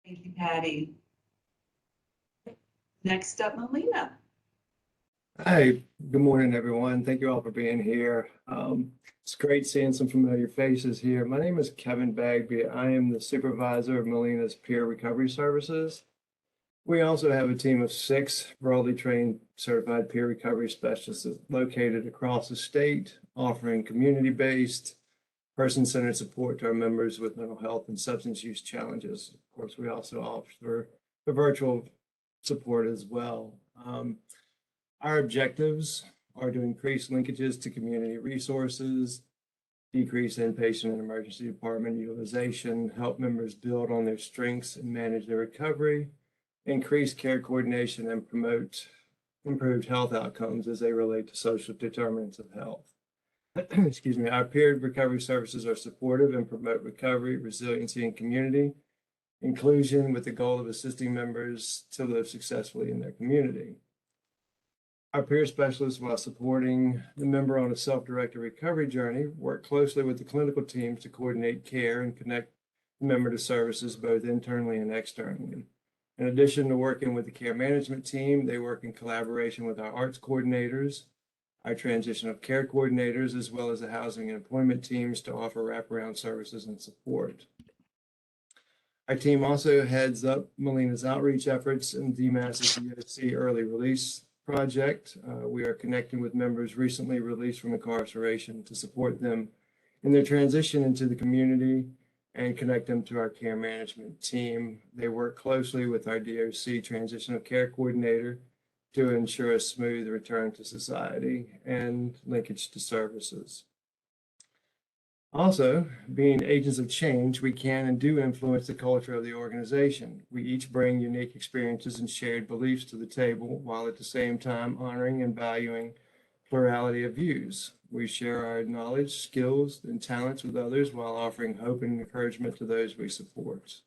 Thank you, Patty. Next up, Melina. Hi, good morning, everyone. Thank you all for being here. It's great seeing some familiar faces here. My name is Kevin Bagby. I am the supervisor of Melina's Peer Recovery Services. We also have a team of 6 broadly trained certified peer recovery specialists located across the state, offering community-based, person-centered support to our members with mental health and substance use challenges. Of course, we also offer the virtual support as well. Our objectives are to increase linkages to community resources, decrease inpatient and emergency department utilization, help members build on their strengths and manage their recovery, increase care coordination, and promote improved health outcomes as they relate to social determinants of health. Excuse me. Our peer recovery services are supportive and promote recovery, resiliency, and community, inclusion with the goal of assisting members to live successfully in their community. Our peer specialists, while supporting the member on a self-directed recovery journey, work closely with the clinical teams to coordinate care and connect the member to services both internally and externally. In addition to working with the care management team, they work in collaboration with our arts coordinators, our transition of care coordinators, as well as the housing and employment teams to offer wraparound services and support. Our team also heads up Molina's outreach efforts and DMAS's DOC early release project. We are connecting with members recently released from incarceration to support them in their transition into the community and connect them to our care management team. They work closely with our DOC transition of care coordinator to ensure a smooth return to society and linkage to services. Also, being agents of change, we can and do influence the culture of the organization. We each bring unique experiences and shared beliefs to the table, while at the same time honoring and valuing plurality of views. We share our knowledge, skills, and talents with others while offering hope and encouragement to those we support.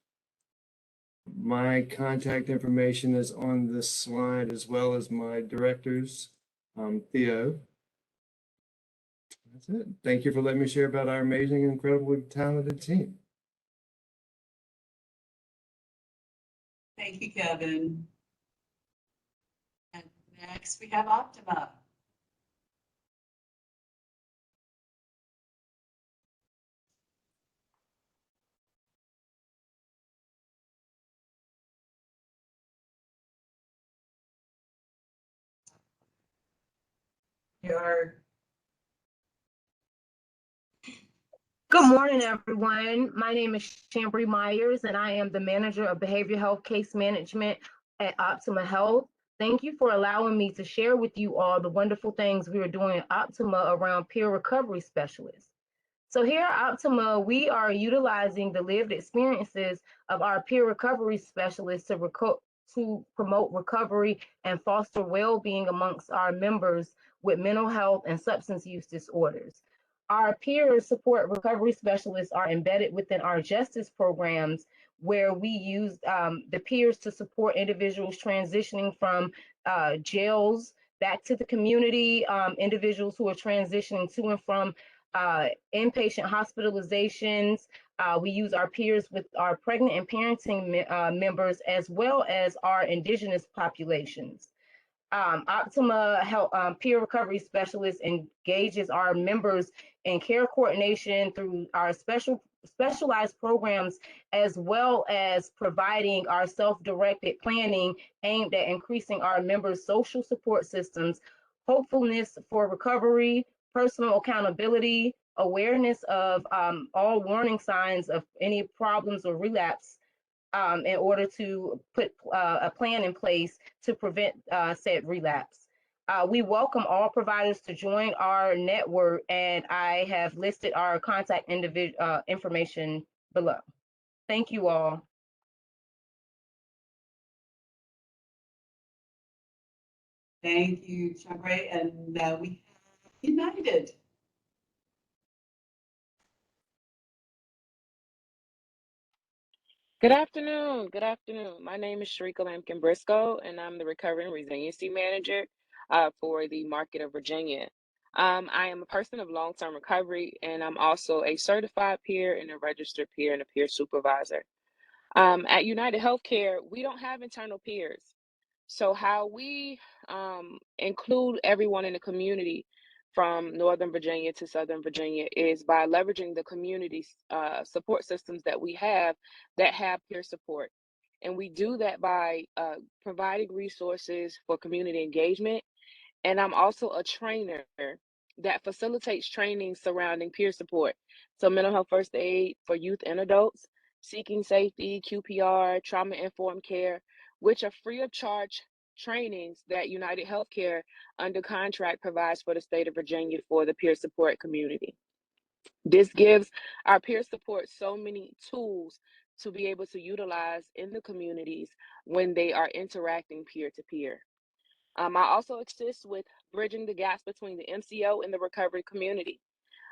My contact information is on this slide, as well as my directors, Theo. That's it. Thank you for letting me share about our amazing, incredibly talented team. Thank you, Kevin. And next we have Optima. Good morning, everyone. My name is Chambry Myers, and I am the Manager of Behavioral Health Case Management at Optima Health. Thank you for allowing me to share with you all the wonderful things we are doing at Optima around peer recovery specialists. So here at Optima, we are utilizing the lived experiences of our peer recovery specialists to promote recovery and foster well-being amongst our members with mental health and substance use disorders. Our peer support recovery specialists are embedded within our justice programs, where we use the peers to support individuals transitioning from jails back to the community, individuals who are transitioning to and from inpatient hospitalizations. We use our peers with our pregnant and parenting members, as well as our indigenous populations. Optima Health Peer Recovery Specialist engages our members in care coordination through our specialized programs, as well as providing our self-directed planning aimed at increasing our members' social support systems, hopefulness for recovery, personal accountability, awareness of all warning signs of any problems or relapse, in order to put a plan in place to prevent said relapse. We welcome all providers to join our network, and I have listed our contact information below. Thank you all. Thank you, Chambray. And now we have United. Good afternoon. Good afternoon. My name is Sharika Lampkin Briscoe, and I'm the Recovery and Resiliency Manager for the market of Virginia. I am a person of long-term recovery, and I'm also a certified peer and a registered peer and a peer supervisor. At United Healthcare, we don't have internal peers. So how we include everyone in the community from Northern Virginia to Southern Virginia is by leveraging the community support systems that we have that have peer support. And we do that by providing resources for community engagement. And I'm also a trainer that facilitates training surrounding peer support. So mental health first aid for youth and adults, seeking safety, QPR, trauma-informed care, which are free of charge trainings that United Healthcare under contract provides for the state of Virginia for the peer support community. This gives our peer support so many tools to be able to utilize in the communities when they are interacting peer to peer. I also assist with bridging the gaps between the MCO and the recovery community.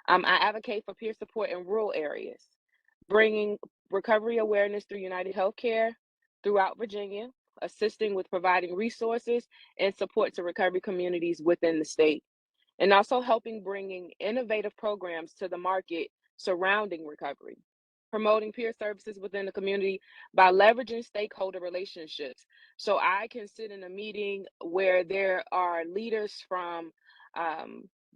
I advocate for peer support in rural areas. bringing recovery awareness through United Healthcare throughout Virginia, assisting with providing resources and support to recovery communities within the state, and also helping bringing innovative programs to the market surrounding recovery, promoting peer services within the community by leveraging stakeholder relationships. So I can sit in a meeting where there are leaders from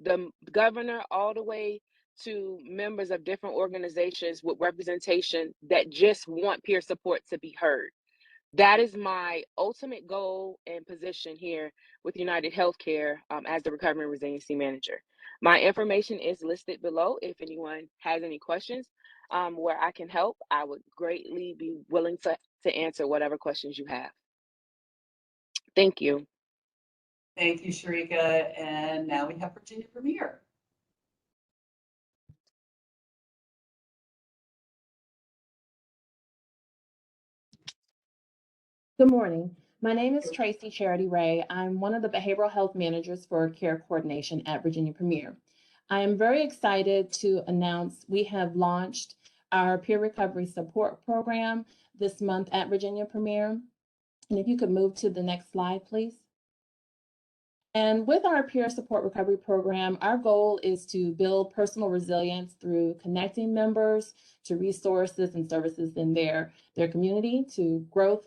the governor all the way to members of different organizations with representation that just want peer support to be heard. That is my ultimate goal and position here with United Healthcare as the Recovery and Resiliency Manager. My information is listed below. If anyone has any questions where I can help, I would greatly be willing to answer whatever questions you have. Thank you. Thank you, Sharika. And now we have Virginia Premier. Good morning. My name is Tracy Charity Ray. I'm one of the behavioral health managers for care coordination at Virginia Premier. I am very excited to announce we have launched our peer recovery support program this month at Virginia Premier. And if you could move to the next slide, please. And with our peer support recovery program, our goal is to build personal resilience through connecting members to resources and services in their community, to growth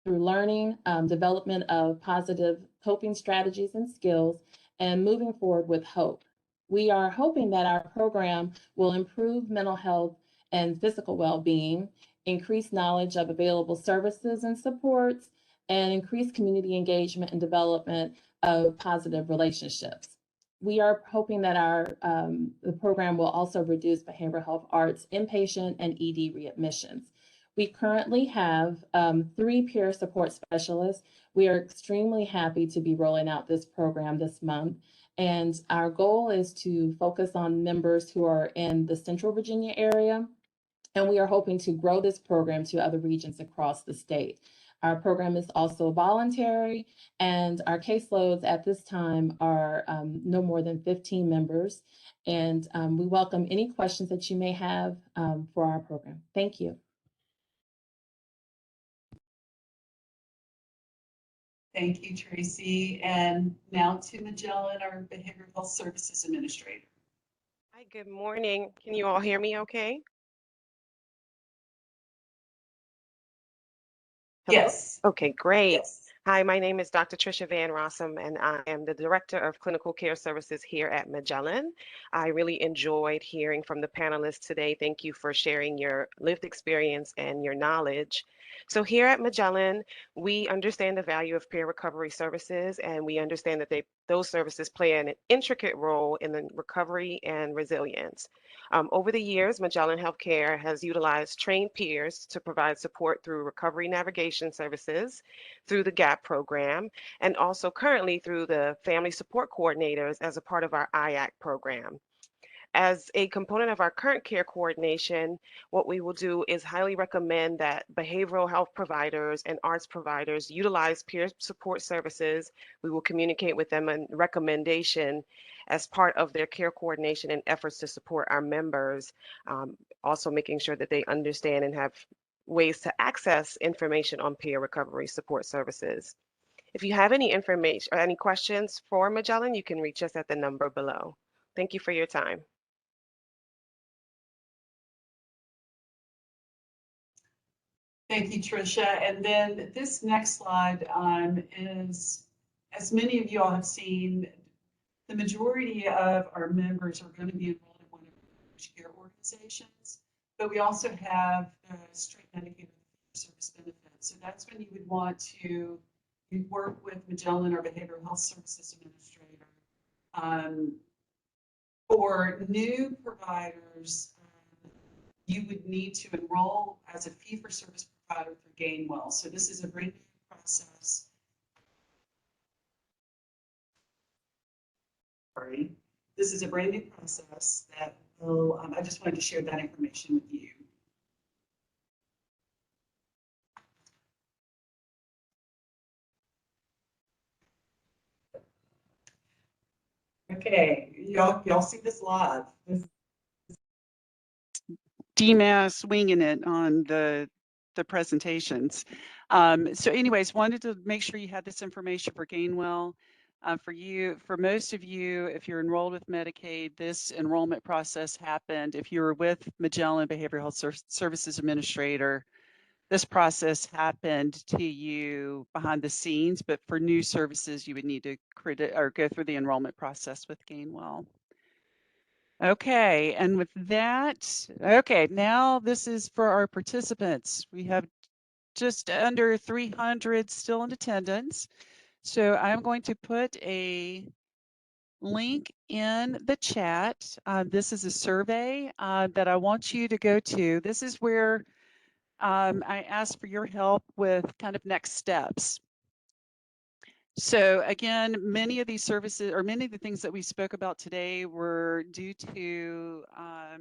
through learning, development of positive coping strategies and skills, and moving forward with hope. We are hoping that our program will improve mental health and physical well-being, increase knowledge of available services and supports, and increase community engagement and development of positive relationships. We are hoping that the program will also reduce behavioral health arts inpatient and ED readmissions. We currently have 3 peer support specialists. We are extremely happy to be rolling out this program this month. And our goal is to focus on members who are in the Central Virginia area. And we are hoping to grow this program to other regions across the state. Our program is also voluntary, and our caseloads at this time are no more than 15 members. And we welcome any questions that you may have for our program. Thank you. Thank you, Tracy. And now to Magellan, our Behavioral Health Services Administrator. Hi, good morning. Can you all hear me okay? Hello? Yes. Okay, great. Yes. Hi, my name is Dr. Tricia Van Rossum, and I am the Director of Clinical Care Services here at Magellan. I really enjoyed hearing from the panelists today. Thank you for sharing your lived experience and your knowledge. So here at Magellan, we understand the value of peer recovery services, and we understand that those services play an intricate role in the recovery and resilience. Over the years, Magellan Healthcare has utilized trained peers to provide support through recovery navigation services, through the GAP program, and also currently through the family support coordinators as a part of our IAC program. As a component of our current care coordination, what we will do is highly recommend that behavioral health providers and arts providers utilize peer support services. We will communicate with them a recommendation as part of their care coordination and efforts to support our members, also making sure that they understand and have ways to access information on peer recovery support services. If you have any information or any questions for Magellan, you can reach us at the number below. Thank you for your time. Thank you, Tricia. And then this next slide is, as many of you all have seen, the majority of our members are going to be enrolled in one of our care organizations, but we also have straight Medicaid service benefits. So that's when you would want to work with Magellan, our Behavioral Health Services Administrator. For new providers, you would need to enroll as a fee-for-service provider through Gainwell. So this is a brand new process. Sorry. This is a brand new process that will, I just wanted to share that information with you. Okay, y'all see this live. DMAS winging it on the presentations. So anyways, wanted to make sure you had this information for Gainwell. For most of you, if you're enrolled with Medicaid, this enrollment process happened. If you were with Magellan Behavioral Health Services Administrator, this process happened to you behind the scenes, but for new services, you would need to go through the enrollment process with Gainwell. Okay, and with that, okay, now this is for our participants. We have just under 300 still in attendance. So I'm going to put a link in the chat. This is a survey that I want you to go to. This is where I ask for your help with kind of next steps. So again, many of these services or many of the things that we spoke about today were due to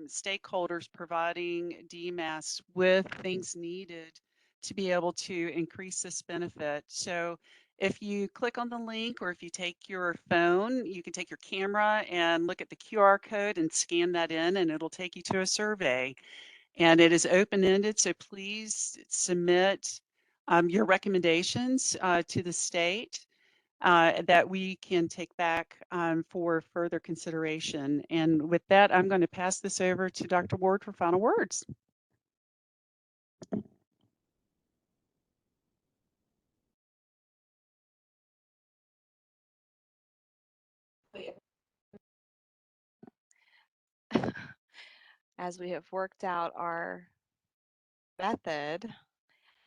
stakeholders providing DMAS with things needed to be able to increase this benefit. So if you click on the link or if you take your phone, you can take your camera and look at the QR code and scan that in and it'll take you to a survey. And it is open-ended, so please submit your recommendations to the state. That we can take back for further consideration. And with that, I'm going to pass this over to Dr. Ward for final words. As we have worked out our method,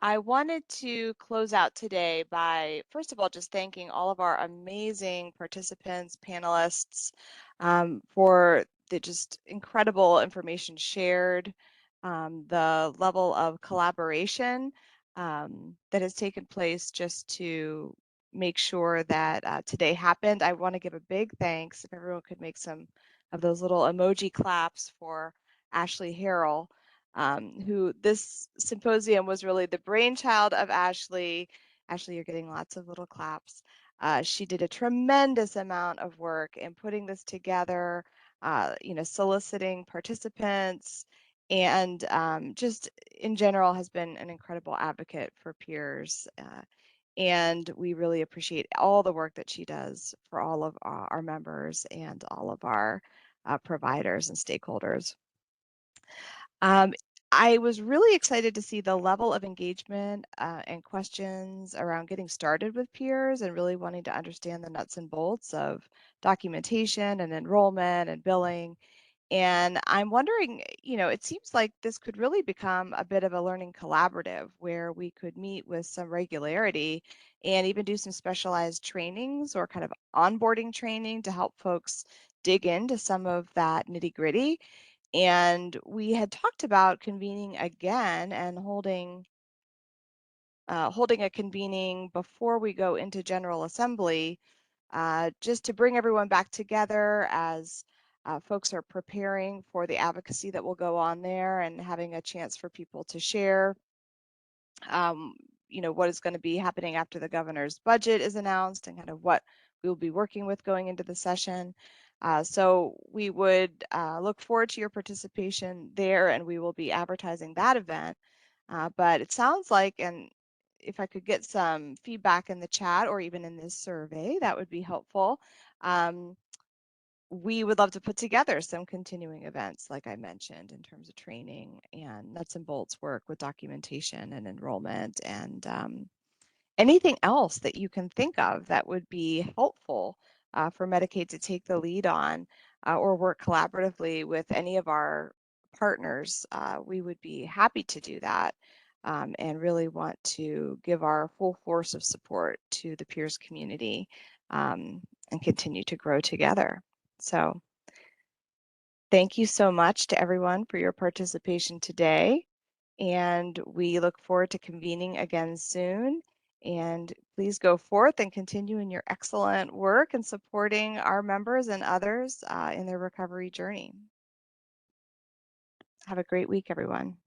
I wanted to close out today by, first of all, just thanking all of our amazing participants, panelists, for the just incredible information shared, the level of collaboration that has taken place just to make sure that today happened. I want to give a big thanks, if everyone could make some of those little emoji claps, for Ashley Harrell. Who this symposium was really the brainchild of Ashley. Ashley, you're getting lots of little claps. She did a tremendous amount of work in putting this together, soliciting participants, and just in general has been an incredible advocate for peers. And we really appreciate all the work that she does for all of our members and all of our providers and stakeholders. I was really excited to see the level of engagement and questions around getting started with peers and really wanting to understand the nuts and bolts of documentation and enrollment and billing. And I'm wondering, it seems like this could really become a bit of a learning collaborative where we could meet with some regularity and even do some specialized trainings or kind of onboarding training to help folks dig into some of that nitty-gritty. And we had talked about convening again and holding a convening before we go into General Assembly, just to bring everyone back together as folks are preparing for the advocacy that will go on there and having a chance for people to share, what is going to be happening after the governor's budget is announced and kind of what we will be working with going into the session. So we would look forward to your participation there, and we will be advertising that event. But it sounds like, and if I could get some feedback in the chat or even in this survey, that would be helpful. We would love to put together some continuing events, like I mentioned, in terms of training and nuts and bolts work with documentation and enrollment and anything else that you can think of that would be helpful for Medicaid to take the lead on or work collaboratively with any of our partners. We would be happy to do that and really want to give our full force of support to the peers community and continue to grow together. So thank you so much to everyone for your participation today. And we look forward to convening again soon. And please go forth and continue in your excellent work and supporting our members and others in their recovery journey. Have a great week, everyone.